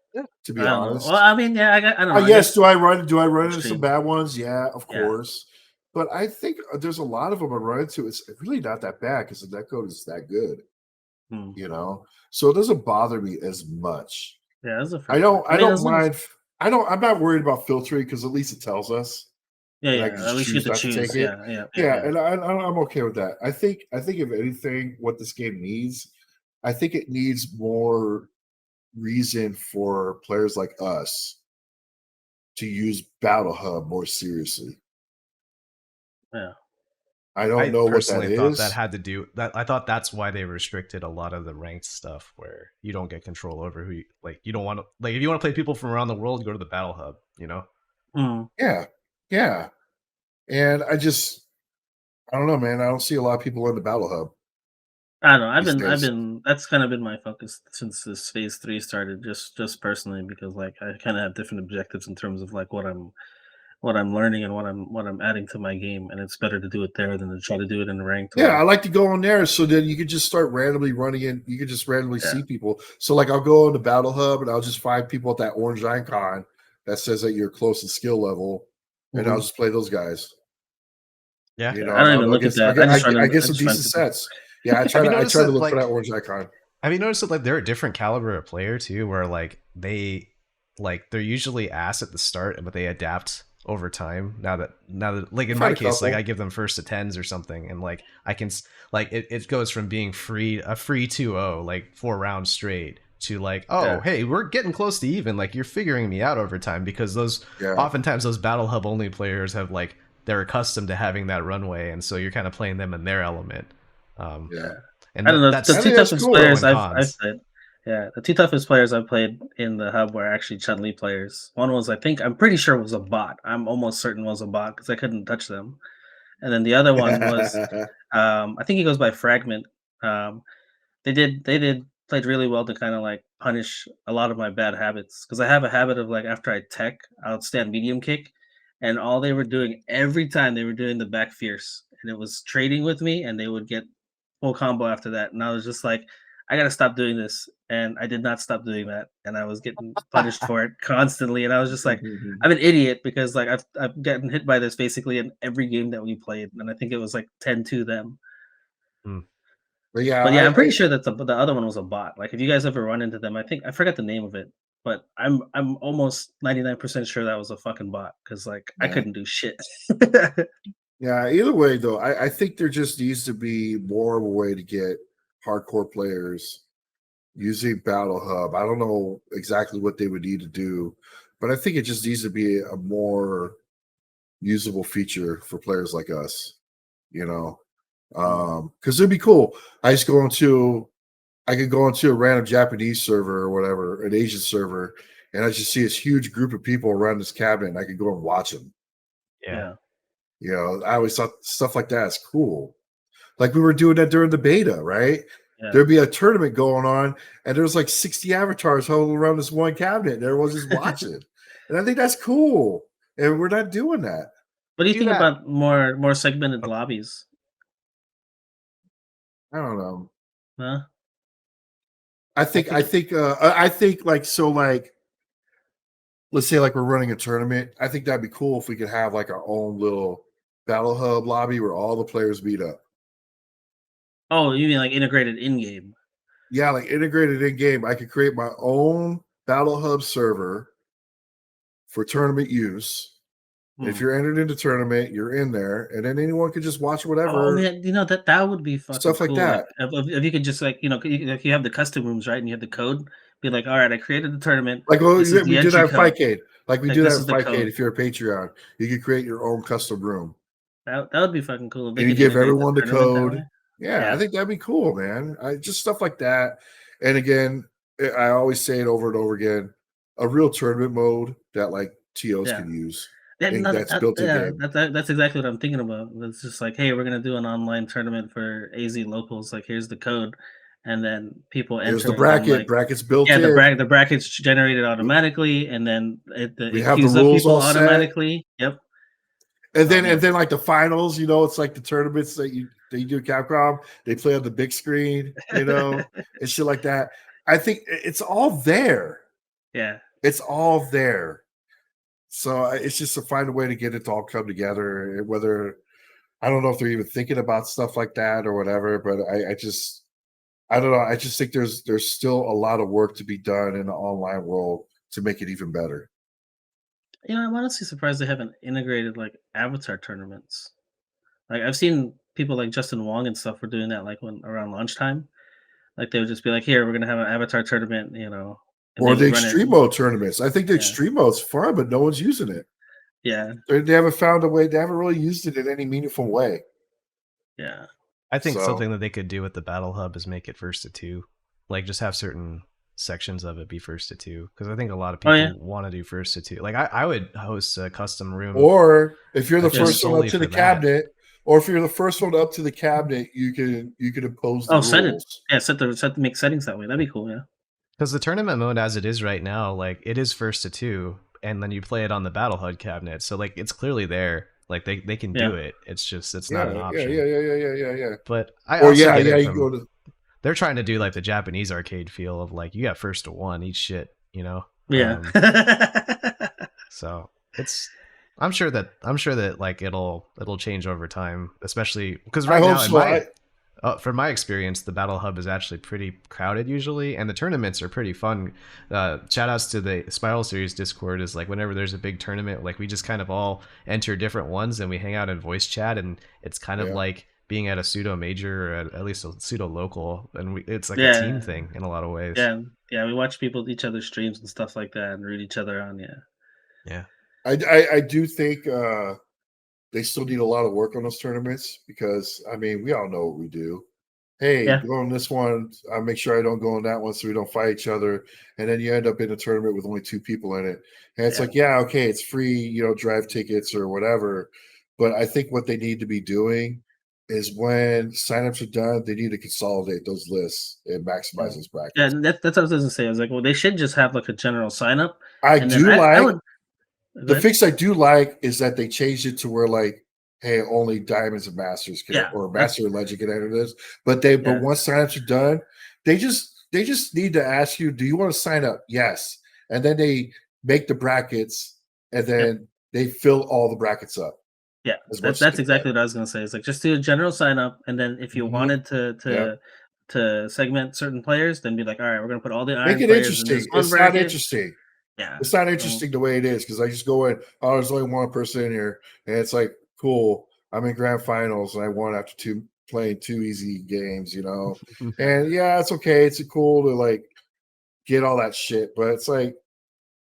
To be I don't honest. know. Well, I mean, yeah, I don't know. Yes, do I run into some extreme. bad ones? Yeah, of course. But I think there's a lot of them I run into. It's really not that bad because the netcode is that good. So it doesn't bother me as much. Yeah, that's a I don't mind. I'm not worried about filtering because at least it tells us. Yeah, and I can at just least you choose get not to to choose. take it. Yeah. And I'm okay with that. I think if anything, what this game needs, I think it needs more reason for players like us to use Battle Hub more seriously. Yeah. I don't know what that thought is. that had to do that. I thought that's why they restricted a lot of the ranked stuff, where you don't get control over who you don't want to if you want to play people from around the world, go to the Battle Hub. Yeah. And I don't know, man. I don't see a lot of people in the Battle Hub. I don't know. I've been. That's kind of been my focus since this phase 3 started. Just personally, because like I kind of have different objectives in terms of like what I'm learning and what I'm adding to my game, and it's better to do it there than to try to do it in ranked. Yeah, I like to go on there so then you could just start randomly running in. You could just randomly see people. So like I'll go on the Battle Hub and I'll just find people at that orange icon that says that you're close to skill level, and I'll just play those guys. Yeah, I don't even look at that. I get some decent sets. Yeah, I try to look for that orange icon. Have you noticed that like they're a different caliber of player too, where like they're usually ass at the start, but they adapt over time. Now that like in my case, like I give them first to 10s or something, and like I can like it goes from being a free 2-0 like 4 rounds straight to like hey, we're getting close to even, like you're figuring me out over time, because oftentimes those Battle Hub only players have like they're accustomed to having that runway, and so you're kind of playing them in their element. And I don't know, the two toughest players I've played. Yeah, the two toughest players I played in the hub were actually Chun-Li players. One was, I'm pretty sure it was a bot. I'm almost certain it was a bot because I couldn't touch them. And then the other one was, I think he goes by Fragment. They played really well to kind of like punish a lot of my bad habits, because I have a habit of like after I tech, I'll stand medium kick, and all they were doing every time they were doing the back fierce, and it was trading with me, and they would get full combo after that, and I was just like, I gotta stop doing this, and I did not stop doing that, and I was getting punished for it constantly, and I was just like, I'm an idiot, because like I've gotten hit by this basically in every game that we played, and I think it was like 10-2 them. But yeah, I'm pretty sure that the other one was a bot. Like if you guys ever run into them, I think I forgot the name of it, but I'm almost 99% sure that was a fucking bot, because like I couldn't do shit. Yeah, either way though, I think there just needs to be more of a way to get hardcore players using Battle Hub. I don't know exactly what they would need to do, but I think it just needs to be a more usable feature for players like us, because it'd be cool. I could go into a random Japanese server or whatever, an Asian server, and I just see this huge group of people around this cabinet, and I could go and watch them. Yeah. I always thought stuff like that is cool. Like we were doing that during the beta, right? Yeah. There'd be a tournament going on, and there's like 60 avatars huddled around this one cabinet, and everyone's just watching. And I think that's cool. And we're not doing that. What do you think about more segmented lobbies? I don't know. Huh? I think like, so like, let's say like we're running a tournament. I think that'd be cool if we could have like our own little Battle Hub lobby where all the players meet up. Oh, you mean like integrated in game? Yeah, like integrated in game. I could create my own Battle Hub server for tournament use. If you're entered into tournament, you're in there, and then anyone could just watch whatever. Oh man, that would be fucking stuff cool. like that. Like, if you could just like if you have the custom rooms, right, and you have the code, be like, all right, I created the tournament. Like, well, this is we the do that entry at code. Fightcade. Like, we Like, do this that is at the Fightcade. code. If you're a Patreon, you can create your own custom room. That would be fucking cool. If they And you could give integrate everyone the tournament that way. code. Yeah, I think that'd be cool, man. Just stuff like that. And again, I always say it over and over again: a real tournament mode that like TOs can use. That's built in. That's exactly what I'm thinking about. It's just like, hey, we're gonna do an online tournament for AZ locals. Like, here's the code, and then people Here's enter. the bracket. And then, like, brackets built yeah, in. the brackets generated automatically, and then We it have the queues up rules people all set. automatically. Yep. And then like the finals, it's like the tournaments that you do at Capcom. They play on the big screen, and shit like that. I think it's all there. Yeah, it's all there. So it's just to find a way to get it to all come together. Whether I don't know if they're even thinking about stuff like that or whatever, but I don't know. I just think there's still a lot of work to be done in the online world to make it even better. I'm honestly surprised they haven't integrated like avatar tournaments. Like, I've seen people like Justin Wong and stuff were doing that, like when around lunchtime. Like, they would just be like, "Here, we're gonna have an avatar tournament," and or they the would run it. extreme mode tournaments. I think the extreme mode's fun, but no one's using it. Yeah, they haven't found a way. They haven't really used it in any meaningful way. Yeah, I think something that they could do with the Battle Hub is make it first to two, like just have certain sections of it be first to two, because I think a lot of people want to do first to two. Like I would host a custom room, or if you're the first one up to the cabinet, or if you're the first one up to the cabinet, you can impose the rules. Make settings that way. That'd be cool. Yeah, because the tournament mode as it is right now, like it is first to two, and then you play it on the Battle Hub cabinet, so like it's clearly there. Like they can do it. It's just not an option. Yeah. But I also get it from, you go to. They're trying to do like the Japanese arcade feel of like you got first to one each shit, Yeah. So I'm sure that like it'll change over time, especially because right now from my experience, the Battle Hub is actually pretty crowded usually, and the tournaments are pretty fun. Shout outs to the Spiral Series Discord. Is like whenever there's a big tournament, like we just kind of all enter different ones and we hang out in voice chat, and it's kind of like being at a pseudo major or at least a pseudo local, and it's like a team thing in a lot of ways. Yeah, we watch each other's streams and stuff like that, and read each other on. Yeah. I do think they still need a lot of work on those tournaments, because I mean we all know what we do. Hey, go on this one. I'll make sure I don't go on that one so we don't fight each other. And then you end up in a tournament with only 2 people in it. And it's like, okay, it's free, drive tickets or whatever. But I think what they need to be doing is when signups are done, they need to consolidate those lists and maximize those brackets. Yeah, that's what I was going to say. I was like, well, they should just have like a general sign up. The fix I do like is that they changed it to where like, hey, only diamonds and masters can, or master and legend can enter this. But once signups are done, they just need to ask you, do you want to sign up? Yes. And then they make the brackets, and then they fill all the brackets up. Yeah, that's exactly what I was going to say. It's like, just do a general sign up, and then if you wanted to segment certain players, then be like, all right, we're going to put all the iron players in this one bracket. Not interesting. Yeah, it's not interesting the way it is, because I just go in. Oh, there's only one person in here, and it's like, cool. I'm in grand finals, and I won after playing 2 easy games, And it's okay. It's cool to like get all that shit, but it's like,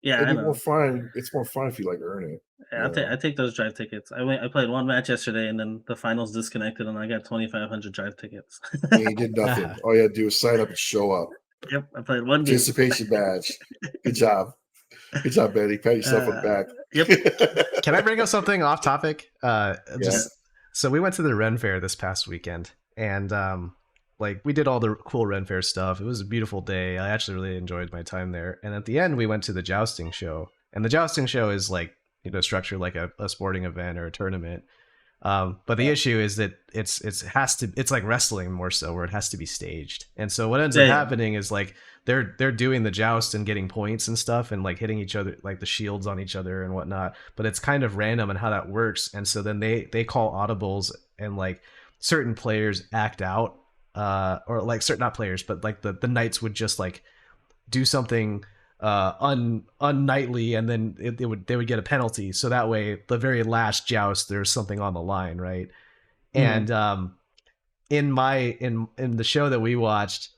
it's more fun. It's more fun if you like earn it. Yeah, I take those drive tickets. I played one match yesterday, and then the finals disconnected, and I got 2,500 drive tickets. And you did nothing. All you had to do was sign up and show up. Yep, I played one game. Participation badge. Good job. Good job, Benny. Pat yourself on the back. Yep. Can I bring up something off topic? So we went to the Ren Fair this past weekend, and like we did all the cool Ren Fair stuff. It was a beautiful day. I actually really enjoyed my time there. And at the end, we went to the jousting show, and the jousting show is like structured like a sporting event or a tournament. But the issue is that it's like wrestling more so, where it has to be staged. And so what ends up happening is like they're doing the joust and getting points and stuff and like hitting each other, like the shields on each other and whatnot. But it's kind of random in how that works. And so then they call audibles, and like certain players act out, or like not players, but like the knights would just like do something unknightly, and then they would get a penalty, so that way the very last joust there's something on the line, right? And in the show that we watched,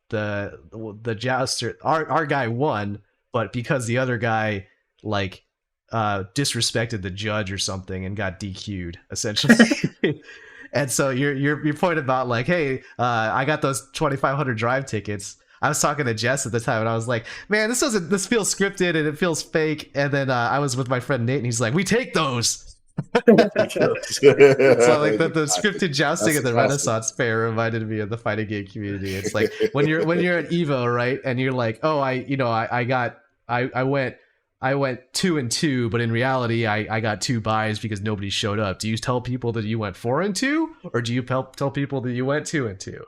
the jouster, our guy won, but because the other guy like disrespected the judge or something and got DQ'd essentially. And so your point about like, hey, I got those 2,500 drive tickets. I was talking to Jess at the time, and I was like, "Man, this feels scripted and it feels fake." And then I was with my friend Nate, and he's like, "We take those." So like the scripted jousting at the Renaissance Fair reminded me of the fighting game community. It's like when you're at Evo, right, and you're like, "Oh, I went 2-2, but in reality, I got 2 buys because nobody showed up." Do you tell people that you went 4-2, or do you tell people that you went 2-2?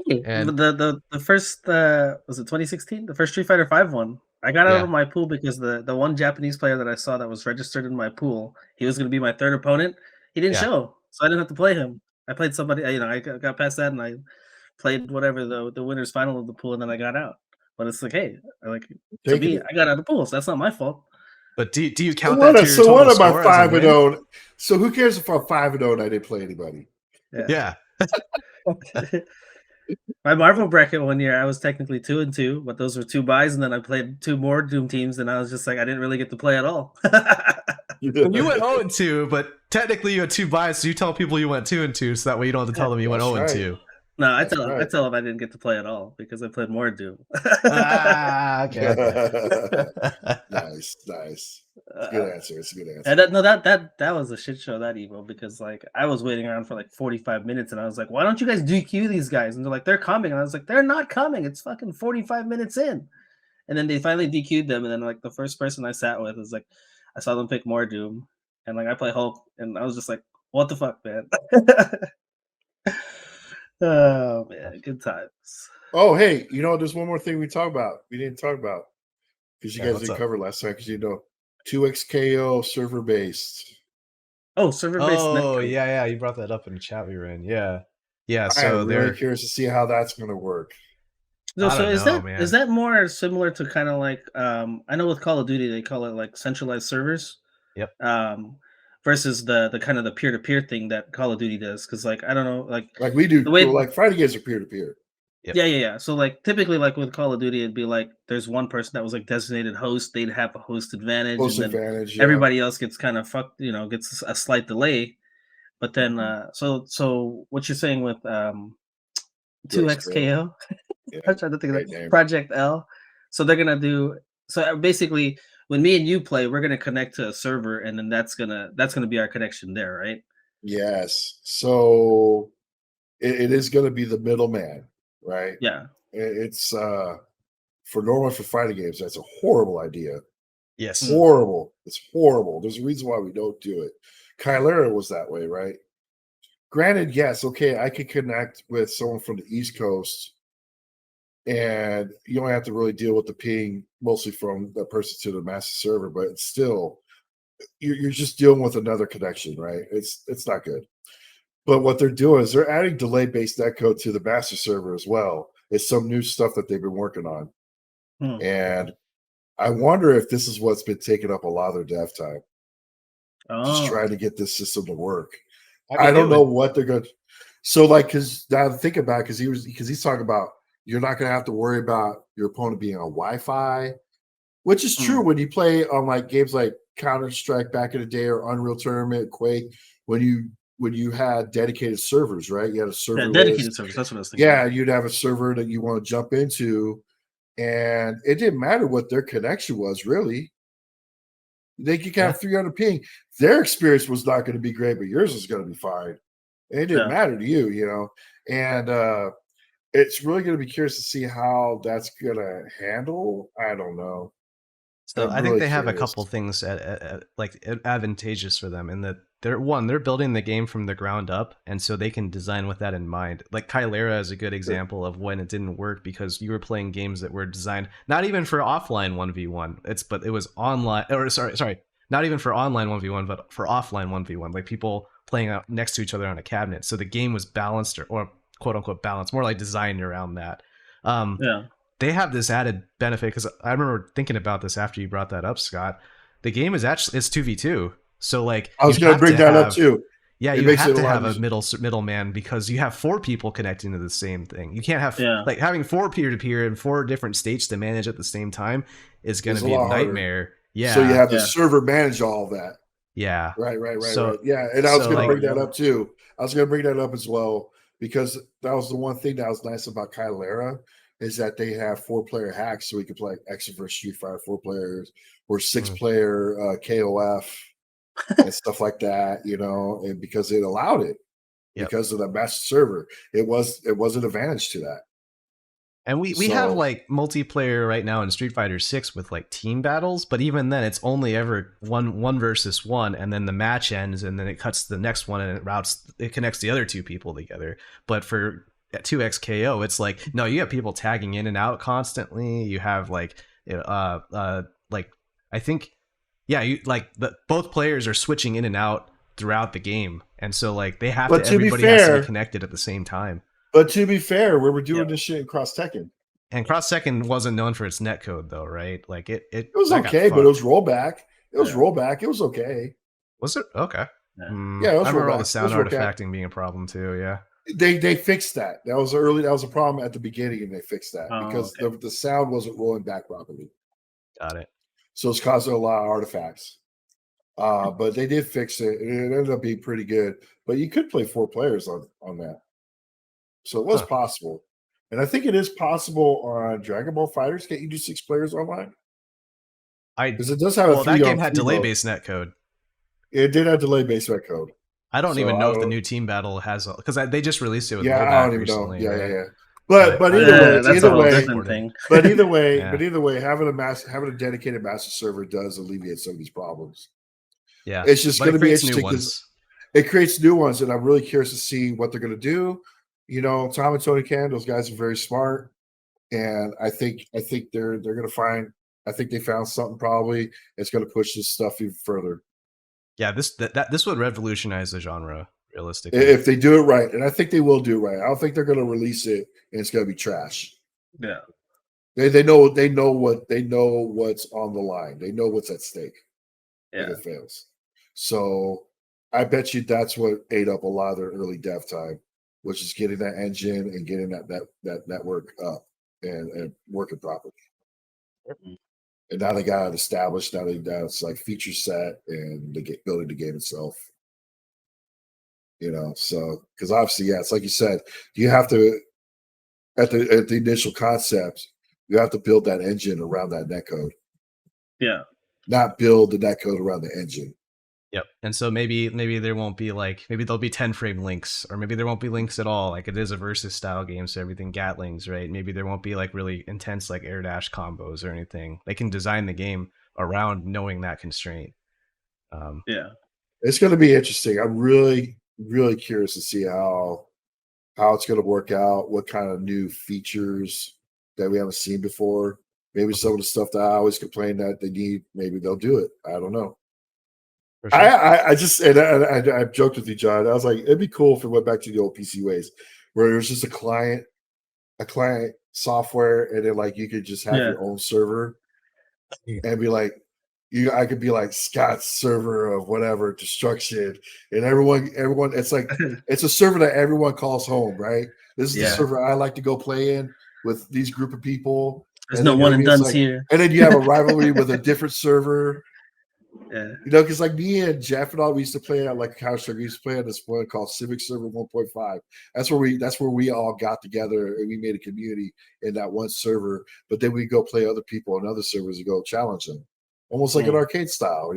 Hey, and the first was it 2016? The first Street Fighter V one. I got out of my pool because the one Japanese player that I saw that was registered in my pool, he was going to be my third opponent. He didn't show, so I didn't have to play him. I played somebody. I got past that, and I played whatever the winners final of the pool, and then I got out. But it's like, hey, to me, I got out of the pool, so that's not my fault. But do you count that to your total score? 5-0? So who cares if I'm 5-0 and I didn't play anybody? Yeah. My Marvel bracket one year, I was technically 2-2, but those were 2 buys, and then I played 2 more Doom teams, and I was just like, I didn't really get to play at all. You went 0-2, but technically you had 2 buys, so you tell people you went 2-2, so that way you don't have to tell them you went 0-2. No, I tell them I didn't get to play at all because I played more Doom. Okay. Nice. It's a good answer. It's a good answer. And that was a shit show, that Evo, because like I was waiting around for like 45 minutes, and I was like, why don't you guys DQ these guys? And they're like, they're coming. And I was like, they're not coming. It's fucking 45 minutes in. And then they finally DQ'd them, and then like the first person I sat with was like, I saw them pick more Doom, and like I play Hulk, and I was just like, what the fuck, man? Oh man, good times. Oh hey, there's one more thing we didn't talk about because you guys didn't cover last time, because 2xKO server based. Oh, server based. Oh yeah, you brought that up in the chat we were in. Yeah. So I'm really curious to see how that's going to work. No, so is that more similar to kind of like I know with Call of Duty they call it like centralized servers. Yep. Versus the kind of the peer-to-peer thing that Call of Duty does, because like I don't know, like we do, like fighting games are peer-to-peer. Yep. Yeah. So like typically, like with Call of Duty, it'd be like there's one person that was like designated host, they'd have a host advantage, everybody else gets kind of fucked, gets a slight delay. But then so what you're saying with 2xKO, I'm trying to think of that, Project L. So they're gonna do basically when me and you play, we're gonna connect to a server, and then that's gonna be our connection there, right? Yes. So it is gonna be the middleman, right? Yeah. It's for fighting games, that's a horrible idea. Yes. Horrible. It's horrible. There's a reason why we don't do it. Kylera was that way, right? Granted, yes, okay, I could connect with someone from the East Coast, and you don't have to really deal with the ping mostly from the person to the master server, but it's still you're just dealing with another connection, right? It's not good. But what they're doing is they're adding delay-based netcode to the master server as well. It's some new stuff that they've been working on. And I wonder if this is what's been taking up a lot of their dev time. Just trying to get this system to work. I don't know what they're going to. So, like, because now think about it, because he's talking about you're not going to have to worry about your opponent being on Wi-Fi, which is true when you play on like games like Counter-Strike back in the day, or Unreal Tournament, Quake, when you had dedicated servers, right? You had a server dedicated servers. That's what I was thinking. Yeah, you'd have a server that you want to jump into, and it didn't matter what their connection was, really. They could have 300 ping. Their experience was not going to be great, but yours is going to be fine. It didn't matter to you, And it's really going to be curious to see how that's going to handle. I don't know. So I think they have a couple things like advantageous for them in that they're building the game from the ground up, and so they can design with that in mind. Like Kylera is a good example of when it didn't work because you were playing games that were designed not even for offline 1v1. But it was online, or sorry, not even for online 1v1, but for offline 1v1, like people playing out next to each other on a cabinet. So the game was balanced or quote unquote balanced, more like designed around that. They have this added benefit because I remember thinking about this after you brought that up, Scott. The game is actually it's 2v2. So like I was going to bring that up too. Yeah, you have to have a middleman because you have 4 people connecting to the same thing. You can't have like having 4 peer-to-peer in 4 different states to manage at the same time is going to be a nightmare. Harder. Yeah. So you have the server manage all of that. Yeah. Right. Yeah, and I was going to bring that up too. I was going to bring that up as well because that was the one thing that was nice about Kylara is that they have 4-player hacks, so we could play Extra versus Street Fighter 4 players or 6-player KOF. And stuff like that, and because it allowed it because of the master server, it was an advantage to that. And we have like multiplayer right now in Street Fighter 6 with like team battles, but even then it's only ever one versus one, and then the match ends, and then it cuts to the next one, and it connects the other 2 people together. But for 2XKO, it's like no, you have people tagging in and out constantly. You have like I think. Yeah, both players are switching in and out throughout the game, and so like they have everybody has to be connected at the same time. But to be fair, we were doing this shit in Cross Tekken, and Cross Tekken wasn't known for its netcode though, right? Like it was okay, but it was rollback. It was rollback. It was okay. Was it okay? Yeah, it was I remember rollback. all the sound artifacting being a problem too. Yeah, they fixed that. That was a problem at the beginning, and they fixed that because the sound wasn't rolling back properly. Got it. So it's causing a lot of artifacts. But they did fix it, and it ended up being pretty good. But you could play 4 players on that. So it was possible. And I think it is possible on Dragon Ball FighterZ. Can't you do 6 players online? Because it does have that game had delay-based netcode. It did have delay-based netcode. I don't even know if the new team battle has because they just released it with I don't even recently. know. Yeah. But either way, having a dedicated master server does alleviate some of these problems. Yeah, it's just going to be interesting because it creates new ones, and I'm really curious to see what they're going to do. Tom and Tony Khan, those guys are very smart, and I think they're going to find. I think they found something probably. It's going to push this stuff even further. Yeah, this would revolutionize the genre. Realistically, if they do it right, and I think they will do it right. I don't think they're going to release it and it's going to be trash. Yeah, they know what's on the line. They know what's at stake. Yeah, if it fails. So I bet you that's what ate up a lot of their early dev time, which is getting that engine and getting that network up and working properly. Mm-hmm. And now they got it established. Now it's like feature set and they get building the game itself. So because obviously, it's like you said, you have to at the initial concept, you have to build that engine around that netcode. Yeah, not build the netcode around the engine. Yep. And so maybe there won't be maybe there'll be 10 frame links, or maybe there won't be links at all. Like it is a versus style game, so everything Gatlings, right? Maybe there won't be really intense air dash combos or anything. They can design the game around knowing that constraint. Yeah, it's going to be interesting. I'm really curious to see how it's going to work out. What kind of new features that we haven't seen before. Maybe some of the stuff that I always complain that they need. Maybe they'll do it. I don't know. Sure. I just I've joked with you, John. I was like, it'd be cool if it went back to the old PC ways, where it was just a client software, and then you could just have your own server, and be like, I could be like Scott's server of whatever destruction, and everyone. It's like it's a server that everyone calls home, right? This is the server I like to go play in with these group of people. There's no one and done's here, and then you have a rivalry with a different server. Yeah, because me and Jeff and all, we used to play at Counter-Strike. We used to play on this one called Civic Server 1.5. That's where we all got together and we made a community in that one server. But then we go play other people on other servers and go challenge them, almost like an arcade style,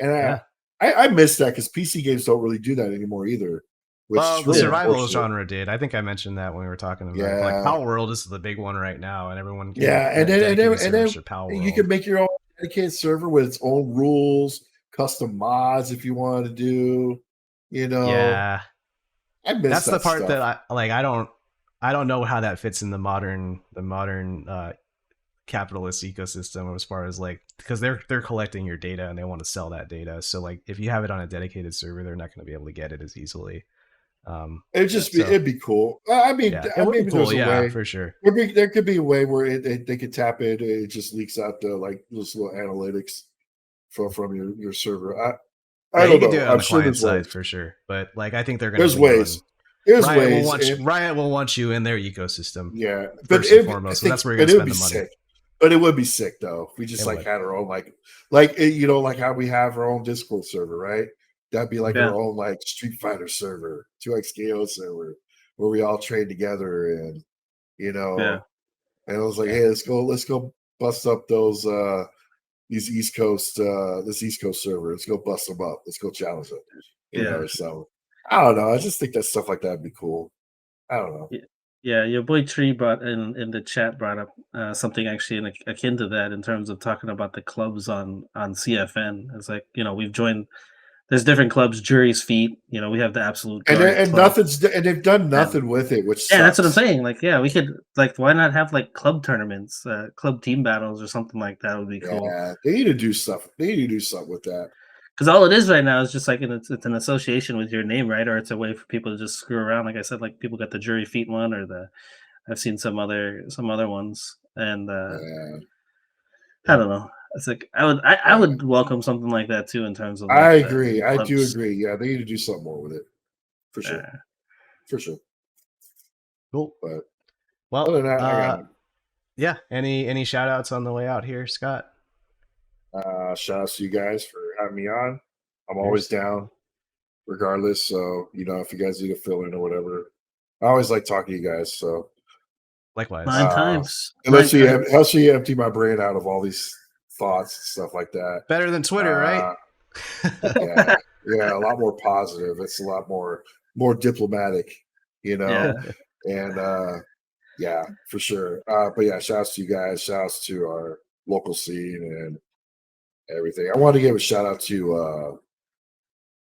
And I miss that because PC games don't really do that anymore either. Well, the survival genre did. I think I mentioned that when we were talking about it. Power World is the big one right now, and everyone can and then you can make your own dedicated server with its own rules, custom mods if you want to do. Yeah, I miss that's the part stuff. that I don't know how that fits in the modern capitalist ecosystem as far as because they're collecting your data and they want to sell that data. So if you have it on a dedicated server, they're not going to be able to get it as easily. It'd be cool. I mean, maybe cool, there's a way for sure. There could be a way where they could tap it. It just leaks out the those little analytics from your server. I you don't can do know. it on I'm the sure client there's side ways. for sure, but like I think they're going to There's lean ways. on There's Riot ways. Riot will want you in their ecosystem. Yeah, but first and foremost. So that's where you're going to spend the money. Sick. But it would be sick though if we just It like would. had our own like you know, like how we have our own Discord server, right? That'd be like our own like Street Fighter server, 2XKO server, where we all trade together and you know, and I was like, hey, let's go bust up those these East Coast this East Coast server. Let's go bust them up. Let's go challenge them. You know, so I don't know. I just think that stuff like that would be cool. I don't know. Yeah, your boy Tree brought in the chat brought up something actually akin to that in terms of talking about the clubs on CFN. It's like, you know, we've joined. There's different clubs. Jury's Feet. You know, we have the Absolute Guard And Club. they've done nothing with it, which yeah, that's what I'm sucks. saying. Like, yeah, we could like why not have like club tournaments, club team battles or something like that would be cool. Yeah, they need to do stuff. They need to do something with that. Because all it is right now is just like it's an association with your name, right? Or it's a way for people to just screw around. Like I said, like people got the Jury Feet one, or I've seen some other ones, and I don't know. It's like I would welcome something like that too in terms of. Like, I agree. I do agree. Yeah, they need to do something more with it, for sure. For sure. Cool. But well, other than that, I got it. Yeah. Any shout outs on the way out here, Scott? Shout outs to you guys for having me on. I'm always down, regardless. So, you know, if you guys need a fill in or whatever, I always like talking to you guys. So, likewise. 9 times. It helps you empty my brain out of all these thoughts and stuff like that. Better than Twitter, right? Yeah, a lot more positive. It's a lot more diplomatic, you know. And yeah, for sure. But yeah, shout outs to you guys. Shout outs to our local scene and everything. I want to give a shout out to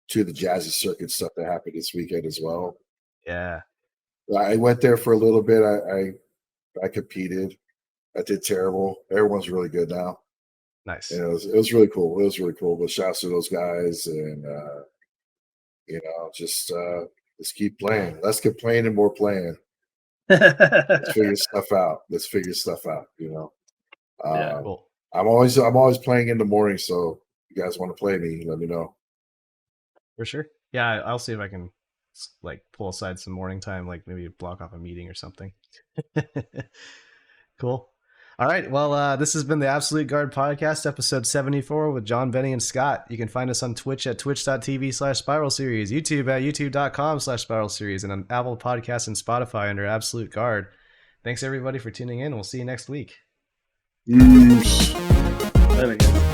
the Jazzy Circuit stuff that happened this weekend as well. Yeah, I went there for a little bit. I competed. I did terrible. Everyone's really good now. Nice. And it was really cool. It was really cool. But shouts to those guys, and you know, just let's keep playing. Let's get playing and more playing. Let's figure stuff out. You know. Cool. I'm always playing in the morning. So if you guys want to play me, let me know. For sure. Yeah, I'll see if I can like pull aside some morning time, like maybe block off a meeting or something. Cool. All right. Well, this has been the Absolute Guard Podcast, episode 74 with Jon, Benny, and Scott. You can find us on Twitch at twitch.tv/Spiral Series, YouTube at youtube.com/Spiral Series, and on Apple Podcasts and Spotify under Absolute Guard. Thanks everybody for tuning in. We'll see you next week. Peace. There we go.